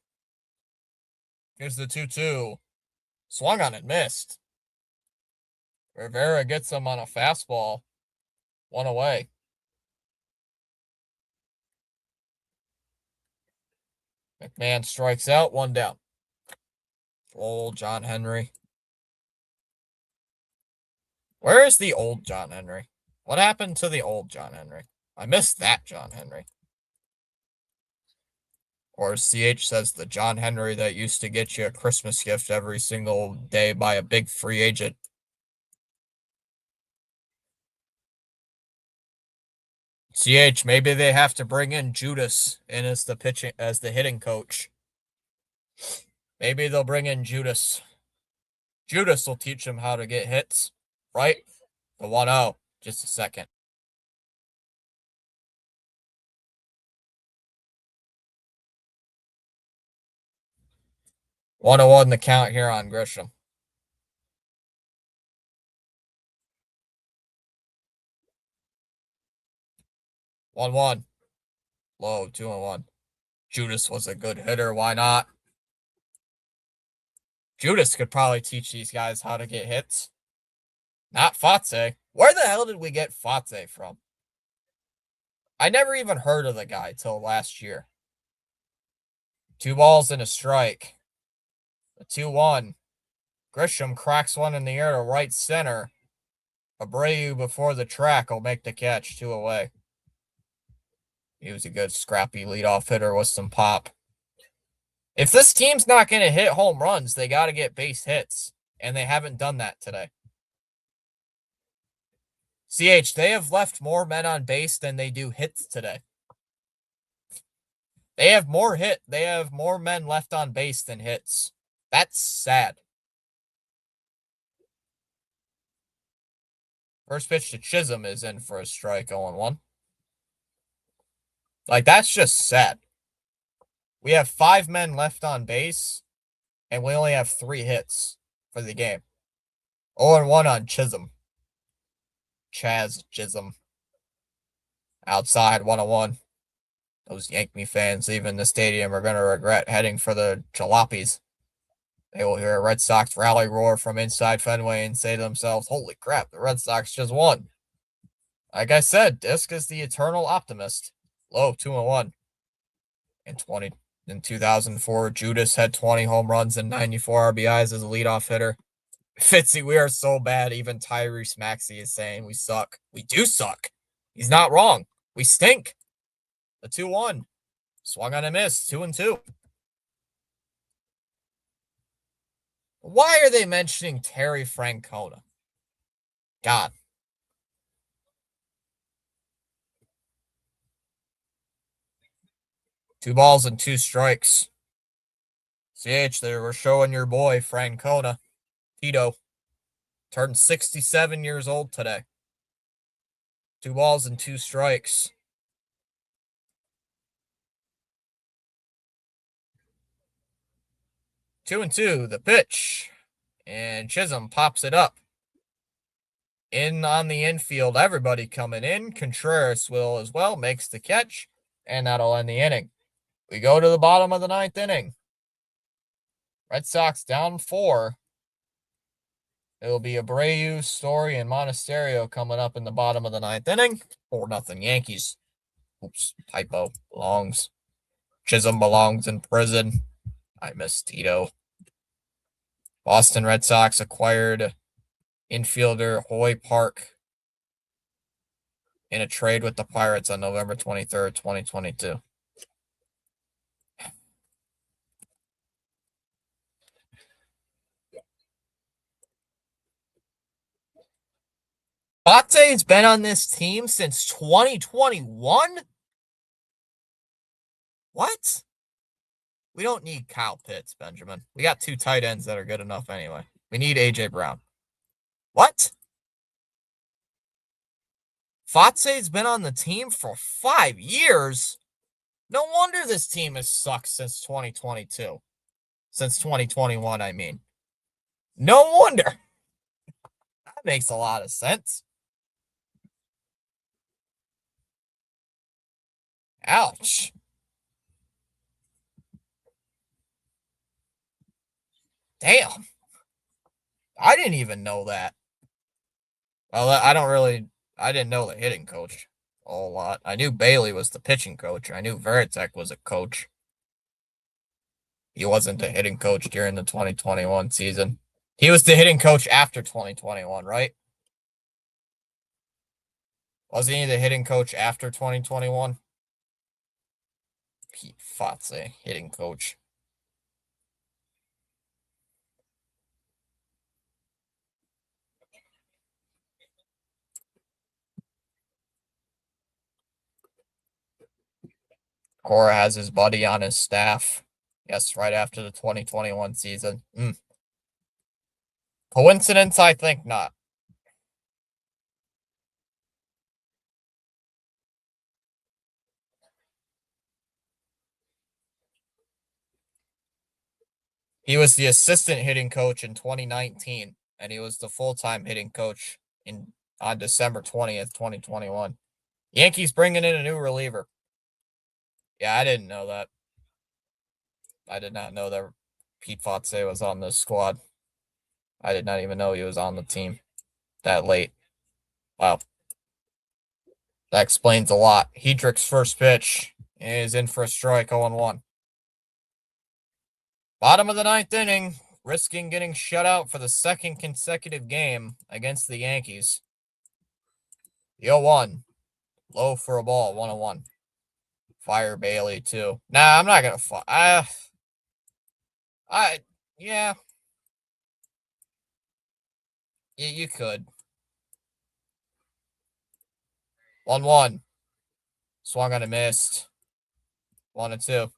Here's the 2-2. Swung on it, missed. Rivera gets him on a fastball. 1 away. McMahon strikes out, 1 down. Old John Henry. Where is the old John Henry? What happened to the old John Henry? I missed that John Henry. Or CH says the John Henry that used to get you a Christmas gift every single day by a big free agent. CH, maybe they have to bring in Judas in as the hitting coach. Maybe they'll bring in Judas. Judas will teach him how to get hits, right? The 1-0. Just a second. One 1 the count here on Grisham. One. Low, 2-1. Judas was a good hitter. Why not? Judas could probably teach these guys how to get hits. Not Fatse. Where the hell did we get Fatse from? I never even heard of the guy till last year. 2 balls and a strike. A 2-1. Grisham cracks one in the air to right center. Abreu before the track will make the catch. 2 away. He was a good scrappy leadoff hitter with some pop. If this team's not going to hit home runs, they got to get base hits. And they haven't done that today. CH, they have left more men on base than they do hits today. They have more men left on base than hits. That's sad. First pitch to Chisholm is in for a strike, 0-1. Like, that's just sad. We have 5 men left on base, and we only have 3 hits for the game. 0-1 on Chisholm. Chaz Chisholm. Outside, 1-1. Those Yankee fans leaving the stadium are going to regret heading for the jalopies. They will hear a Red Sox rally roar from inside Fenway and say to themselves, holy crap, the Red Sox just won. Like I said, Disc is the eternal optimist. Low, 2-1. In 2004, Judas had 20 home runs and 94 RBIs as a leadoff hitter. Fitzy, we are so bad. Even Tyrese Maxey is saying we suck. We do suck. He's not wrong. We stink. The 2-1. Swung on a miss. 2-2. Why are they mentioning Terry Francona? God. Two balls and 2 strikes. CH, they were showing your boy, Francona. Tito. Turned 67 years old today. 2 balls and 2 strikes. Two and two, the pitch. And Chisholm pops it up. In on the infield, everybody coming in. Contreras will as well, makes the catch, and that'll end the inning. We go to the bottom of the 9th inning. Red Sox down 4. It'll be Abreu, Story, and Monasterio coming up in the bottom of the 9th inning. 4-0 Yankees. Oops, typo. Belongs. Chisholm belongs in prison. I miss Tito. Boston Red Sox acquired infielder Hoy Park in a trade with the Pirates on November 23rd, 2022. Bate's been on this team since 2021? What? We don't need Kyle Pitts, Benjamin. We got two tight ends that are good enough anyway. We need A.J. Brown. What? Fatse's been on the team for 5 years? No wonder this team has sucked since 2022. Since 2021, I mean. No wonder. That makes a lot of sense. Ouch. Damn. I didn't even know that. Well, I didn't know the hitting coach a whole lot. I knew Bailey was the pitching coach. I knew Veritek was a coach. He wasn't a hitting coach during the 2021 season. He was the hitting coach after 2021, right? Wasn't he the hitting coach after 2021? Pete Fatse, hitting coach. Cora has his buddy on his staff. Yes, right after the 2021 season. Coincidence? I think not. He was the assistant hitting coach in 2019, and he was the full-time hitting coach on December 20th, 2021. Yankees bringing in a new reliever. Yeah, I didn't know that. I did not know that Pete Fatse was on this squad. I did not even know he was on the team that late. Wow. That explains a lot. Hedrick's first pitch is in for a strike, 0-1. Bottom of the ninth inning, risking getting shut out for the second consecutive game against the Yankees. The 0-1. Low for a ball, 1-1. Fire Bailey, too. Nah, I'm not going to fire. Yeah. Yeah, you could. 1-1. Swung on a missed. 1-2.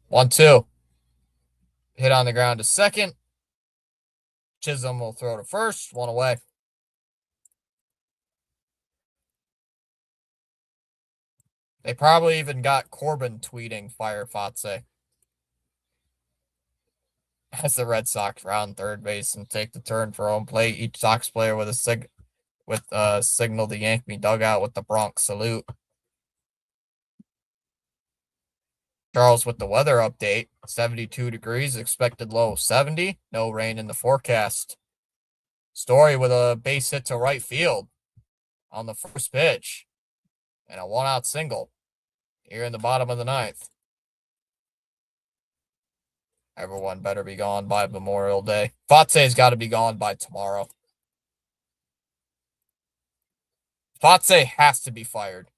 One, two. Hit on the ground to second. Chisholm will throw to first. One away. They probably even got Corbin tweeting fire Fatse as the Red Sox round third base and take the turn for home plate. Each Sox player with a signal to yank me dugout with the Bronx salute. Charles with the weather update. 72 degrees, expected low 70. No rain in the forecast. Story with a base hit to right field on the first pitch. And a 1-out single here in the bottom of the ninth. Everyone better be gone by Memorial Day. Fatse's got to be gone by tomorrow. Fatse has to be fired.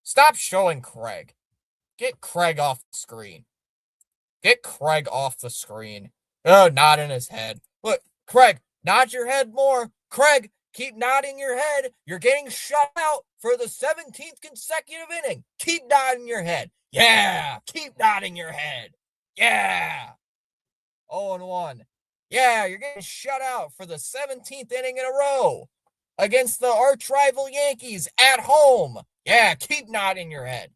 Stop showing Craig. Get Craig off the screen. Get Craig off the screen. Oh, nodding his head. Look, Craig, nod your head more. Craig, keep nodding your head. You're getting shut out for the 17th consecutive inning. Keep nodding your head. Yeah, keep nodding your head. Yeah. 0-1. Yeah, you're getting shut out for the 17th inning in a row against the arch rival Yankees at home. Yeah, keep nodding your head.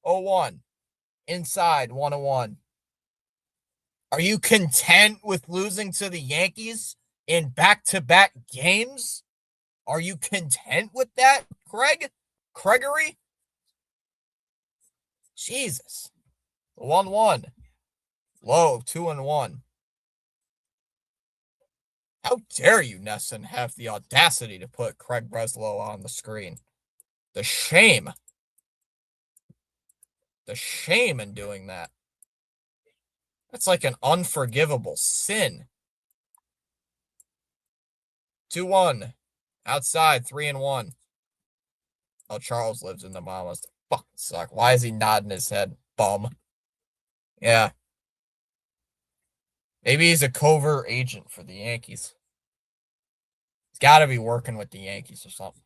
0-1. Inside, 1-1. Are you content with losing to the Yankees in back-to-back games? Are you content with that, Craig? Gregory? Jesus. 1-1. Low, 2-1. How dare you, Nesson, have the audacity to put Craig Breslow on the screen? The shame. The shame in doing that. That's like an unforgivable sin. 2-1. Outside, 3-1. Oh, Charles lives in the Bahamas. Fuck suck. Why is he nodding his head? Bum. Yeah. Maybe he's a covert agent for the Yankees. He's got to be working with the Yankees or something.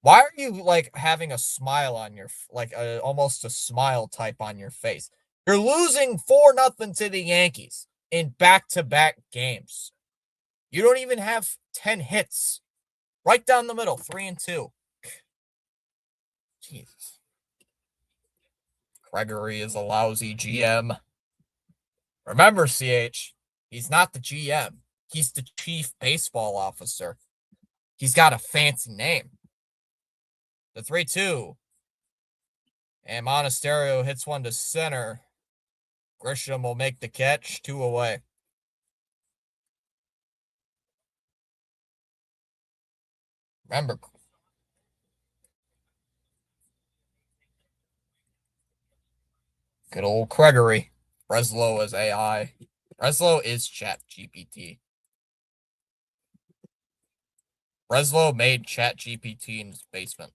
Why are you like having a smile on your like almost a smile type on your face? You're losing 4-0 to the Yankees in back-to-back games. You don't even have 10 hits. Right down the middle, 3-2. Jesus. Gregory is a lousy GM. Remember, CH, he's not the GM. He's the chief baseball officer. He's got a fancy name. The 3-2. And Monasterio hits one to center. Grisham will make the catch. 2 away. Remember. Good old Gregory. Breslow is AI. Breslow is Chat GPT. Breslow made Chat GPT in his basement.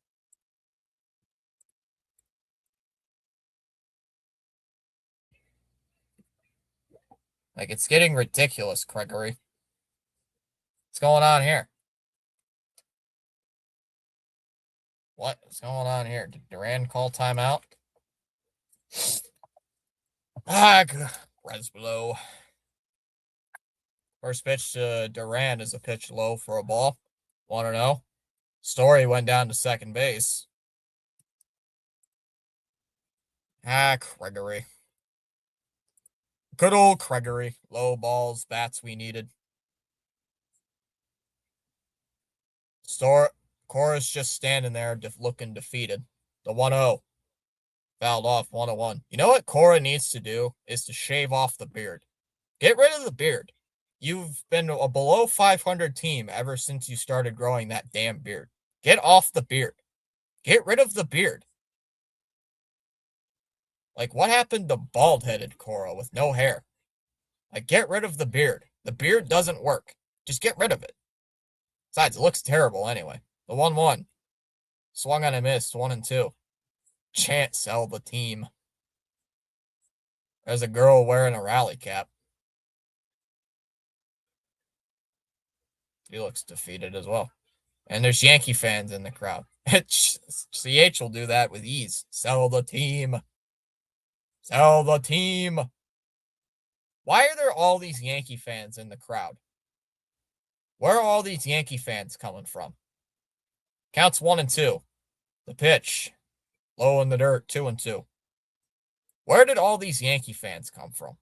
Like, it's getting ridiculous, Gregory. What's going on here? What's going on here? Did Duran call timeout? Breslow. First pitch to Duran is a pitch low for a ball. 1-0. Story went down to second base. Gregory. Good old Gregory. Low balls, bats we needed. Cora's just standing there looking defeated. The 1-0. Fouled off 1-1. You know what Cora needs to do is to shave off the beard. Get rid of the beard. You've been a below 500 team ever since you started growing that damn beard. Get off the beard. Get rid of the beard. Like, what happened to bald-headed Cora with no hair? Like, get rid of the beard. The beard doesn't work. Just get rid of it. Besides, it looks terrible anyway. The 1-1. Swung on a missed. 1-2. Chant sell the team. There's a girl wearing a rally cap. He looks defeated as well. And there's Yankee fans in the crowd. CH will do that with ease. Sell the team. Sell the team. Why are there all these Yankee fans in the crowd? Where are all these Yankee fans coming from? Counts 1-2. The pitch. Low in the dirt. 2-2. Where did all these Yankee fans come from?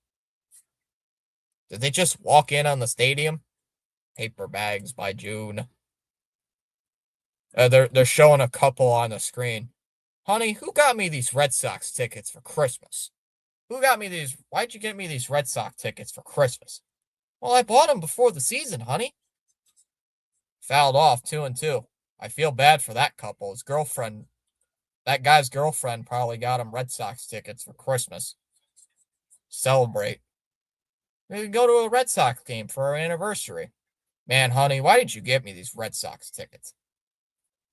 Did they just walk in on the stadium? Paper bags by June. They're showing a couple on the screen. Honey, who got me these Red Sox tickets for Christmas? Who got me these? Why'd you get me these Red Sox tickets for Christmas? Well, I bought them before the season, honey. Fouled off 2-2. I feel bad for that couple. His girlfriend, that guy's girlfriend probably got him Red Sox tickets for Christmas. Celebrate. We can go to a Red Sox game for our anniversary. Man, honey, why did you get me these Red Sox tickets?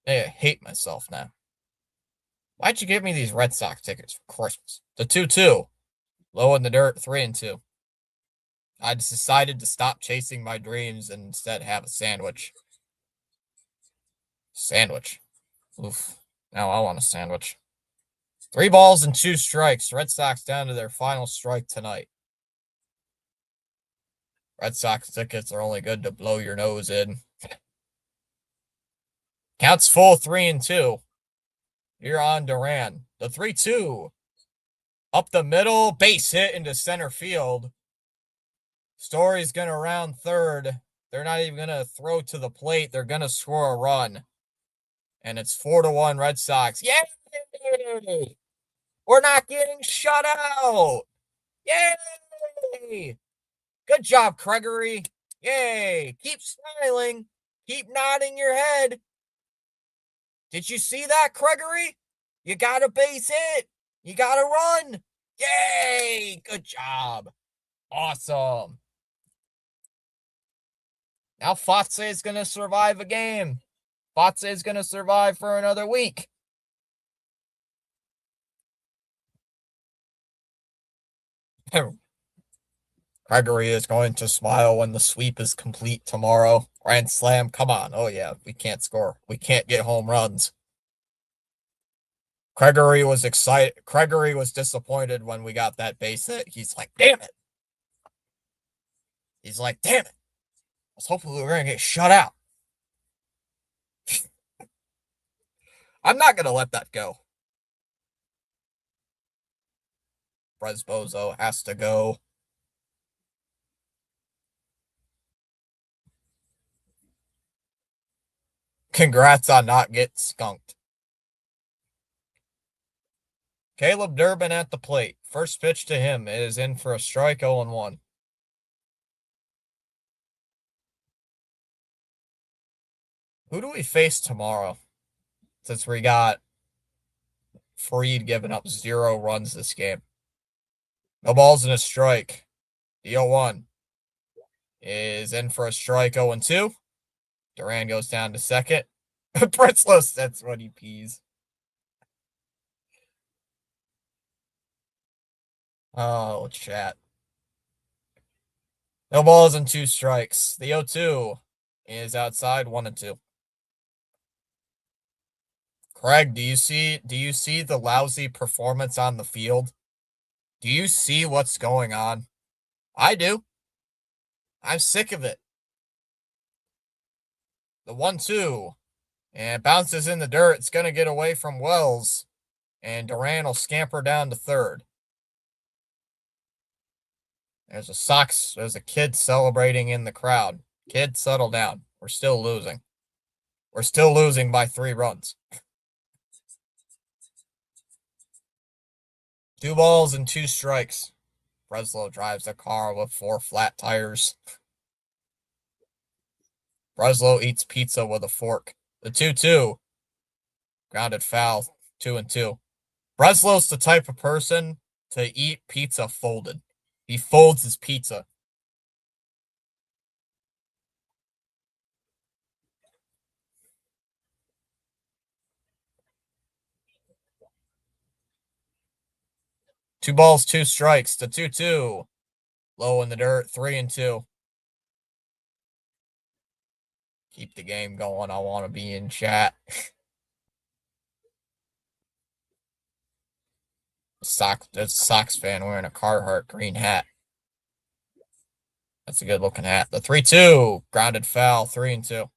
Hey, I hate myself now. Why'd you give me these Red Sox tickets for Christmas? The 2-2. Low in the dirt, 3-2. I just decided to stop chasing my dreams and instead have a sandwich. Sandwich. Oof. Now I want a sandwich. 3 balls and 2 strikes. Red Sox down to their final strike tonight. Red Sox tickets are only good to blow your nose in. Counts full 3-2. You're on Duran. The 3-2. Up the middle. Base hit into center field. Story's going to round third. They're not even going to throw to the plate. They're going to score a run. And it's 4-1 Red Sox. Yay! We're not getting shut out. Yay! Good job, Gregory. Yay! Keep smiling. Keep nodding your head. Did you see that, Gregory? You got a base hit. You got a run. Yay! Good job. Awesome. Now Fatse is going to survive a game. Fatse is going to survive for another week. Gregory is going to smile when the sweep is complete tomorrow. Grand slam, come on. Oh, yeah, we can't score. We can't get home runs. Gregory was excited. Gregory was disappointed when we got that base hit. He's like, damn it. He's like, damn it. I was hoping we were going to get shut out. I'm not going to let that go. Presbozo has to go. Congrats on not getting skunked. Caleb Durbin at the plate. First pitch to him is in for a strike, 0-1. Who do we face tomorrow? Since we got Freed giving up 0 runs this game. No balls and a strike. The 0-1 is in for a strike, 0-2. Duran goes down to second. Pretzlow sets when he pees. Oh, chat. No balls and 2 strikes. The 0-2 is outside, 1-2. Craig, do you see the lousy performance on the field? Do you see what's going on? I do. I'm sick of it. The 1-2 and bounces in the dirt. It's going to get away from Wells, and Duran will scamper down to third. There's a kid celebrating in the crowd. Kid, settle down. We're still losing. We're still losing by 3 runs. 2 balls and 2 strikes. Breslow drives a car with 4 flat tires. Breslow eats pizza with a fork. The 2-2. Grounded foul. 2-2. Breslow's the type of person to eat pizza folded. He folds his pizza. Two balls, 2 strikes. The 2-2. Low in the dirt. 3-2. Keep the game going. I want to be in chat. That's a Sox fan wearing a Carhartt green hat. That's a good looking hat. The 3-2. Grounded foul. 3-2.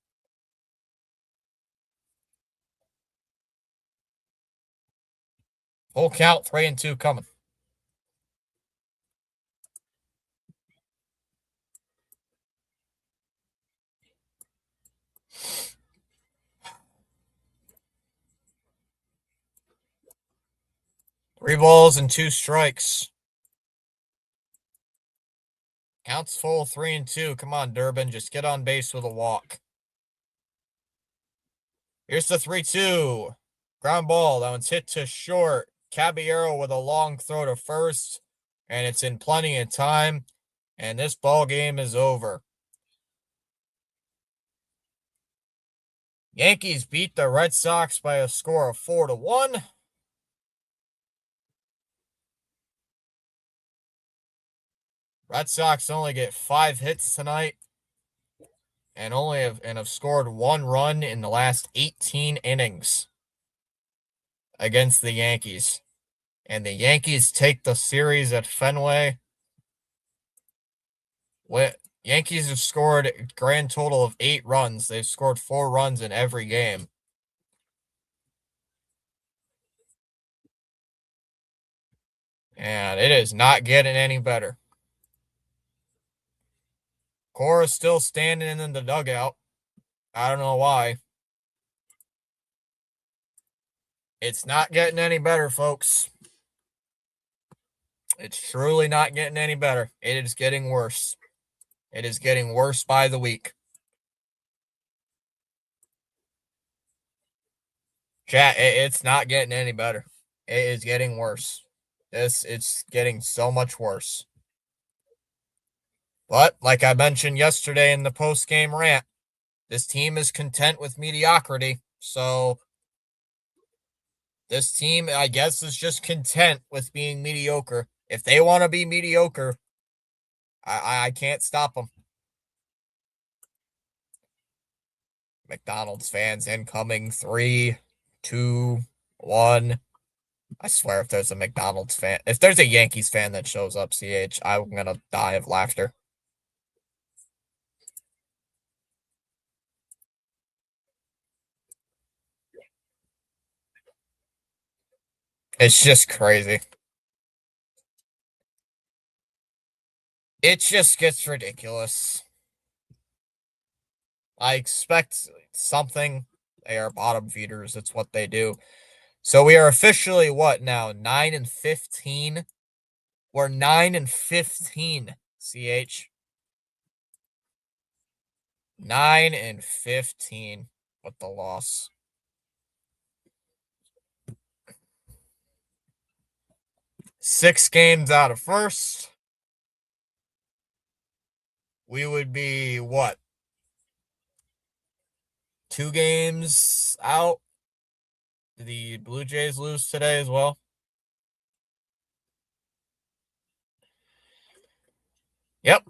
Full count. 3-2 coming. Three balls and 2 strikes. Counts full, 3-2. Come on, Durbin. Just get on base with a walk. Here's the 3-2. Ground ball. That one's hit to short. Caballero with a long throw to first. And it's in plenty of time. And this ball game is over. Yankees beat the Red Sox by a score of 4-1. Red Sox only get 5 hits tonight and have scored 1 run in the last 18 innings against the Yankees. And the Yankees take the series at Fenway. Yankees have scored a grand total of 8 runs. They've scored 4 runs in every game. And it is not getting any better. Cora's still standing in the dugout. I don't know why. It's not getting any better, folks. It's truly not getting any better. It is getting worse. It is getting worse by the week. Chat, it's not getting any better. It is getting worse. It's getting so much worse. But, like I mentioned yesterday in the post-game rant, this team is content with mediocrity. So, this team, I guess, is just content with being mediocre. If they want to be mediocre, I can't stop them. McDonald's fans incoming. 3, 2, 1. I swear if there's a McDonald's fan, if there's a Yankees fan that shows up, CH, I'm going to die of laughter. It's just crazy. It just gets ridiculous. I expect something. They are bottom feeders. It's what they do. So we are officially what now? 9-15. We're 9-15. CH 9-15 with the loss. Six games out of first. We would be what? 2 games out. Did the Blue Jays lose today as well? Yep.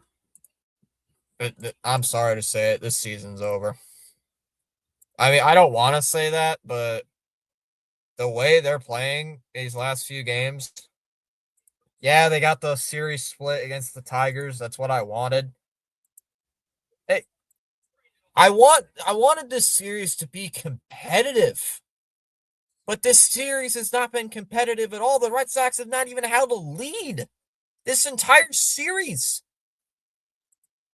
I'm sorry to say it. This season's over. I mean, I don't want to say that, but the way they're playing these last few games, yeah, they got the series split against the Tigers. That's what I wanted. Hey, I wanted this series to be competitive. But this series has not been competitive at all. The Red Sox have not even held a lead this entire series.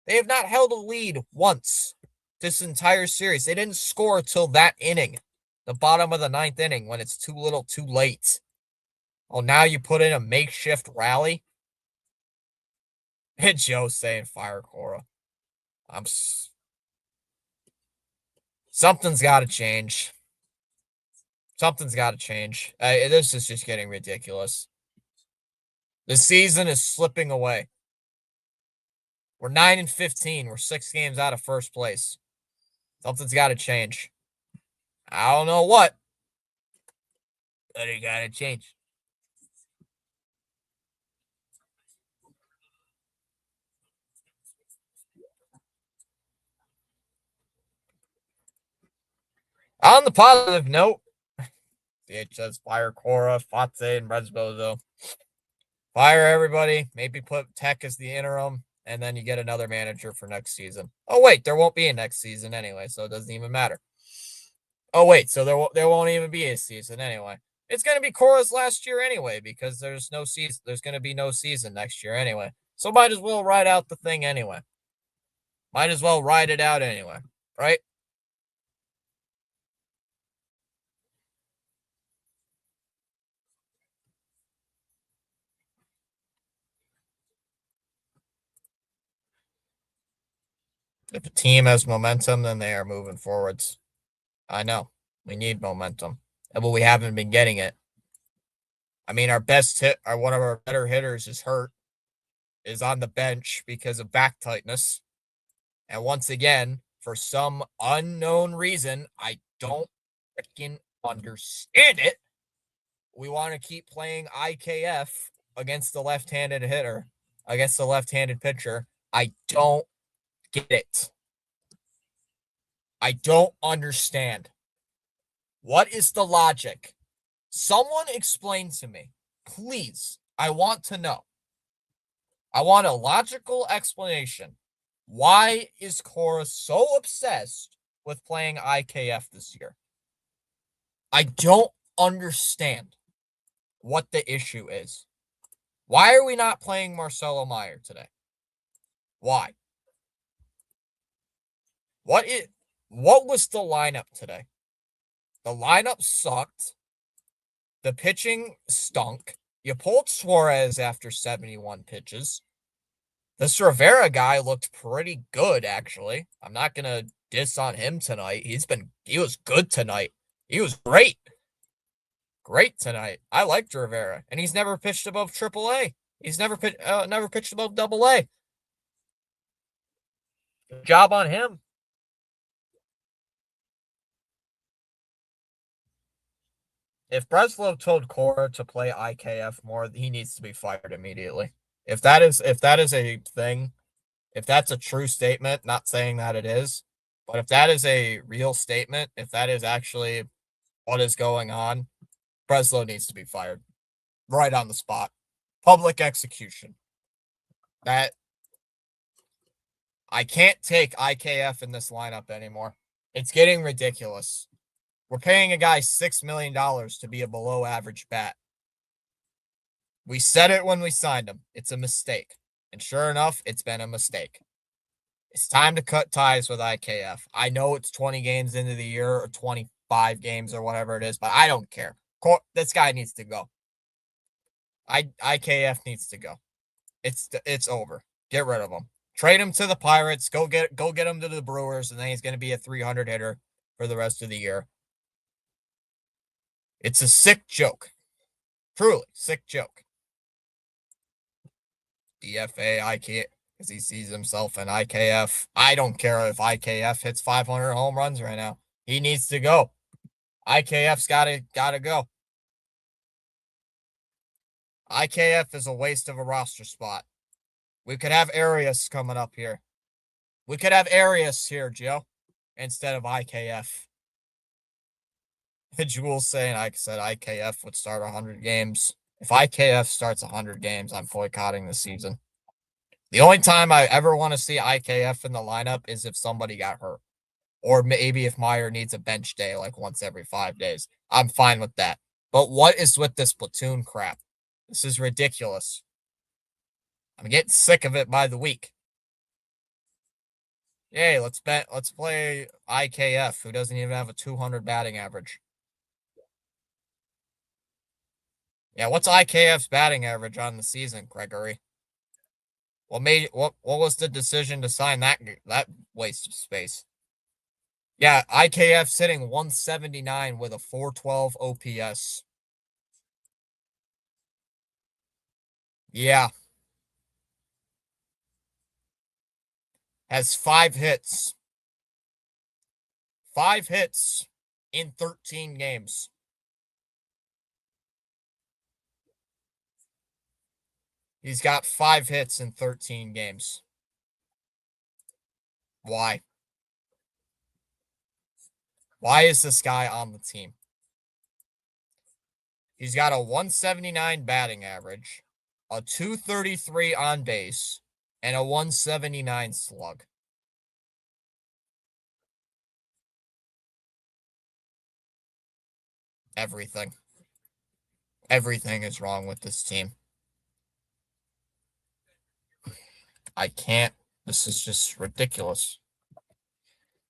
They have not held a lead once this entire series. They didn't score till that inning, the bottom of the 9th inning, when it's too little too late. Oh, now you put in a makeshift rally? And Joe saying fire Cora. Something's got to change. Something's got to change. This is just getting ridiculous. The season is slipping away. We're 9-15. We're 6 games out of first place. Something's got to change. I don't know what, but it got to change. On the positive note, it says fire Cora, Fatse, and Resbozo. Fire everybody. Maybe put Tech as the interim, and then you get another manager for next season. Oh, wait, there won't be a next season anyway, so it doesn't even matter. Oh, wait, so there won't even be a season anyway. It's going to be Cora's last year anyway, because there's no season. There's going to be no season next year anyway. So might as well ride out the thing anyway. Might as well ride it out anyway, right? If a team has momentum, then they are moving forwards. I know. We need momentum. But we haven't been getting it. I mean, our best hit, one of our better hitters is hurt, is on the bench because of back tightness. And once again, for some unknown reason, I don't freaking understand it. We want to keep playing IKF against the left-handed hitter, against the left-handed pitcher. I don't get it. I don't understand. What is the logic? Someone explain to me, please. I want to know. I want a logical explanation. Why is Cora so obsessed with playing IKF this year? I don't understand what the issue is. Why are we not playing Marcelo Meyer today? Why? What was the lineup today? The lineup sucked. The pitching stunk. You pulled Suarez after 71 pitches. This Rivera guy looked pretty good, actually. I'm not going to diss on him tonight. He was good tonight. He was great. Great tonight. I liked Rivera, and he's never pitched above AAA. He's never pitched above AA. Good job on him. If Breslow told Cora to play IKF more, he needs to be fired immediately. If that is a thing, if that's a true statement, not saying that it is, but if that is a real statement, if that is actually what is going on, Breslow needs to be fired right on the spot. Public execution. That I can't take IKF in this lineup anymore. It's getting ridiculous. We're paying a guy $6 million to be a below average bat. We said it when we signed him. It's a mistake. And sure enough, it's been a mistake. It's time to cut ties with IKF. I know it's 20 games into the year or 25 games or whatever it is, but I don't care. This guy needs to go. IKF needs to go. It's over. Get rid of him. Trade him to the Pirates. Go get him to the Brewers, and then he's going to be a 300 hitter for the rest of the year. It's a sick joke. Truly, sick joke. DFA, IKF, because he sees himself in IKF. I don't care if IKF hits 500 home runs right now. He needs to go. IKF's gotta go. IKF is a waste of a roster spot. We could have Arias coming up here. We could have Arias here, Joe, instead of IKF. Jules saying I said IKF would start 100 games. If IKF starts 100 games, I'm boycotting the season. The only time I ever want to see IKF in the lineup is if somebody got hurt. Or maybe if Meyer needs a bench day like once every 5 days. I'm fine with that. But what is with this platoon crap? This is ridiculous. I'm getting sick of it by the week. Yay, let's play IKF, who doesn't even have a 200 batting average. Yeah, what's IKF's batting average on the season, Gregory? What was the decision to sign that waste of space? Yeah, IKF sitting 179 with a 412 OPS. Yeah. Has 5 hits. 5 hits in 13 games. He's got 5 hits in 13 games. Why? Why is this guy on the team? He's got a 179 batting average, a 233 on base, and a 179 slug. Everything. Everything is wrong with this team. I can't. This is just ridiculous.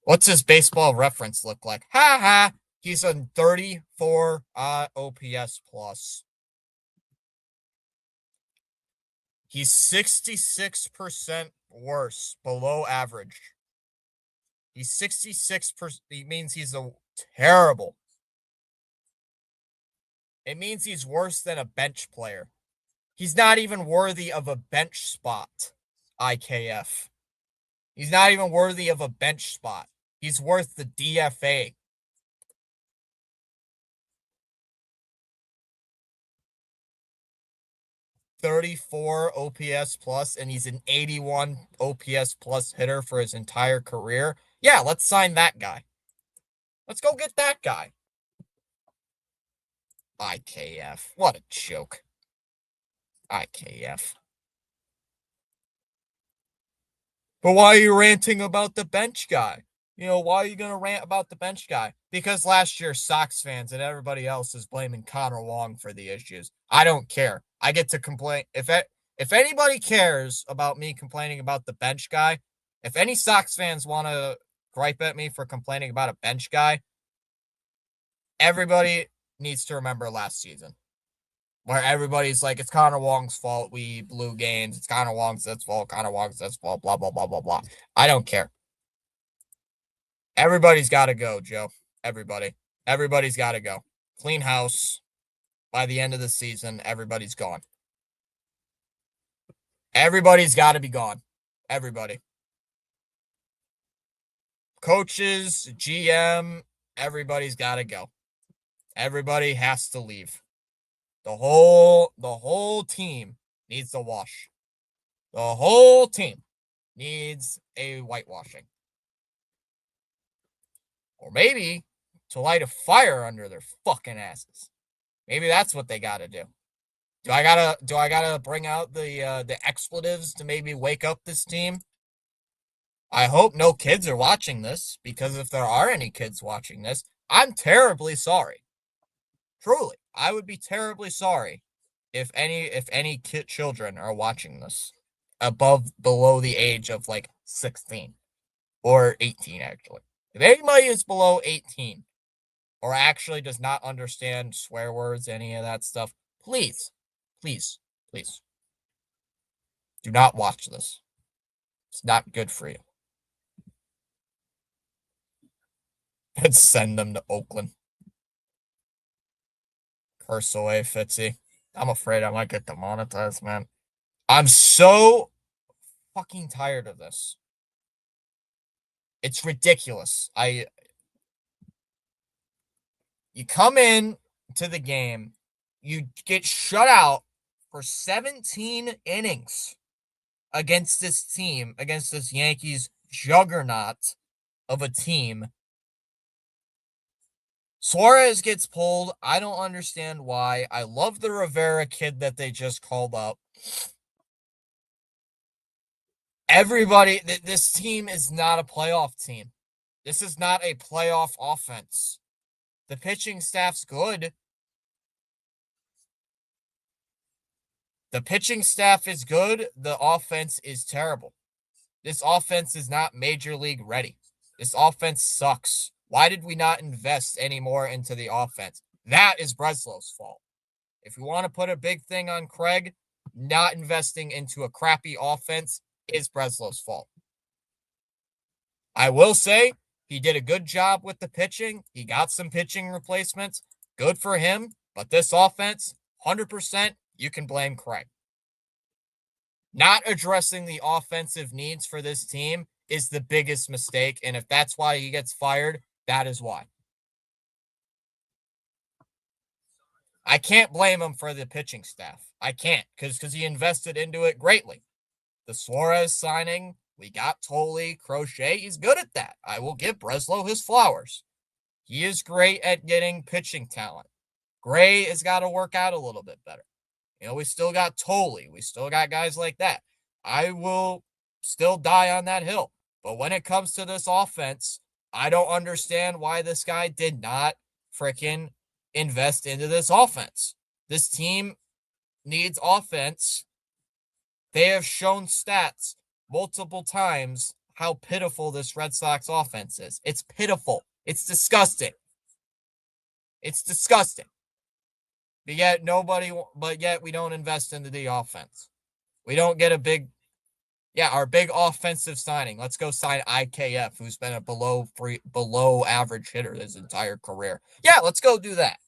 What's his baseball reference look like? Ha ha! He's a 34 OPS plus. He's 66% worse, below average. He's 66%. It means he's a terrible. It means he's worse than a bench player. He's not even worthy of a bench spot, IKF. He's not even worthy of a bench spot. He's worth the DFA. .34 OPS plus, and he's an 81 OPS plus hitter for his entire career. Yeah, let's sign that guy. Let's go get that guy. IKF. What a joke. IKF. But why are you ranting about the bench guy? Why are you going to rant about the bench guy? Because last year, Sox fans and everybody else is blaming Connor Wong for the issues. I don't care. I get to complain. If anybody cares about me complaining about the bench guy, if any Sox fans want to gripe at me for complaining about a bench guy, everybody needs to remember last season, where everybody's like, it's Connor Wong's fault. We blew games. It's Connor Wong's fault. Connor Wong's fault. Blah, blah, blah, blah, blah. I don't care. Everybody's got to go, Joe. Everybody's got to go. Clean house. By the end of the season, everybody's gone. Everybody's got to be gone. Everybody. Coaches, GM, everybody's got to go. Everybody has to leave. The whole team needs to wash. The whole team needs a whitewashing. Or maybe to light a fire under their fucking asses. Maybe that's what they gotta do. Do I gotta bring out the expletives to maybe wake up this team? I hope no kids are watching this, because if there are any kids watching this, I'm terribly sorry. Truly, I would be terribly sorry if any children are watching this below the age of like 16 or 18 actually. If anybody is below 18 or actually does not understand swear words, any of that stuff, please, please, please do not watch this. It's not good for you. And send them to Oakland. Curse away, Fitzy. I'm afraid I might get demonetized, man. I'm so fucking tired of this. It's ridiculous. You come in to the game, you get shut out for 17 innings against this team, against this Yankees juggernaut of a team. Suarez gets pulled. I don't understand why. I love the Rivera kid that they just called up. Everybody, this team is not a playoff team. This is not a playoff offense. The pitching staff's good. The pitching staff is good. The offense is terrible. This offense is not major league ready. This offense sucks. Why did we not invest any more into the offense? That is Breslow's fault. If you want to put a big thing on Craig, not investing into a crappy offense is Breslow's fault. I will say he did a good job with the pitching. He got some pitching replacements. Good for him. But this offense, 100%, you can blame Craig. Not addressing the offensive needs for this team is the biggest mistake. And if that's why he gets fired, that is why. I can't blame him for the pitching staff. I can't, because he invested into it greatly. The Suarez signing, we got Tolley, Crochet. He's good at that. I will give Breslow his flowers. He is great at getting pitching talent. Gray has got to work out a little bit better. You know, we still got Tolley. We still got guys like that. I will still die on that hill. But when it comes to this offense, I don't understand why this guy did not freaking invest into this offense. This team needs offense. They have shown stats multiple times how pitiful this Red Sox offense is. It's pitiful. It's disgusting. It's disgusting. But yet we don't invest into the offense. We don't get our big offensive signing. Let's go sign IKF, who's been a below average hitter his entire career. Yeah, let's go do that.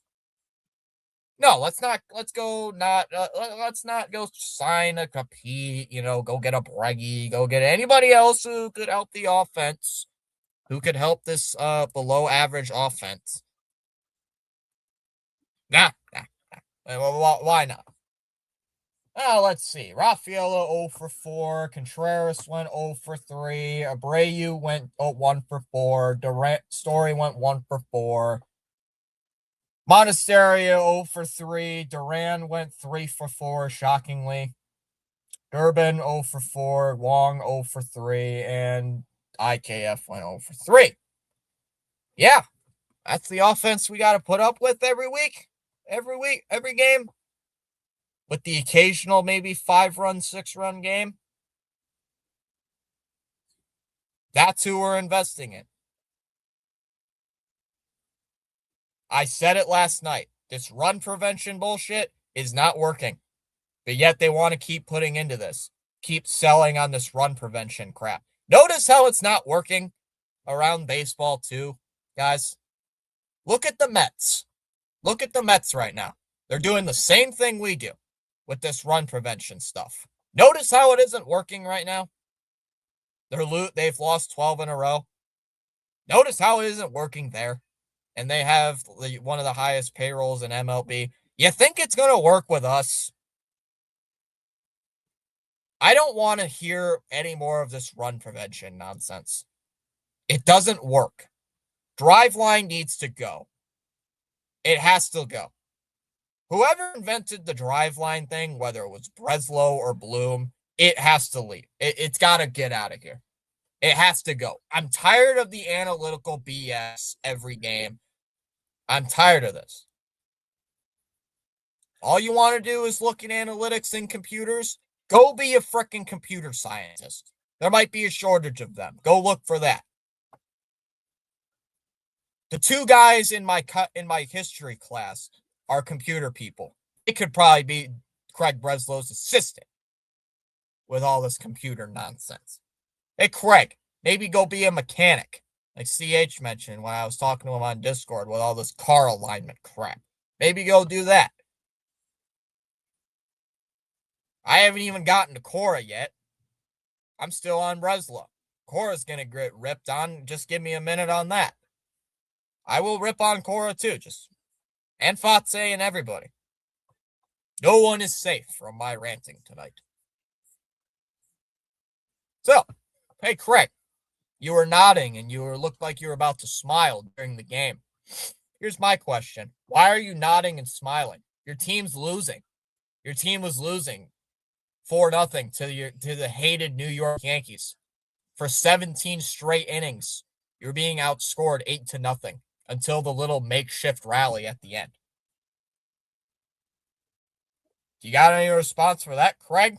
No, let's not go sign a Capete, go get a Breggy, go get anybody else who could help the offense, who could help this below average offense. Nah. Why not? Let's see. Rafaela 0 for 4. Contreras went 0 for 3. Abreu went 1 for 4. Durant Story went 1 for 4. Monasterio 0 for 3. Duran went 3 for 4, shockingly. Durbin 0 for 4. Wong 0 for 3. And IKF went 0 for 3. Yeah, that's the offense we got to put up with every week. Every game. With the occasional maybe 5-run, 6-run game. That's who we're investing in. I said it last night. This run prevention bullshit is not working. But yet they want to keep putting into this. Keep selling on this run prevention crap. Notice how it's not working around baseball too, guys. Look at the Mets. Look at the Mets right now. They're doing the same thing we do with this run prevention stuff. Notice how it isn't working right now. They've lost 12 in a row. Notice how it isn't working there. and they have one of the highest payrolls in MLB. You think it's going to work with us? I don't want to hear any more of this run prevention nonsense. It doesn't work. Driveline needs to go. It has to go. Whoever invented the driveline thing, whether it was Breslow or Bloom, it has to leave. It's got to get out of here. It has to go. I'm tired of the analytical BS every game. I'm tired of this. All you want to do is look at analytics and computers. Go be a freaking computer scientist. There might be a shortage of them. Go look for that. The two guys in my history class are computer people. It could probably be Craig Breslow's assistant with all this computer nonsense. Hey, Craig, maybe go be a mechanic, like CH mentioned when I was talking to him on Discord with all this car alignment crap. Maybe go do that. I haven't even gotten to Cora yet. I'm still on Breslow. Cora's going to get ripped on. Just give me a minute on that. I will rip on Cora too, and Fatse and everybody. No one is safe from my ranting tonight. So, hey Craig, you were nodding and looked like you were about to smile during the game. Here's my question. Why are you nodding and smiling? Your team's losing. Your team was losing 4-0 to the hated New York Yankees. For 17 straight innings, you're being outscored 8-0 until the little makeshift rally at the end. You got any response for that, Craig?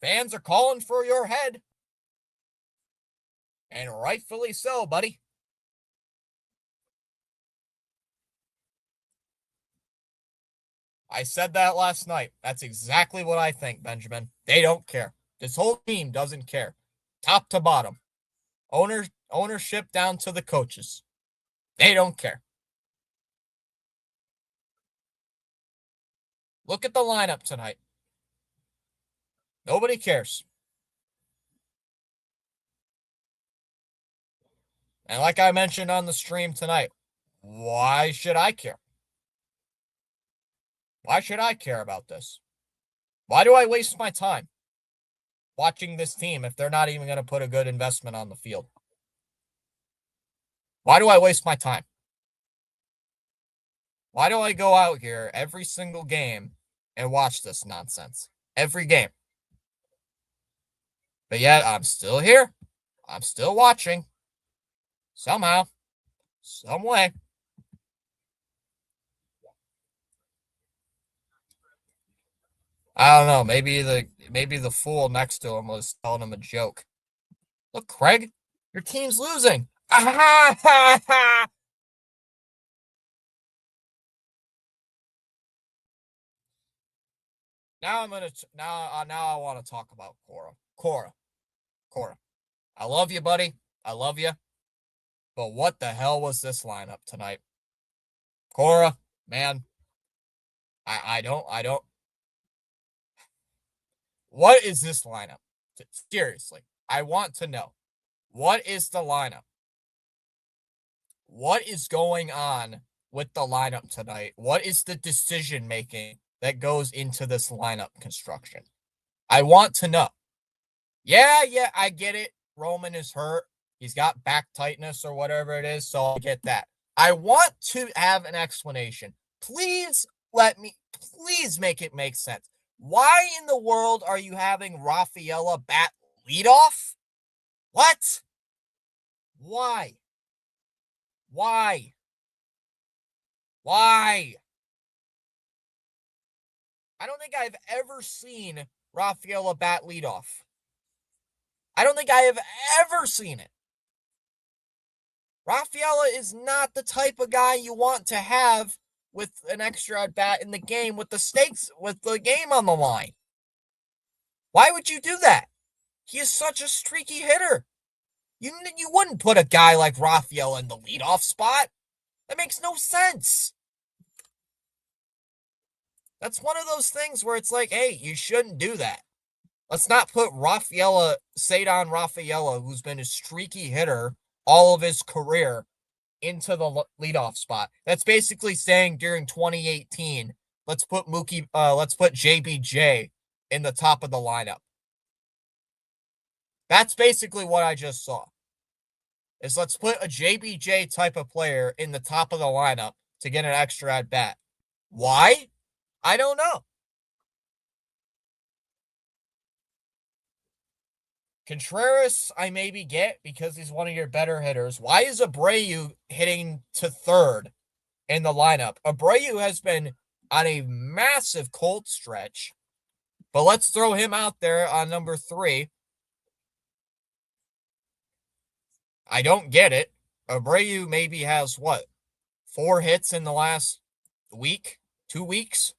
Fans are calling for your head. And rightfully so, buddy. I said that last night. That's exactly what I think, Benjamin. They don't care. This whole team doesn't care. Top to bottom. Ownership down to the coaches. They don't care. Look at the lineup tonight. Nobody cares. And like I mentioned on the stream tonight, why should I care? Why should I care about this? Why do I waste my time watching this team if they're not even going to put a good investment on the field? Why do I waste my time? Why do I go out here every single game and watch this nonsense? Every game. But yet, I'm still here. I'm still watching. Somehow. Some way. I don't know. Maybe the fool next to him was telling him a joke. Look, Craig, your team's losing. Now I'm gonna now I want to talk about Cora. I love you, buddy. I love you. But what the hell was this lineup tonight? Cora, man. I don't. What is this lineup? Seriously, I want to know. What is the lineup? What is going on with the lineup tonight? What is the decision making that goes into this lineup construction? I want to know. Yeah, I get it. Roman is hurt. He's got back tightness or whatever it is, so I get that. I want to have an explanation. Please make it make sense. Why in the world are you having Rafaela bat leadoff? What? Why? I don't think I've ever seen Rafaela bat leadoff. I don't think I have ever seen it. Rafaela is not the type of guy you want to have with an extra at bat in the game with the game on the line. Why would you do that? He is such a streaky hitter. You wouldn't put a guy like Rafaela in the leadoff spot. That makes no sense. That's one of those things where it's like, hey, you shouldn't do that. Let's not put Cedar Rafaela, who's been a streaky hitter all of his career, into the leadoff spot. That's basically saying during 2018, let's put JBJ in the top of the lineup. That's basically what I just saw. Is let's put a JBJ type of player in the top of the lineup to get an extra at bat. Why? I don't know. Contreras, I maybe get because he's one of your better hitters. Why is Abreu hitting to third in the lineup? Abreu has been on a massive cold stretch, but let's throw him out there on number 3. I don't get it. Abreu maybe has what? 4 hits in the last week? 2 weeks?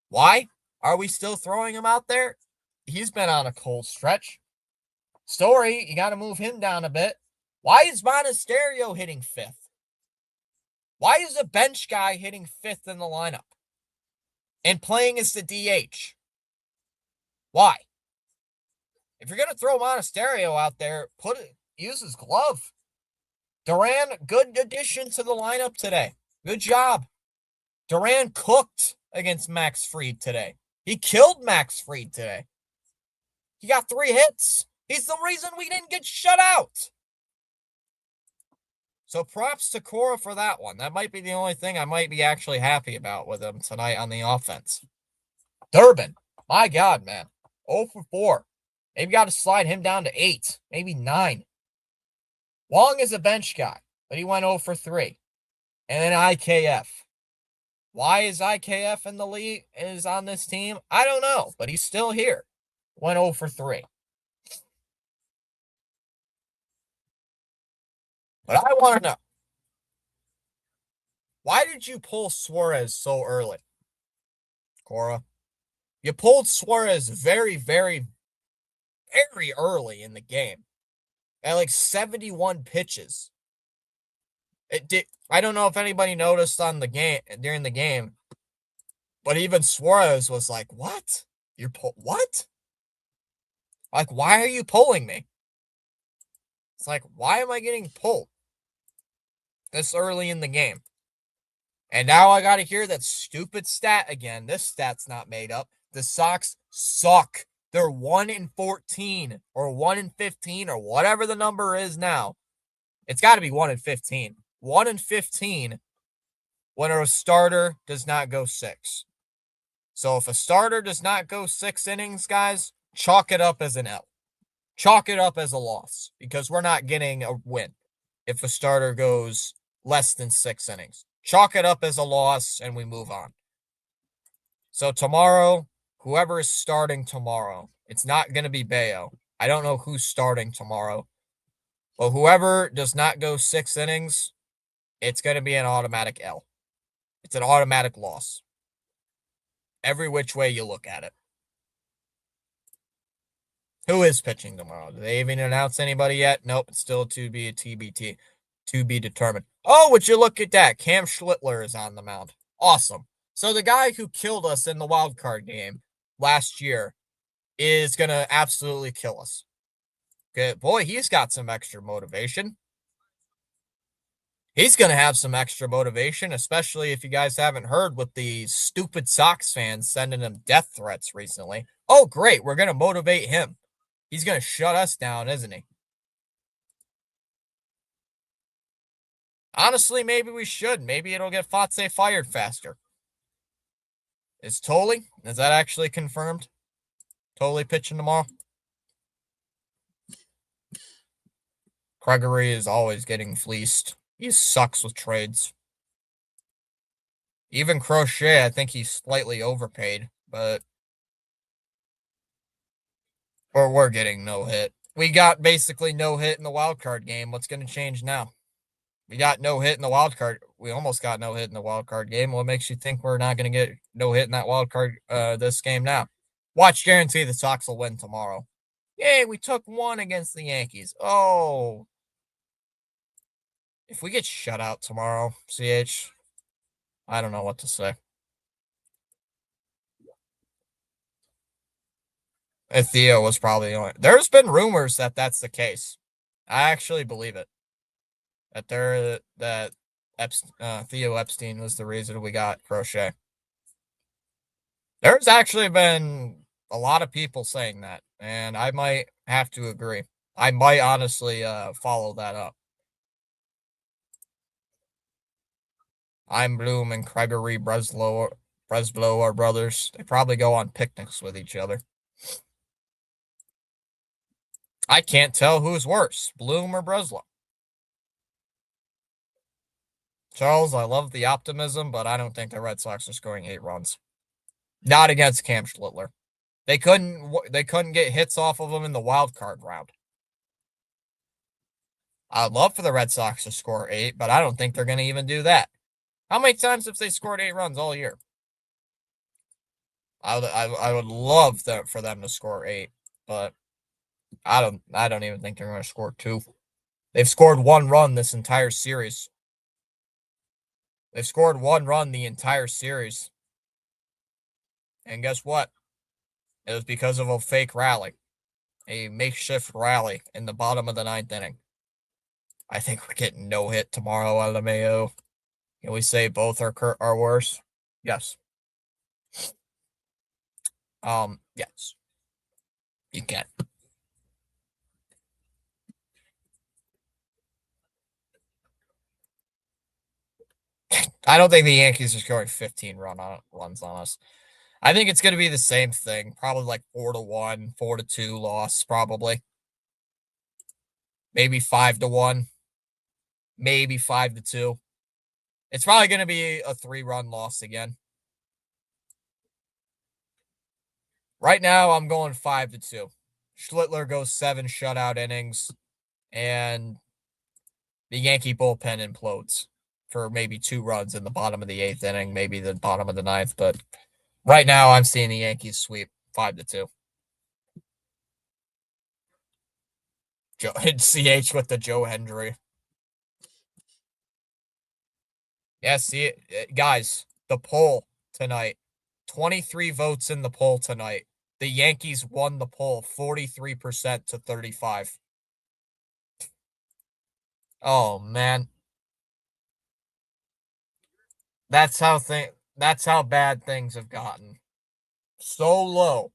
Why are we still throwing him out there? He's been on a cold stretch. Story, you got to move him down a bit. Why is Monasterio hitting 5th? Why is a bench guy hitting 5th in the lineup and playing as the DH? Why? If you're going to throw Monasterio out there, use his glove. Duran, good addition to the lineup today. Good job. Duran cooked against Max Fried today. He killed Max Fried today. He got 3 hits. He's the reason we didn't get shut out. So props to Cora for that one. That might be the only thing I might be actually happy about with him tonight on the offense. Durbin, my God, man. 0 for 4. Maybe got to slide him down to 8, maybe 9. Wong is a bench guy, but he went 0 for 3. And then IKF. Why is IKF in the league, is on this team? I don't know, but he's still here. Went 0 for 3. But I want to know, why did you pull Suarez so early, Cora? You pulled Suarez very, very, very early in the game at like 71 pitches. I don't know if anybody noticed on the game during the game, but even Suarez was like, "What? What? Like, why are you pulling me?" It's like, why am I getting pulled this early in the game? And now I got to hear that stupid stat again. This stat's not made up. The Sox suck. They're 1-14 or 1-15 or whatever the number is now. It's got to be 1-15. 1-15 when a starter does not go 6. So if a starter does not go 6 innings, guys, chalk it up as an L. Chalk it up as a loss because we're not getting a win if a starter goes less than 6 innings. Chalk it up as a loss and we move on. So tomorrow, whoever is starting tomorrow, it's not going to be Bayo. I don't know who's starting tomorrow. But whoever does not go 6 innings, it's going to be an automatic L. It's an automatic loss. Every which way you look at it. Who is pitching tomorrow? Do they even announce anybody yet? Nope, it's still to be a TBT. To be determined. Oh, would you look at that? Cam Schlittler is on the mound. Awesome. So the guy who killed us in the wild card game last year is going to absolutely kill us. Good boy, he's got some extra motivation. He's going to have some extra motivation, especially if you guys haven't heard with the stupid Sox fans sending him death threats recently. Oh, great. We're going to motivate him. He's going to shut us down, isn't he? Honestly, maybe we should. Maybe it'll get Fatse fired faster. Is that actually confirmed? Tolley pitching tomorrow? Gregory is always getting fleeced. He sucks with trades. Even Crochet, I think he's slightly overpaid, but we're getting no hit. We got basically no hit in the wild card game. What's going to change now? We got no hit in the wild card. We almost got no hit in the wild card game. What makes you think we're not going to get no hit in that wild card this game now? Watch, guarantee the Sox will win tomorrow. Yay, we took 1 against the Yankees. Oh. If we get shut out tomorrow, CH, I don't know what to say. Theo was probably the only. There's been rumors that that's the case. I actually believe it. that Theo Epstein was the reason we got Crochet. There's actually been a lot of people saying that, and I might have to agree. I might honestly follow that up. I'm Bloom and Gregory Breslow are brothers. They probably go on picnics with each other. I can't tell who's worse, Bloom or Breslow. Charles, I love the optimism, but I don't think the Red Sox are scoring 8 runs. Not against Cam Schlittler. They couldn't get hits off of him in the wild card round. I'd love for the Red Sox to score 8, but I don't think they're going to even do that. How many times have they scored 8 runs all year? I would love for them to score 8, but I don't even think they're going to score 2. They've scored 1 run this entire series. They've scored 1 run the entire series. And guess what? It was because of a fake rally, a makeshift rally in the bottom of the 9th inning. I think we're getting no hit tomorrow, LMAO. Can we say both are worse? Yes. Yes. You can. I don't think the Yankees are scoring 15 runs on us. I think it's going to be the same thing. Probably like 4-1, 4-2 loss, probably. Maybe 5-1. Maybe 5-2. It's probably going to be a 3-run loss again. Right now, I'm going 5-2. Schlittler goes 7 shutout innings, and the Yankee bullpen implodes for maybe 2 runs in the bottom of the 8th inning, maybe the bottom of the 9th. But right now, I'm seeing the Yankees sweep 5-2. CH with the Joe Hendry. Yeah, see it, guys. The poll tonight, 23 votes in the poll tonight. The Yankees won the poll 43% to 35. Oh man, that's how bad things have gotten. So low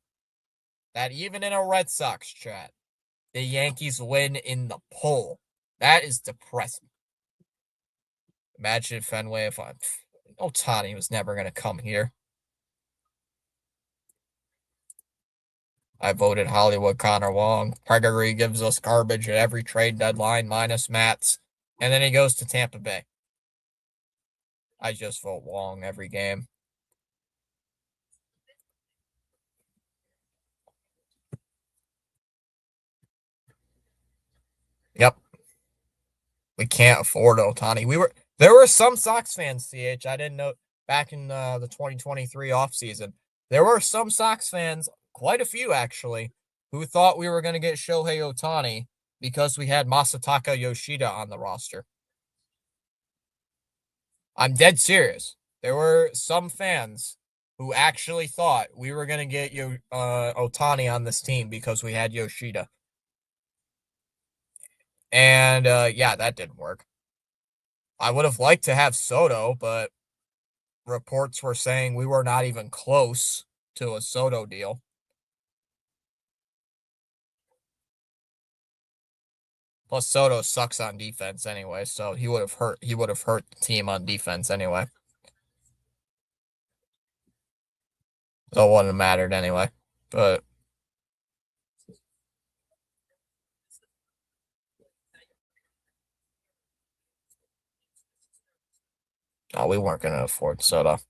that even in a Red Sox chat, the Yankees win in the poll. That is depressing. Imagine Fenway if Ohtani was never going to come here. I voted Hollywood Connor Wong. Gregory gives us garbage at every trade deadline, minus Matt's. And then he goes to Tampa Bay. I just vote Wong every game. Yep. We can't afford Ohtani. There were some Sox fans, CH. I didn't know back in the 2023 offseason. There were some Sox fans, quite a few actually, who thought we were going to get Shohei Ohtani because we had Masataka Yoshida on the roster. I'm dead serious. There were some fans who actually thought we were going to get Ohtani on this team because we had Yoshida. And yeah, that didn't work. I would have liked to have Soto, but reports were saying we were not even close to a Soto deal. Plus, Soto sucks on defense anyway, so he would have hurt the team on defense anyway. So it wouldn't have mattered anyway. But no, we weren't gonna afford Soto.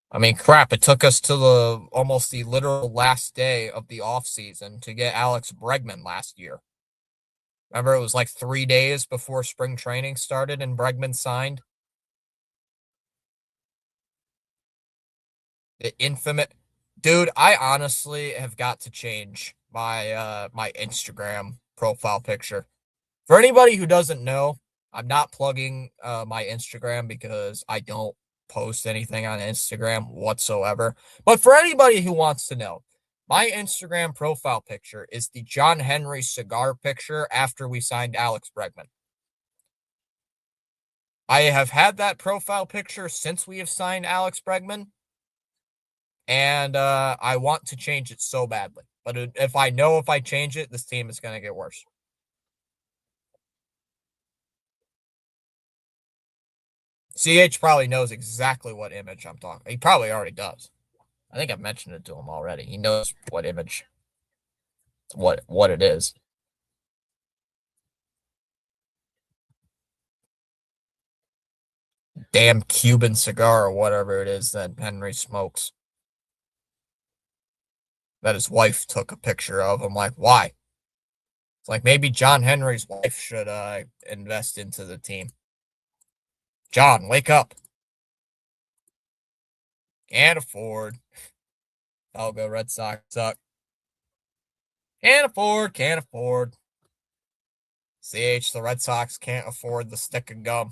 I mean, crap, it took us to almost the literal last day of the offseason to get Alex Bregman last year. Remember, it was like 3 days before spring training started and Bregman signed. The infamous dude. I honestly have got to change my my Instagram profile picture. For anybody who doesn't know, I'm not plugging my Instagram because I don't post anything on Instagram whatsoever. But for anybody who wants to know, my Instagram profile picture is the John Henry cigar picture after we signed Alex Bregman. I have had that profile picture since we have signed Alex Bregman, and I want to change it so badly. But if I change it, this team is going to get worse. CH probably knows exactly what image I'm talking. He probably already does. I think I've mentioned it to him already. He knows what image, what it is. Damn Cuban cigar or whatever it is that Henry smokes. That his wife took a picture of. I'm like, why? It's like maybe John Henry's wife should invest into the team. John, wake up. Can't afford. I'll go Red Sox suck. Can't afford, can't afford. CH, the Red Sox can't afford the stick of gum.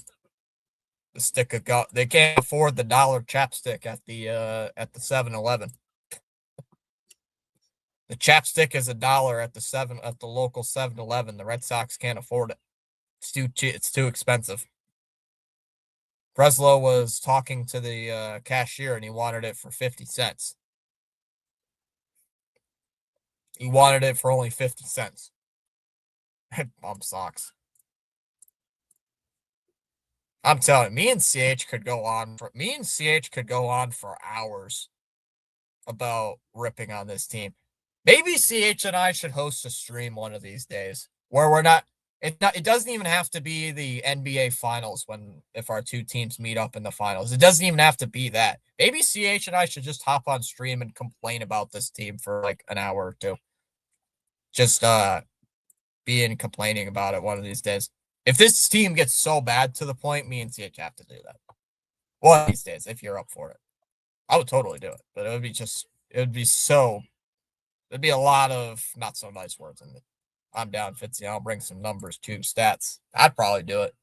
The stick of gum. They can't afford the dollar chapstick at the 7-Eleven. The chapstick is $1 at the local 7-Eleven. The Red Sox can't afford it. It's too expensive. Breslow was talking to the cashier and he wanted it for 50 cents. He wanted it for only 50 cents. Bum socks. I'm telling you, me and CH could go on for hours about ripping on this team. Maybe CH and I should host a stream one of these days where we're not. It doesn't even have to be the NBA finals if our two teams meet up in the finals. It doesn't even have to be that. Maybe CH and I should just hop on stream and complain about this team for like an hour or two. Just being complaining about it one of these days. If this team gets so bad to the point, me and CH have to do that. One of these days, if you're up for it. I would totally do it, but it'd be a lot of not so nice words in it. I'm down, Fitzy. I'll bring some numbers, tube stats. I'd probably do it.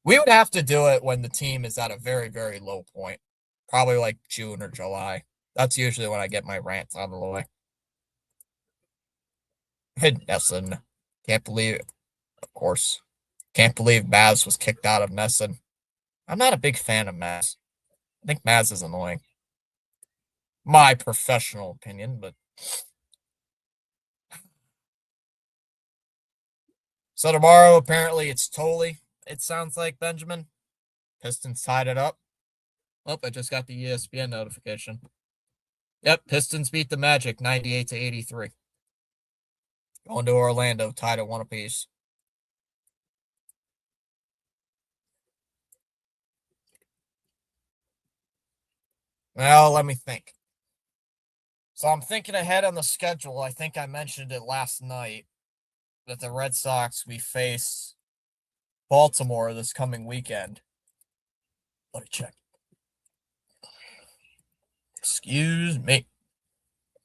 We would have to do it when the team is at a very, very low point. Probably like June or July. That's usually when I get my rants out of the way. Nesson. Can't believe it. Of course. Can't believe Maz was kicked out of Nesson. I'm not a big fan of Maz. I think Maz is annoying. My professional opinion, but. So tomorrow, apparently, it's Tolley. It sounds like, Benjamin. Pistons tied it up. Oh, I just got the ESPN notification. Yep, Pistons beat the Magic 98-83. Going to Orlando, tied at 1 apiece. Well, let me think. So I'm thinking ahead on the schedule. I think I mentioned it last night that the Red Sox, we face Baltimore this coming weekend. Let me check. Excuse me.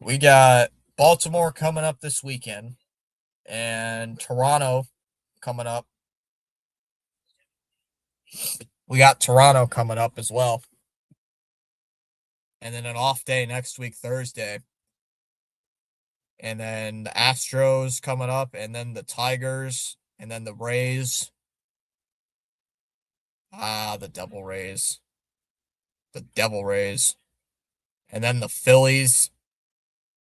We got Baltimore coming up this weekend and Toronto coming up. We got Toronto coming up as well. And then an off day next week, Thursday. And then the Astros coming up, and then the Tigers, and then the Rays. The Devil Rays. The Devil Rays. And then the Phillies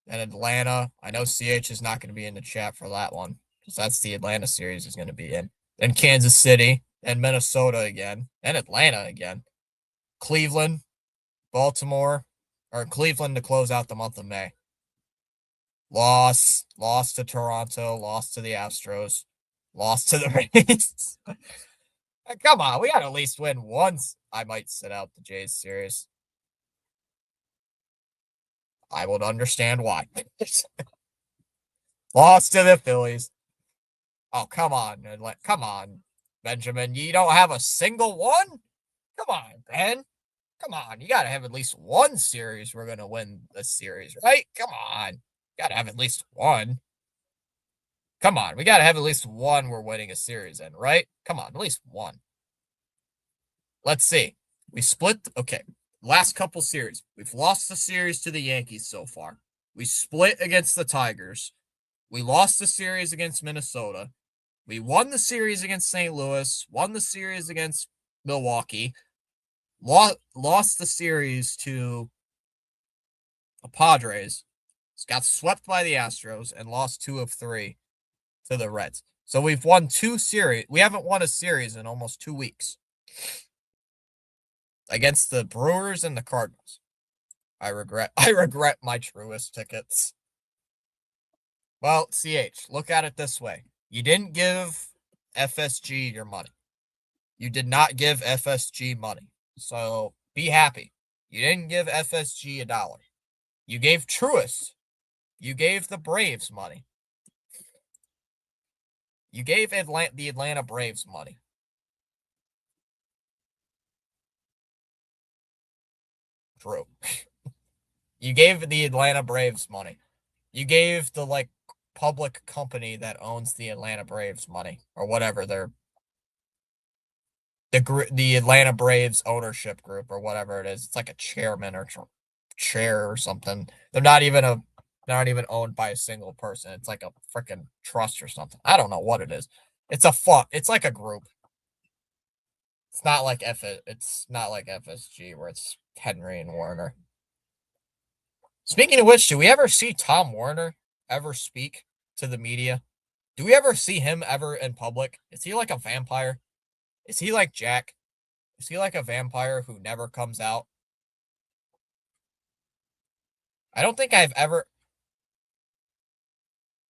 and Atlanta. I know CH is not going to be in the chat for that one because that's the Atlanta series is going to be in. Then Kansas City and Minnesota again and Atlanta again. Cleveland, Baltimore, or Cleveland to close out the month of May. Lost to Toronto, lost to the Astros, lost to the Rays. Come on, we got to at least win once. I might sit out the Jays series. I would understand why. Lost to the Phillies. Oh, come on, Benjamin. You don't have a single one? Come on, Ben. Come on. You got to have at least one series we're going to win this series, right? Come on. Got to have at least one. Come on. We got to have at least one we're winning a series in, right? Come on. At least one. Let's see. We split. Okay. Last couple series. We've lost the series to the Yankees so far. We split against the Tigers. We lost the series against Minnesota. We won the series against St. Louis. Won the series against Milwaukee, lost the series to the Padres, got swept by the Astros, and lost 2 of 3 to the Reds. So we've won 2 series. We haven't won a series in almost 2 weeks against the Brewers and the Cardinals. I regret my Truist tickets. Well, CH, look at it this way. You didn't give FSG your money. You did not give FSG money. So be happy. You didn't give FSG $1. You gave Truist. You gave the Braves money. You gave the Atlanta Braves money. True. You gave the Atlanta Braves money. You gave the public company that owns the Atlanta Braves money or whatever the Atlanta Braves ownership group or whatever it is. It's like a chairman or chair or something. They're not even owned by a single person. It's like a freaking trust or something. I don't know what it is. It's like a group. It's not like FSG where it's Henry and Warner. Speaking of which, do we ever see Tom Warner ever speak to the media? Do we ever see him ever in public? Is he like a vampire? Is he like Jack? Is he like a vampire who never comes out? I don't think I've ever.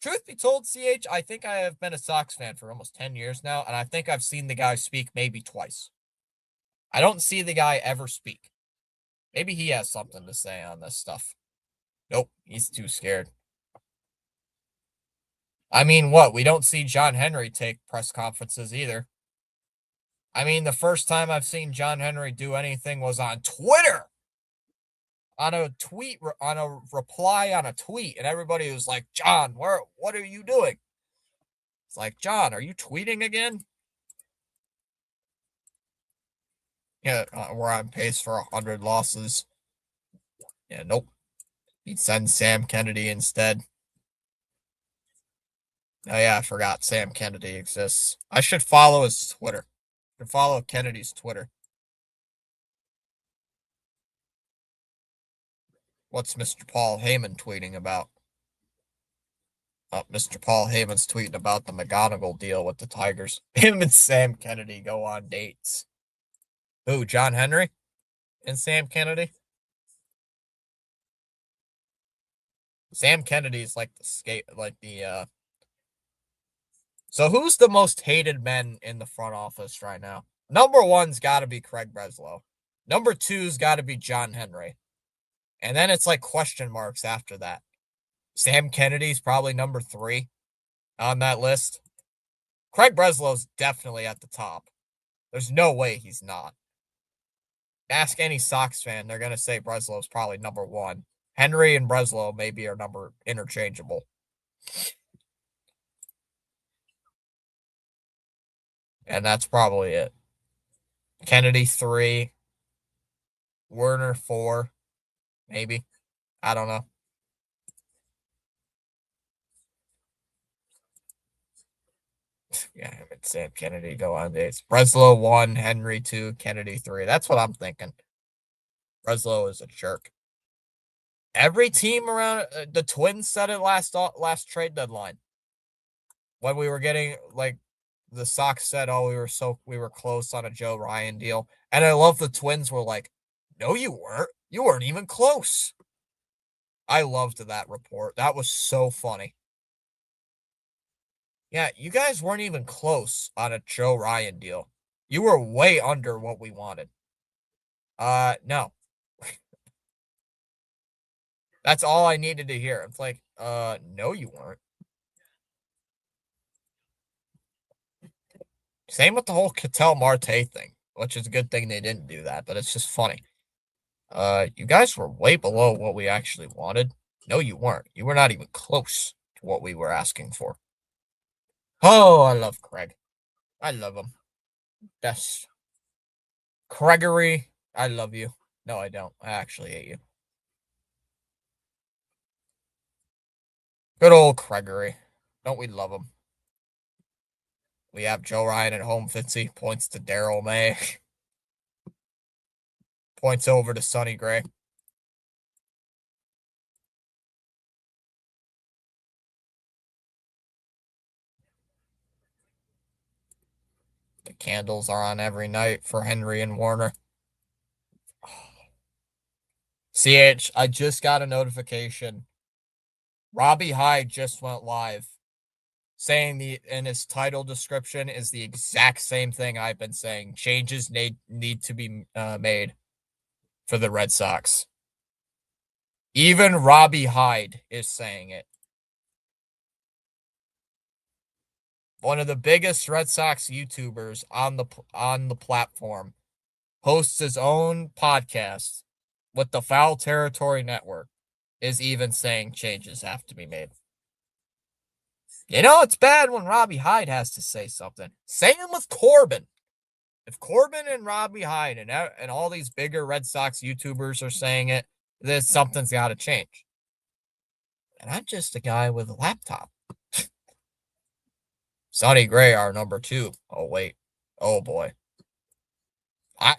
Truth be told, CH, I think I have been a Sox fan for almost 10 years now, and I think I've seen the guy speak maybe twice. I don't see the guy ever speak. Maybe he has something to say on this stuff. Nope, he's too scared. I mean, what? We don't see John Henry take press conferences either. I mean, the first time I've seen John Henry do anything was on Twitter. On a tweet, on a reply on a tweet, and everybody was like, John, what are you doing? It's like, John, are you tweeting again? Yeah, we're on pace for 100 losses. Yeah, nope. He'd send Sam Kennedy instead. Oh yeah, I forgot Sam Kennedy exists. I should follow his Twitter. I should follow Kennedy's Twitter. What's Mr. Paul Heyman tweeting about? Mr. Paul Heyman's tweeting about the McGonagall deal with the Tigers. Him and Sam Kennedy go on dates. Who, John Henry and Sam Kennedy? Sam Kennedy's like So who's the most hated men in the front office right now? Number one's got to be Craig Breslow. Number two's got to be John Henry. And then it's like question marks after that. Sam Kennedy's probably number 3 on that list. Craig Breslow's definitely at the top. There's no way he's not. Ask any Sox fan, they're going to say Breslow's probably number 1. Henry and Breslow maybe are number interchangeable. And that's probably it. Kennedy 3. Werner 4. Maybe. I don't know. Yeah, him and Sam Kennedy go on dates. Breslow 1, Henry 2, Kennedy 3. That's what I'm thinking. Breslow is a jerk. Every team around the Twins said it last trade deadline. When we were getting the Sox said, "Oh, we were close on a Joe Ryan deal," and I love the Twins were like, "No, you weren't. You weren't even close." I loved that report. That was so funny. Yeah, you guys weren't even close on a Joe Ryan deal. You were way under what we wanted. No. That's all I needed to hear. It's like, no, you weren't. Same with the whole Ketel Marte thing, which is a good thing they didn't do that, but it's just funny. You guys were way below what we actually wanted. No, you weren't. You were not even close to what we were asking for. Oh, I love Craig. I love him. Yes. Gregory, I love you. No, I don't. I actually hate you. Good old Gregory. Don't we love him? We have Joe Ryan at home, Fitzy. Points to Daryl May. Points over to Sonny Gray. The candles are on every night for Henry and Warner. CH, I just got a notification. Robbie Hyde just went live saying in his title description is the exact same thing I've been saying. Changes need to be made for the Red Sox. Even Robbie Hyde is saying it. One of the biggest Red Sox YouTubers on the platform hosts his own podcast with the Foul Territory Network is even saying changes have to be made. You know, it's bad when Robbie Hyde has to say something. Same with Corbin. If Corbin and Robbie Hyde and all these bigger Red Sox YouTubers are saying it, then something's got to change. And I'm just a guy with a laptop. Sonny Gray, our number 2. Oh, wait. Oh, boy. I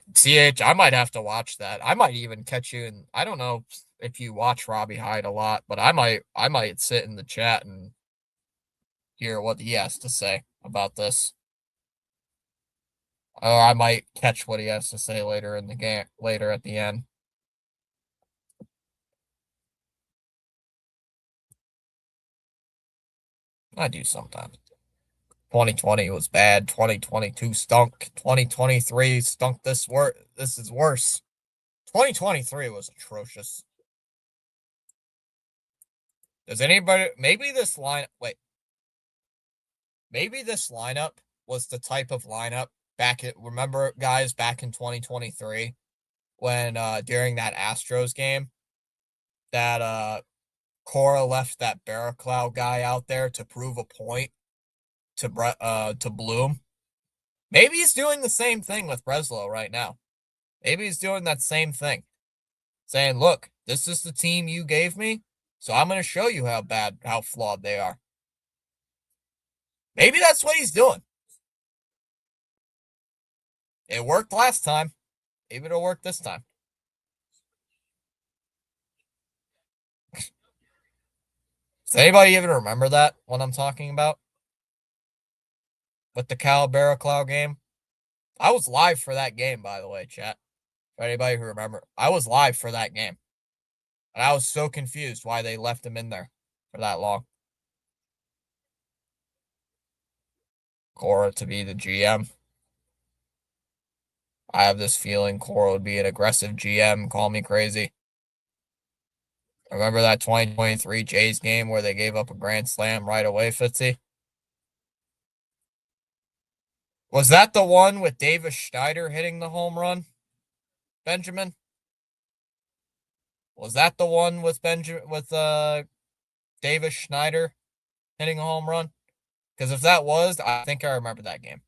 might have to watch that. I might even catch you in. I don't know if you watch Robbie Hyde a lot, but I might sit in the chat and hear what he has to say about this. Or I might catch what he has to say later in the game, later at the end. I do sometimes. 2020 was bad. 2022 stunk. 2023 stunk. This is worse. 2023 was atrocious. Does anybody maybe this lineup was the type of lineup remember guys back in 2023 when during that Astros game that Cora left that Barraclough guy out there to prove a point to Bloom. Maybe he's doing the same thing with Breslow right now. Maybe he's doing that same thing. Saying, look, this is the team you gave me, so I'm going to show you how flawed they are. Maybe that's what he's doing. It worked last time. Maybe it'll work this time. Does anybody even remember that, what I'm talking about? With the Cal Barraclough game? I was live for that game, by the way, chat. For anybody who remember, I was live for that game. And I was so confused why they left him in there for that long. Cora to be the GM. I have this feeling Cora would be an aggressive GM. Call me crazy. Remember that 2023 Jays game where they gave up a grand slam right away, Fitzy? Was that the one with Davis Schneider hitting the home run, Benjamin? Was that the one with Davis Schneider hitting a home run? Because if that was, I think I remember that game.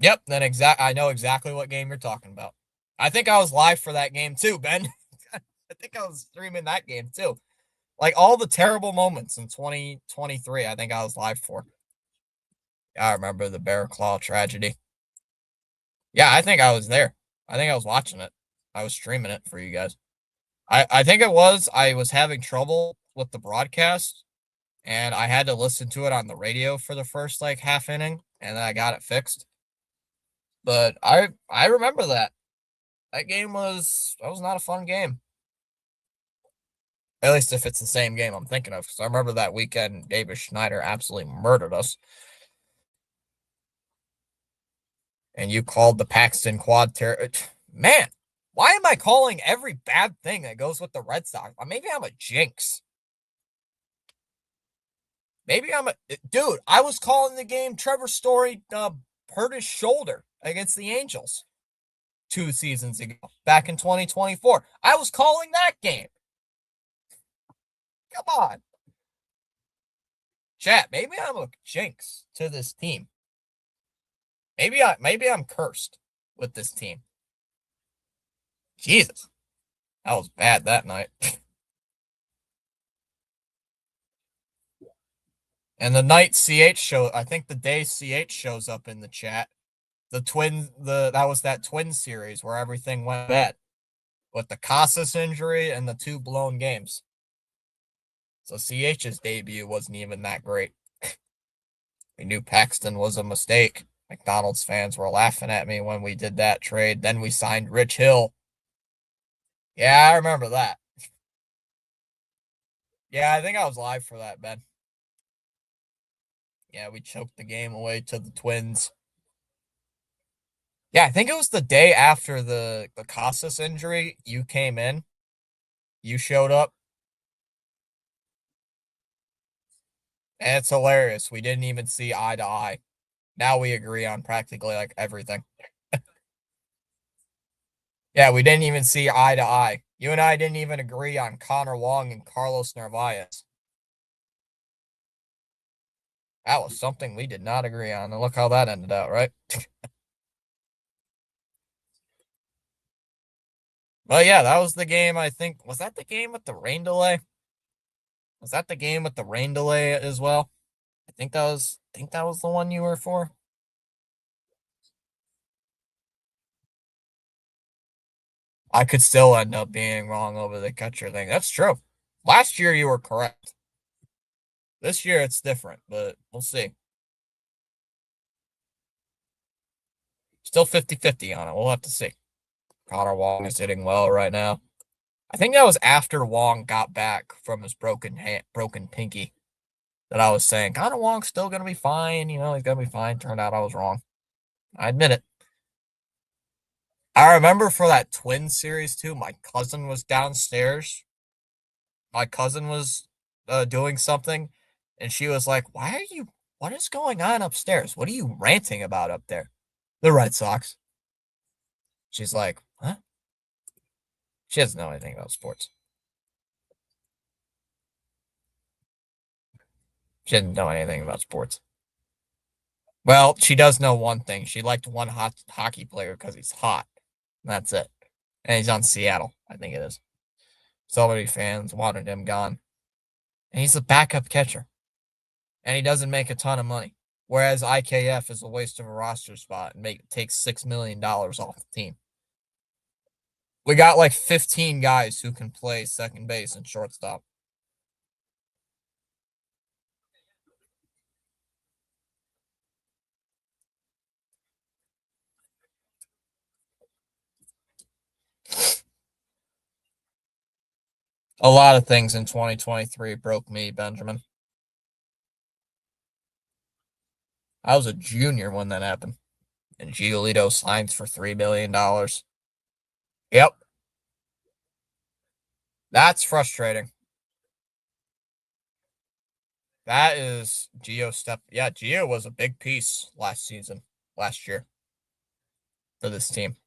Yep, I know exactly what game you're talking about. I think I was live for that game too, Ben. I think I was streaming that game too. Like all the terrible moments in 2023, I think I was live for. I remember the Bear Claw tragedy. Yeah, I think I was there. I think I was watching it. I was streaming it for you guys. I think I was having trouble with the broadcast and I had to listen to it on the radio for the first like half inning and then I got it fixed. But I remember that. That was not a fun game. At least if it's the same game I'm thinking of. Because I remember that weekend Davis Schneider absolutely murdered us. And you called the Paxton quad Man, why am I calling every bad thing that goes with the Red Sox? Maybe I'm a jinx. Maybe dude, I was calling the game Trevor Story hurt his shoulder against the Angels 2 seasons ago, back in 2024. I was calling that game. Come on. Chat, maybe I'm a jinx to this team. Maybe I'm cursed with this team. Jesus. That was bad that night. And the night CH show, I think the day CH shows up in the chat, that was that twin series where everything went bad with the Casas injury and the two blown games. So CH's debut wasn't even that great. We knew Paxton was a mistake. McDonald's fans were laughing at me when we did that trade. Then we signed Rich Hill. Yeah, I remember that. Yeah, I think I was live for that, Ben. Yeah, we choked the game away to the Twins. Yeah, I think it was the day after the Casas injury. You came in. You showed up. And it's hilarious. We didn't even see eye to eye. Now we agree on practically like everything. Yeah, we didn't even see eye to eye. You and I didn't even agree on Connor Wong and Carlos Narvaez. That was something we did not agree on. And look how that ended out, right? Well, yeah, that was the game. I think was that the game with the rain delay? Was that the game with the rain delay as well? I think that was the one you were for. I could still end up being wrong over the catcher thing. That's true. Last year you were correct. This year it's different, but we'll see. Still 50-50 on it. We'll have to see. Connor Wong is hitting well right now. I think that was after Wong got back from his broken pinky that I was saying Connor Wong's still gonna be fine. He's gonna be fine. Turned out I was wrong. I admit it. I remember for that twin series too. My cousin was downstairs. My cousin was doing something, and she was like, "Why are you? What is going on upstairs? What are you ranting about up there?" The Red Sox. She's like, "Huh?" She doesn't know anything about sports. She doesn't know anything about sports. Well, she does know one thing. She liked one hot hockey player because he's hot. That's it. And he's on Seattle, I think it is. So many fans wanted him gone. And he's a backup catcher. And he doesn't make a ton of money. Whereas IKF is a waste of a roster spot and takes $6 million off the team. We got like 15 guys who can play second base and shortstop. A lot of things in 2023 broke me, Benjamin. I was a junior when that happened. And Giolito signs for $3 billion. Yep. That's frustrating. That is Gio step. Yeah, Gio was a big piece last year for this team.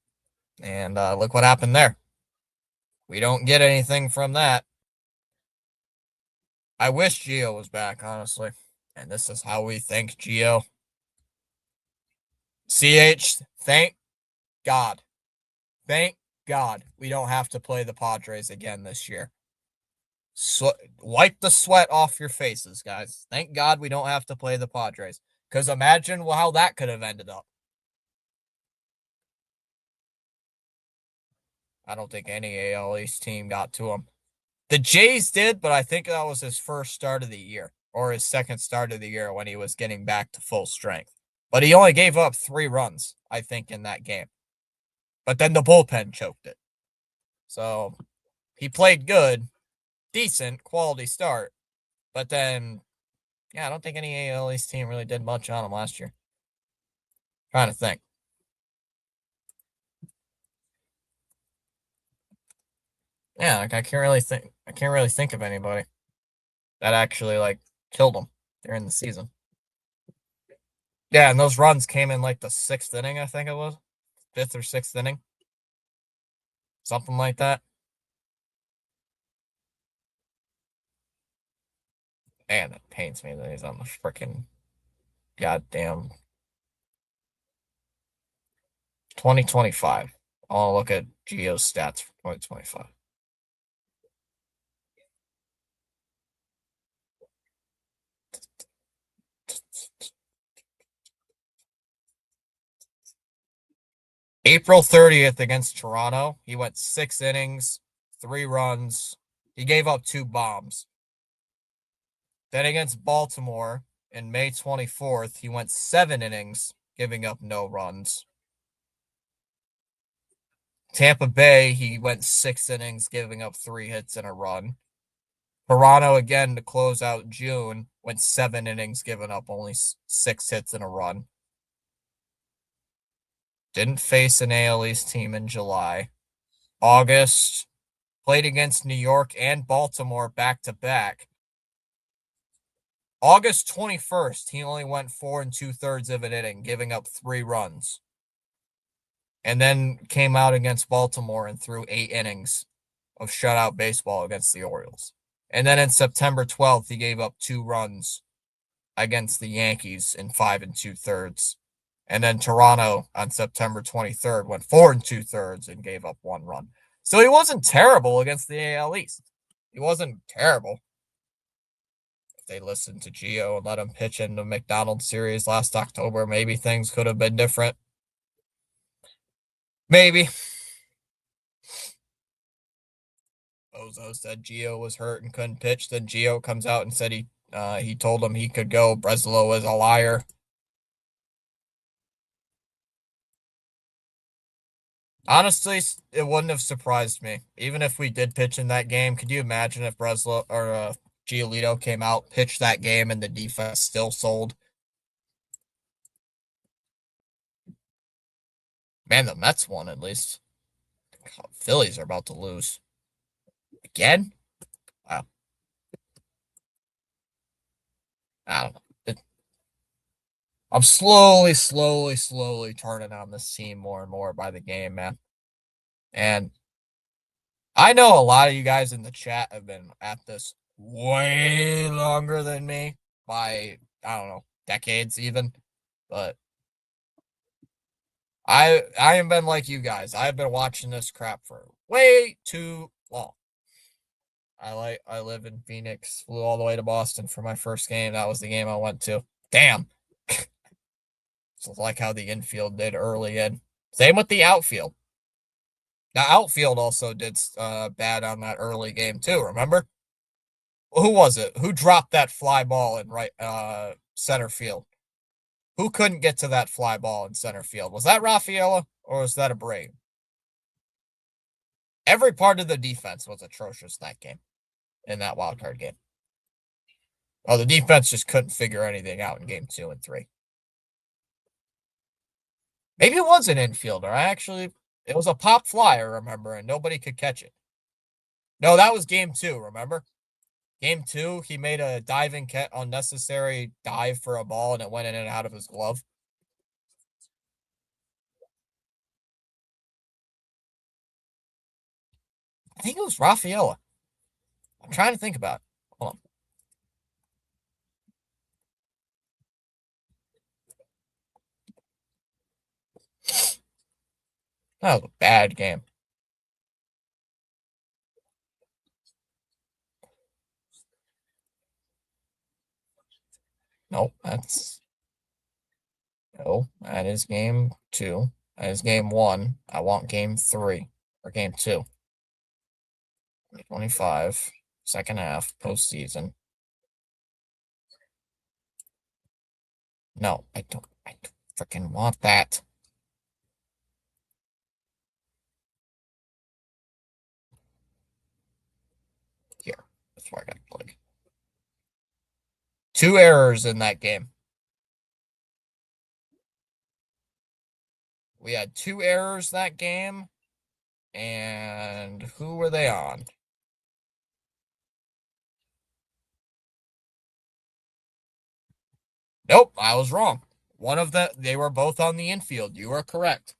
And look what happened there. We don't get anything from that. I wish Gio was back, honestly. And this is how we thank Gio. CH, thank God. Thank God we don't have to play the Padres again this year. Wipe the sweat off your faces, guys. Thank God we don't have to play the Padres. Because imagine how that could have ended up. I don't think any AL East team got to him. The Jays did, but I think that was his first start of the year or his second start of the year when he was getting back to full strength. But he only gave up 3 runs, I think, in that game. But then the bullpen choked it. So he played good, decent, quality start. But then, yeah, I don't think any AL East team really did much on him last year. Trying to think. Yeah, like I can't really think. I can't really think of anybody that actually like killed him during the season. Yeah, and those runs came in like the 6th inning, I think it was, 5th or 6th inning, something like that. Man, it pains me that he's on the freaking goddamn 2025. I want to look at Geo's stats for 2025. April 30th against Toronto, he went 6 innings, 3 runs. He gave up 2 bombs. Then against Baltimore in May 24th, he went 7 innings, giving up no runs. Tampa Bay, he went 6 innings, giving up 3 hits and a run. Toronto again to close out June, went 7 innings, giving up only 6 hits and a run. Didn't face an AL East team in July. August, played against New York and Baltimore back to back. August 21st, he only went 4 2/3 of an inning, giving up 3 runs. And then came out against Baltimore and threw 8 innings of shutout baseball against the Orioles. And then in September 12th, he gave up 2 runs against the Yankees in 5 2/3. And then Toronto on September 23rd went 4 2/3 and gave up 1 run. So he wasn't terrible against the AL East. He wasn't terrible. If they listened to Gio and let him pitch in the McDonald's series last October, maybe things could have been different. Maybe. Bozo said Gio was hurt and couldn't pitch. Then Gio comes out and said he told him he could go. Breslow was a liar. Honestly, it wouldn't have surprised me. Even if we did pitch in that game, could you imagine if Breslow or Giolito came out, pitched that game, and the defense still sold? Man, the Mets won at least. God, Phillies are about to lose. Again? Wow. I don't know. I'm slowly turning on this team more and more by the game, man. And I know a lot of you guys in the chat have been at this way longer than me by, I don't know, decades even. But I haven't been like you guys. I've been watching this crap for way too long. I live in Phoenix, flew all the way to Boston for my first game. That was the game I went to. Damn. It's like how the infield did early in. Same with the outfield. The outfield also did bad on that early game too, remember? Who was it? Who dropped that fly ball in right center field? Who couldn't get to that fly ball in center field? Was that Rafaela or was that a Brave? Every part of the defense was atrocious that game, in that wild card game. Oh, the defense just couldn't figure anything out in game 2 and 3. Maybe it was an infielder. It was a pop fly, I remember, and nobody could catch it. No, that was game 2, remember? Game 2, he made a unnecessary dive for a ball, and it went in and out of his glove. I think it was Rafaela. I'm trying to think about it. Hold on. That was a bad game. Nope, that is game 2. That is game 1. I want game 3 or game 2. 25, second half, postseason. No, I don't freaking want that. Here, that's where I got to click. 2 errors in that game. We had 2 errors that game. And who were they on? Nope, I was wrong. They were both on the infield. You are correct.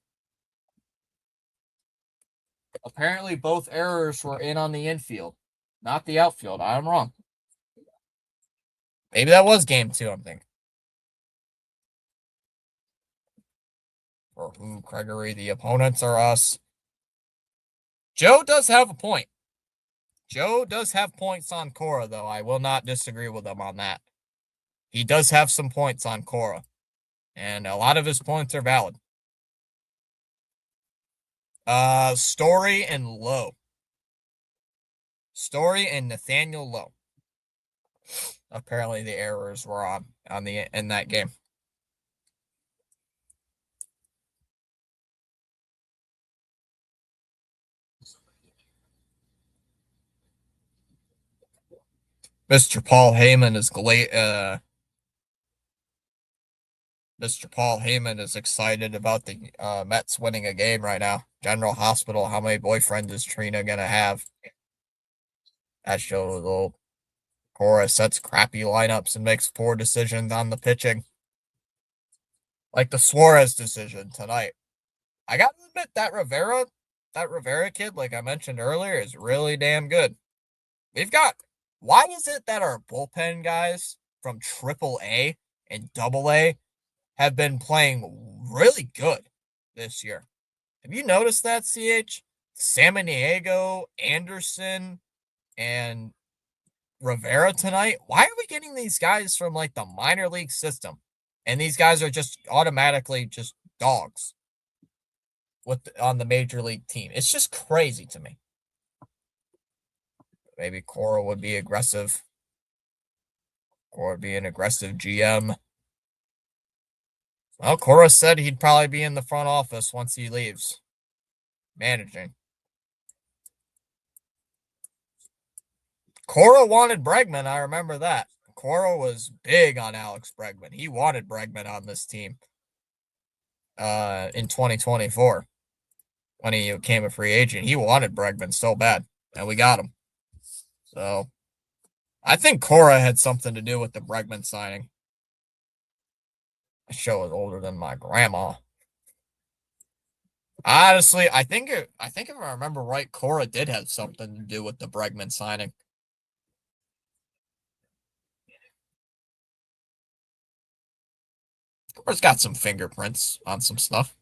Apparently, both errors were in on the infield, not the outfield. I'm wrong. Maybe that was game 2, I'm thinking. Or who, Gregory? The opponents are us. Joe does have a point. Joe does have points on Cora, though. I will not disagree with him on that. He does have some points on Cora, and a lot of his points are valid. Story and Lowe. Story and Nathaniel Lowe. Apparently the errors were on the in that game. Mr. Paul Heyman is Mr. Paul Heyman is excited about the Mets winning a game right now. General Hospital, how many boyfriends is Trina gonna have? That shows old. Cora sets crappy lineups and makes poor decisions on the pitching, like the Suarez decision tonight. I gotta admit that Rivera kid, like I mentioned earlier, is really damn good. We've got. Why is it that our bullpen guys from Triple A and Double A have been playing really good this year? Have you noticed that, CH? Samaniego, Anderson, and Rivera tonight? Why are we getting these guys from like the minor league system? And these guys are just automatically just dogs on the major league team. It's just crazy to me. Maybe Cora would be aggressive. Cora would be an aggressive GM. Well, Cora said he'd probably be in the front office once he leaves. Managing. Cora wanted Bregman. I remember that. Cora was big on Alex Bregman. He wanted Bregman on this team in 2024 when he became a free agent. He wanted Bregman so bad, and we got him. So I think Cora had something to do with the Bregman signing. The show is older than my grandma. Honestly, I think if I remember right, Cora did have something to do with the Bregman signing. Cora's got some fingerprints on some stuff.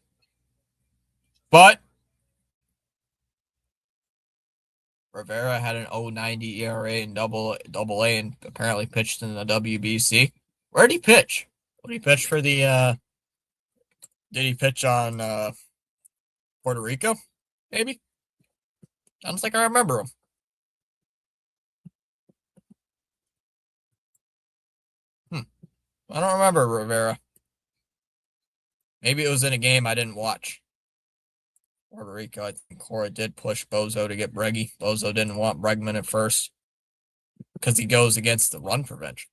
But Rivera had an 0.90 ERA and double A and apparently pitched in the WBC. Where'd he pitch? Did he pitch for the did he pitch on Puerto Rico? Maybe? Sounds like I remember him. I don't remember Rivera. Maybe it was in a game I didn't watch. Puerto Rico, I think Cora did push Bozo to get Breggy. Bozo didn't want Bregman at first because he goes against the run prevention.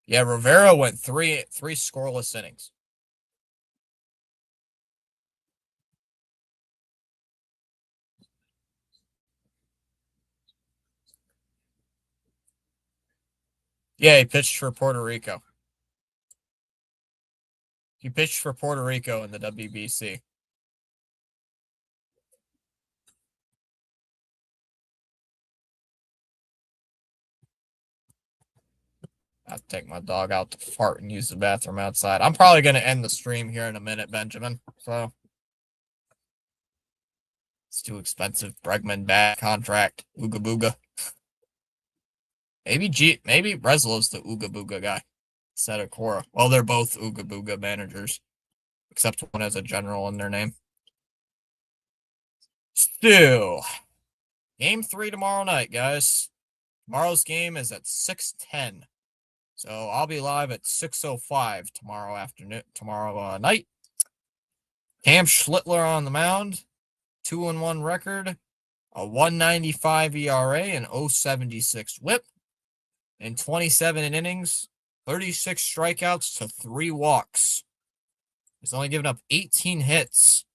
Yeah, Rivera went three scoreless innings. Yeah, he pitched for Puerto Rico. He pitched for Puerto Rico in the WBC. I'll take my dog out to fart and use the bathroom outside. I'm probably going to end the stream here in a minute, Benjamin. So it's too expensive. Bregman bad contract. Ooga booga. Maybe Breslow's the Ooga booga guy instead of Cora. Well, they're both Ooga booga managers, except one has a general in their name. Still, game 3 tomorrow night, guys. Tomorrow's game is at 6:10. So I'll be live at 6:05 tomorrow night. Cam Schlittler on the mound, 2-1 record, a 1.95 ERA, and 0.76 WHIP. In 27 innings, 36 strikeouts to 3 walks. He's only given up 18 hits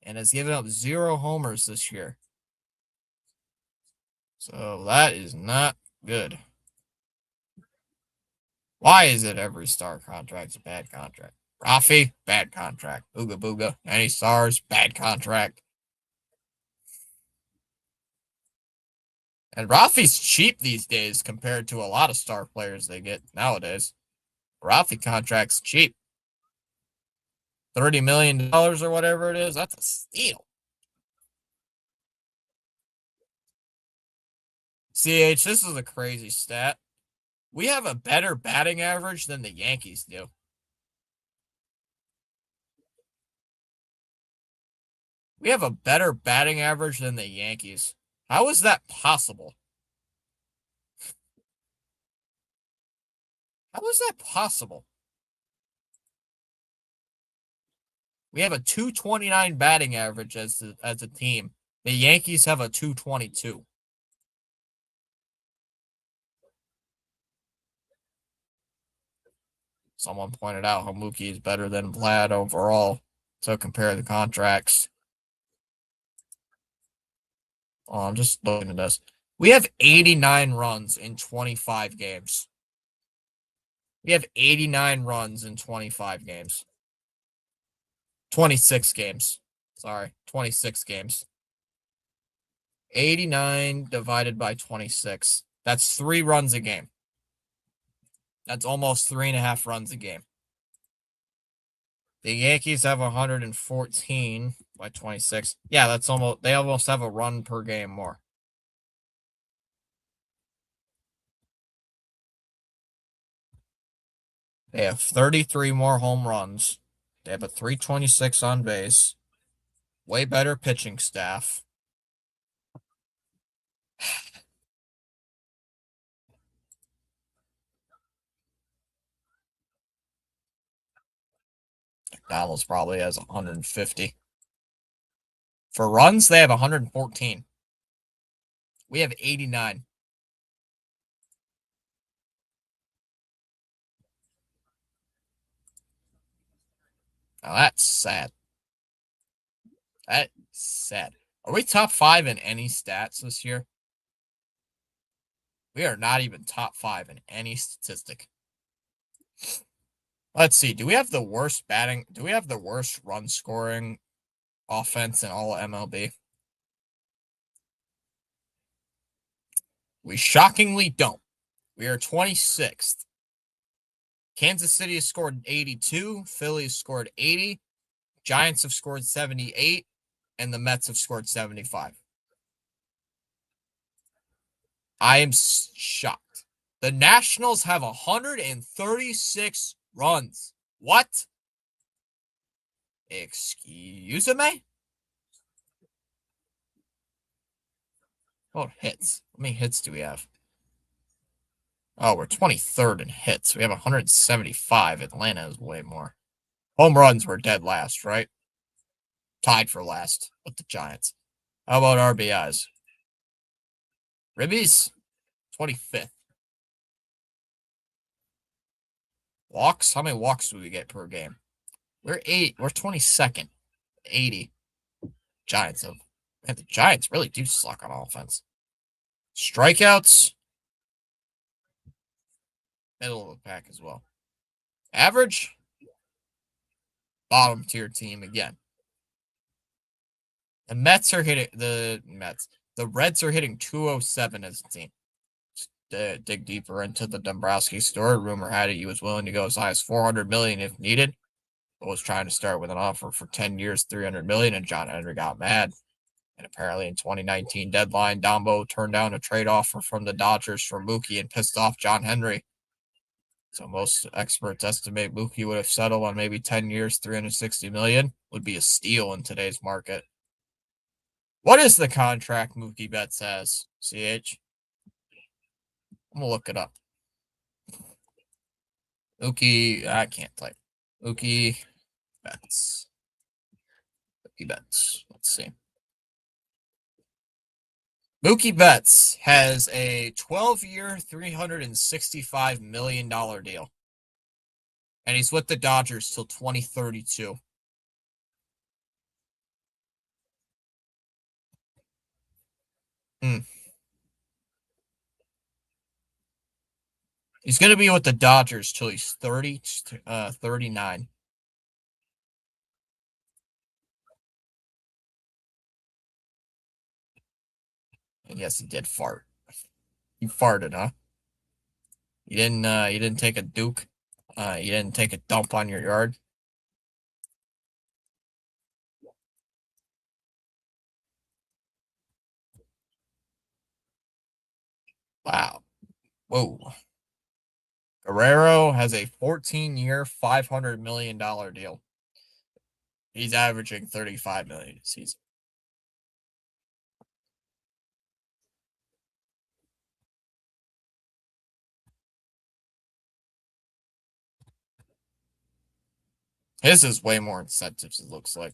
and has given up 0 homers this year. So that is not good. Why is it every star contract's a bad contract? Rafi, bad contract. Ooga booga. Any stars, bad contract. And Rafi's cheap these days compared to a lot of star players they get nowadays. Rafi contract's cheap. $30 million or whatever it is, that's a steal. CH, this is a crazy stat. We have a better batting average than the Yankees do. We have a better batting average than the Yankees. How is that possible? How is that possible? We have a 229 batting average as a team. The Yankees have a 222. Someone pointed out how Mookie is better than Vlad overall. So compare the contracts. Oh, I'm just looking at this. We have 89 runs in 25 games. We have 89 runs in 25 games. 26 games. Sorry, 26 games. 89 divided by 26. That's 3 runs a game. That's almost 3.5 runs a game. The Yankees have 114 by 26. Yeah, they almost have a run per game more. They have 33 more home runs. They have a 326 on base. Way better pitching staff. McDonald's probably has 150. For runs, they have 114. We have 89. Now that's sad. That's sad. Are we top 5 in any stats this year? We are not even top 5 in any statistic. Let's see. Do we have the worst batting? Do we have the worst run scoring offense in all of MLB? We shockingly don't. We are 26th. Kansas City has scored 82. Philly has scored 80. Giants have scored 78. And the Mets have scored 75. I am shocked. The Nationals have 136 runs. What? Excuse me? Oh, hits. How many hits do we have? Oh, we're 23rd in hits. We have 175. Atlanta is way more. Home runs were dead last, right? Tied for last with the Giants. How about RBIs? Ribbies, 25th. Walks? How many walks do we get per game? We're 22nd. 80. Giants have. Man, the Giants really do suck on offense. Strikeouts. Middle of the pack as well. Average. Bottom tier team again. The Mets are hitting the Reds are hitting 207 as a team. Just, dig deeper into the Dombrowski story. Rumor had it he was willing to go as high as 400 million if needed, but was trying to start with an offer for 10 years, 300 million, and John Henry got mad. And apparently in 2019 deadline, Dombo turned down a trade offer from the Dodgers for Mookie and pissed off John Henry. So most experts estimate Mookie would have settled on maybe 10 years, 360 million. Would be a steal in today's market. What is the contract Mookie Betts has, CH? I'm going to look it up. Mookie, I can't type. Mookie Betts. Mookie Betts. Let's see. Mookie Betts has a 12-year, $365 million deal. And he's with the Dodgers till 2032. He's going to be with the Dodgers till he's 39. And yes, he did fart. You farted, huh? You didn't take a Duke? You didn't take a dump on your yard? Wow. Whoa. Guerrero has a 14-year, $500 million deal. He's averaging $35 million a season. His is way more incentives, it looks like.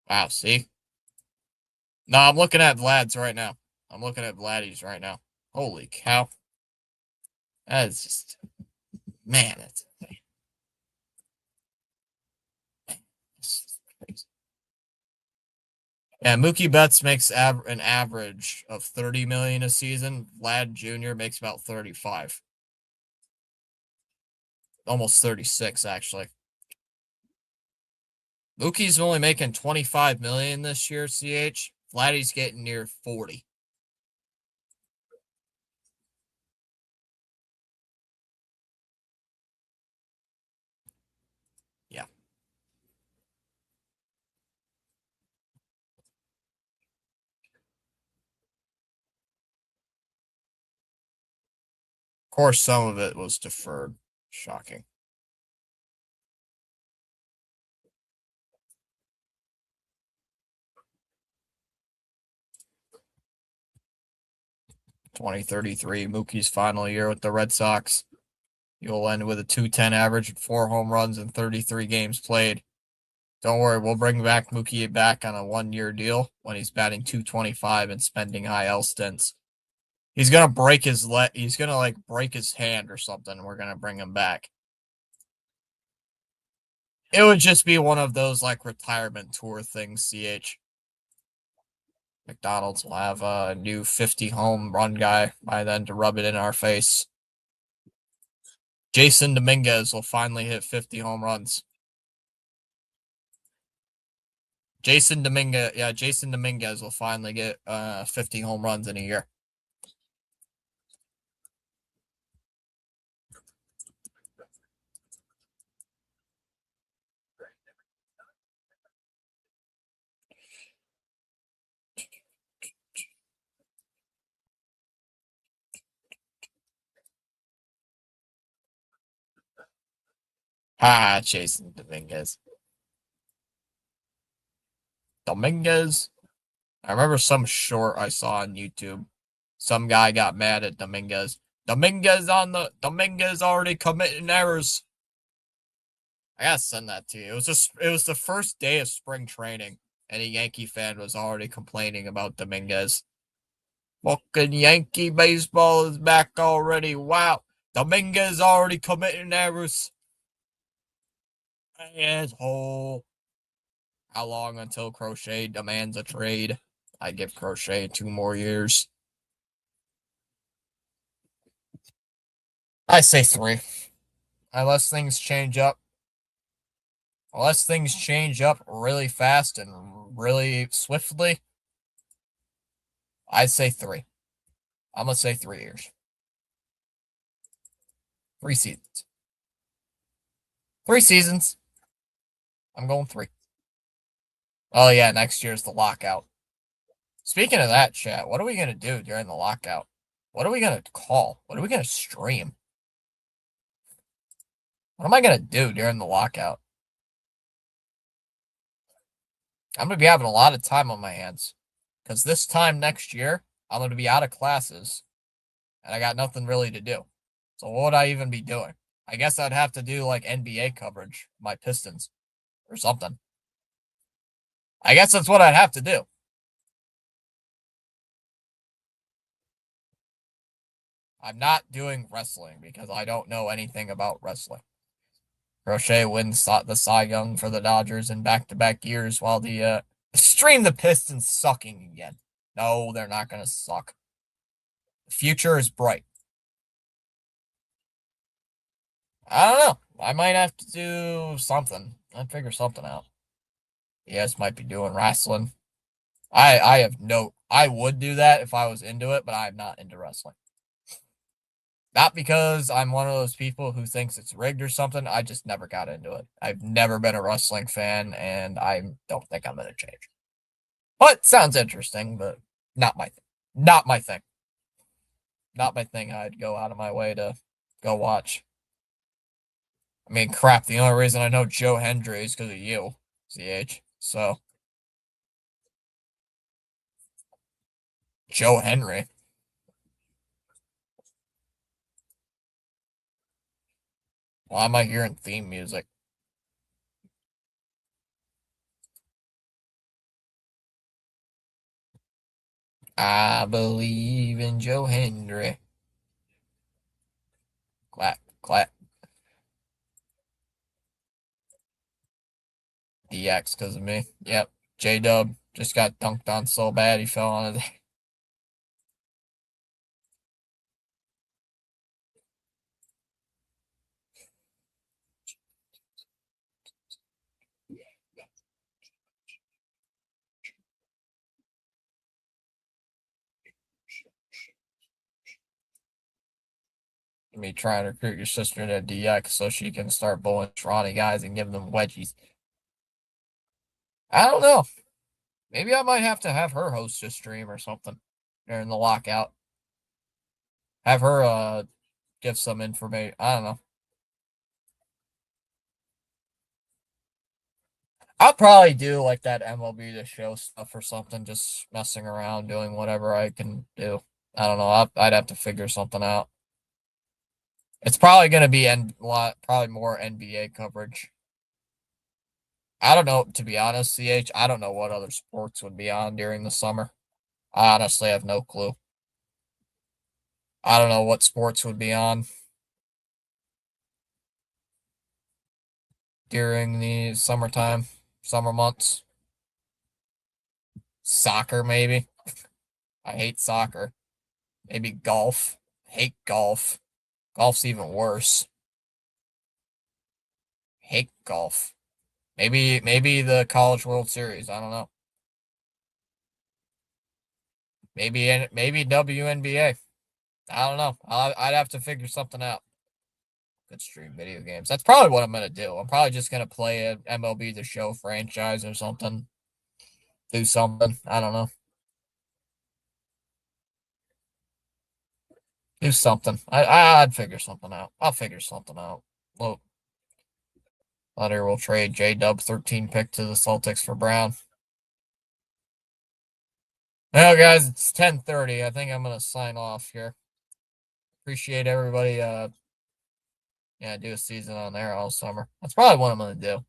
Wow, see? No, I'm looking at Vlad's right now. I'm looking at Vladdy's right now. Holy cow. That is just, man, it's crazy. Yeah, Mookie Betts makes an average of 30 million a season. Vlad Jr. makes about 35. Almost 36, actually. Mookie's only making 25 million this year, CH. Vladdy's getting near 40. Yeah. Of course, some of it was deferred. Shocking. 2033, Mookie's final year with the Red Sox. You'll end with a 210 average and 4 home runs in 33 games played. Don't worry, we'll bring back Mookie back on a 1-year deal when he's batting 225 and spending IL stints. He's gonna break his he's gonna like break his hand or something, and we're gonna bring him back. It would just be one of those like retirement tour things, CH. McDonald's will have a new 50 home run guy by then to rub it in our face. Jason Dominguez will finally hit 50 home runs. Jason Dominguez will finally get 50 home runs in a year. Jason Dominguez. Dominguez. I remember some short I saw on YouTube. Some guy got mad at Dominguez. Dominguez already committing errors. I gotta send that to you. It was the first day of spring training, and a Yankee fan was already complaining about Dominguez. Fucking Yankee baseball is back already. Wow. Dominguez already committing errors. Asshole. How long until Crochet demands a trade? I give Crochet 2 more years. I say 3. Unless things change up. Unless things change up really fast and really swiftly, I'd say 3. I'm going to say 3 years. 3 seasons. 3 seasons. I'm going 3. Oh, yeah, next year's the lockout. Speaking of that, chat, what are we going to do during the lockout? What are we going to call? What are we going to stream? What am I going to do during the lockout? I'm going to be having a lot of time on my hands. Because this time next year, I'm going to be out of classes. And I got nothing really to do. So what would I even be doing? I guess I'd have to do like NBA coverage, my Pistons, or something. I guess that's what I'd have to do. I'm not doing wrestling because I don't know anything about wrestling. Crochet wins the Cy Young for the Dodgers in back-to-back years while the stream the Pistons sucking again. No, they're not going to suck. The future is bright. I don't know. I might have to do something. I'd figure something out. Yes, might be doing wrestling. I have no. I would do that if I was into it, but I'm not into wrestling. Not because I'm one of those people who thinks it's rigged or something. I just never got into it. I've never been a wrestling fan, and I don't think I'm going to change. But sounds interesting, but not my thing. Not my thing. Not my thing. I'd go out of my way to go watch. I mean, crap. The only reason I know Joe Hendry is because of you, CH. So, Joe Henry. Why am I hearing theme music? I believe in Joe Hendry. Clap, clap. DX because of me. Yep. J Dub just got dunked on so bad he fell on it. Me trying to recruit your sister to DX so she can start bowling Toronto guys and give them wedgies. I don't know. Maybe I might have to have her host a stream or something during the lockout. Have her give some information. I don't know. I'll probably do like that MLB The Show stuff or something, just messing around, doing whatever I can do. I don't know. I'd have to figure something out. It's probably going to be probably more NBA coverage. I don't know, to be honest, CH. I don't know what other sports would be on during the summer. I honestly have no clue. I don't know what sports would be on during the summertime, summer months. Soccer, maybe. I hate soccer. Maybe golf. Hate golf. Golf's even worse. Hate golf. Maybe the College World Series. I don't know. Maybe WNBA. I don't know. I'd have to figure something out. Good stream video games. That's probably what I'm gonna do. I'm probably just gonna play an MLB The Show franchise or something. Do something. I don't know. Do something. I'd figure something out. I'll figure something out. Look, Letter will trade J Dub 13 pick to the Celtics for Brown. Well, guys, it's 10:30. I think I'm gonna sign off here. Appreciate everybody. Yeah, do a season on there all summer. That's probably what I'm gonna do.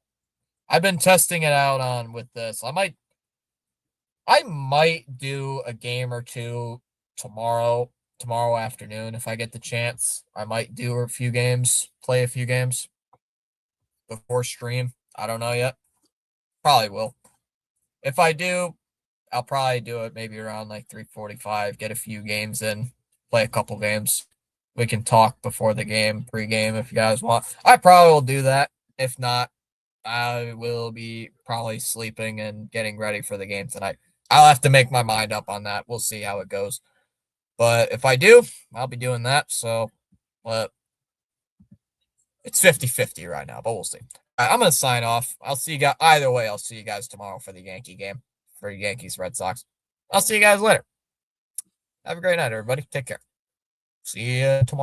I've been testing it out on with this. I might do a game or two tomorrow afternoon if I get the chance. I might do a few games, play a few games before stream. I don't know yet. Probably will. If I do, I'll probably do it maybe around like 3:45, get a few games in, play a couple games. We can talk before the game, pre-game if you guys want. I probably will do that. If not, I will be probably sleeping and getting ready for the game tonight. I'll have to make my mind up on that. We'll see how it goes. But if I do, I'll be doing that. So, it's 50-50 right now, but we'll see. All right, I'm going to sign off. I'll see you guys. Either way, I'll see you guys tomorrow for the Yankee game, for Yankees Red Sox. I'll see you guys later. Have a great night, everybody. Take care. See you tomorrow.